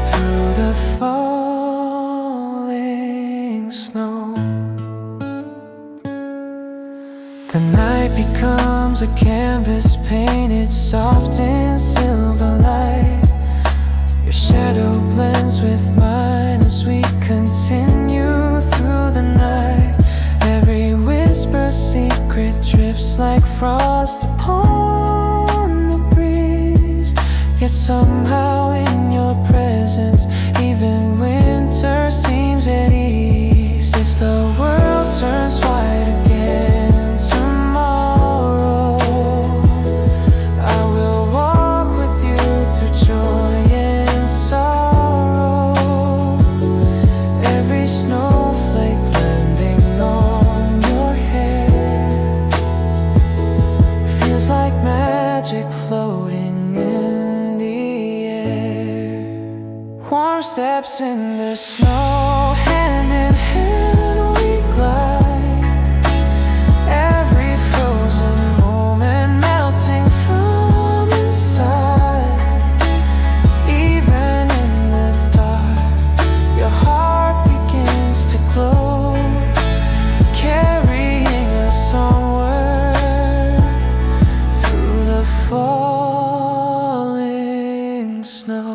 through the falling snow. The night becomes a canvas painted soft in silver light. Your shadow blends with mine as we continue through the night. Every whisper secret drifts like frost upon the breeze. Yet somehow in your presence even winter seems at ease. If the world turns white again tomorrow, I will walk with you through joy and sorrow. Every snowflake landing on your hair feels like magic floating in the air. Warm steps in the snow, hand in hand we glide, every frozen moment melting from inside. Even in the dark, your heart begins to glow, carrying us onward through the falling snow.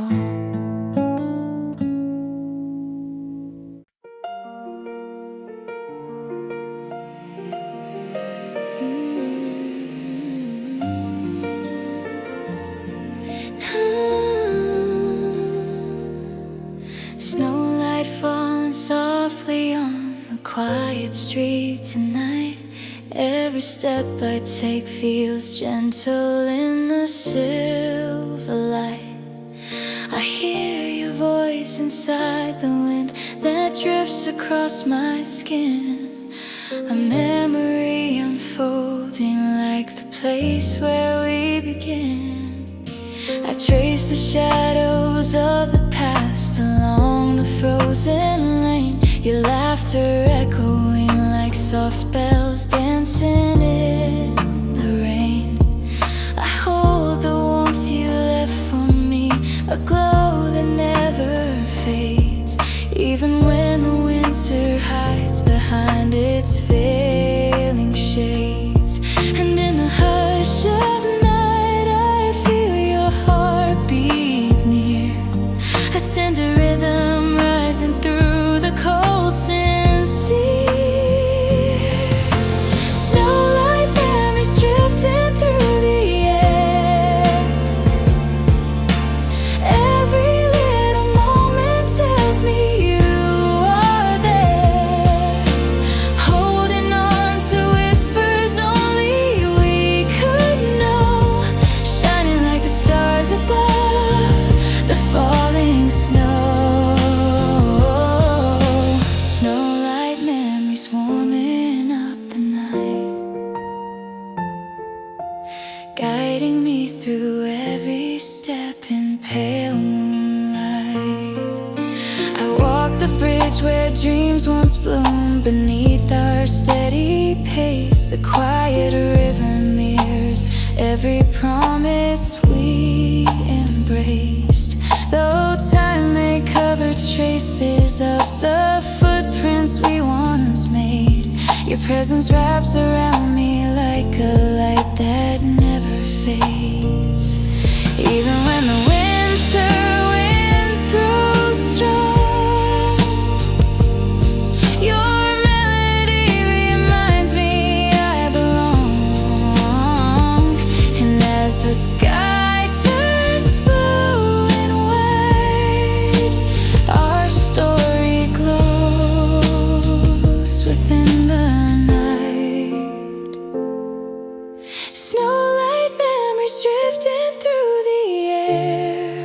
Snowlight falling softly on the quiet street tonight. Every step I take feels gentle in the silver light. I hear your voice inside the wind that drifts across my skin, a memory unfolding like the place where we began. I trace the shadows of the past along the frozen lane, your laughter echoing like soft bells dancing in the rain. I hold the warmth you left for me, a glow that never fades, even when the winter hides behind its veiling shades. And in the hush of night I feel your heartbeat near, a tender rhythm rising through the cold sincere. Snowlight memories drifting through the air, every little moment tells me you are there, holding on to whispers the bridge where dreams once bloomed. Beneath our steady pace, the quiet river mirrors every promise we embraced. Though time may cover traces of the footprints we once made, your presence wraps around me like a light that never fades. Even when the winter winds grow strong, your melody reminds me I belong. And as the sky turns slow and wide, our story glows within the night. Snowlight memories drifting through the air.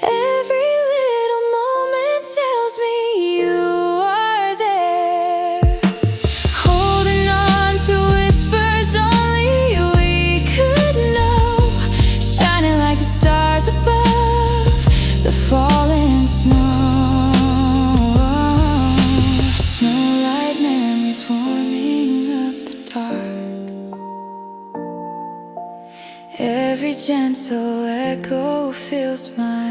Every little moment tells me you are there. Holding on to whispers only we could know, shining like the stars above the falling snow. Snowlight memories warming up the dark. Every gentle echo fills my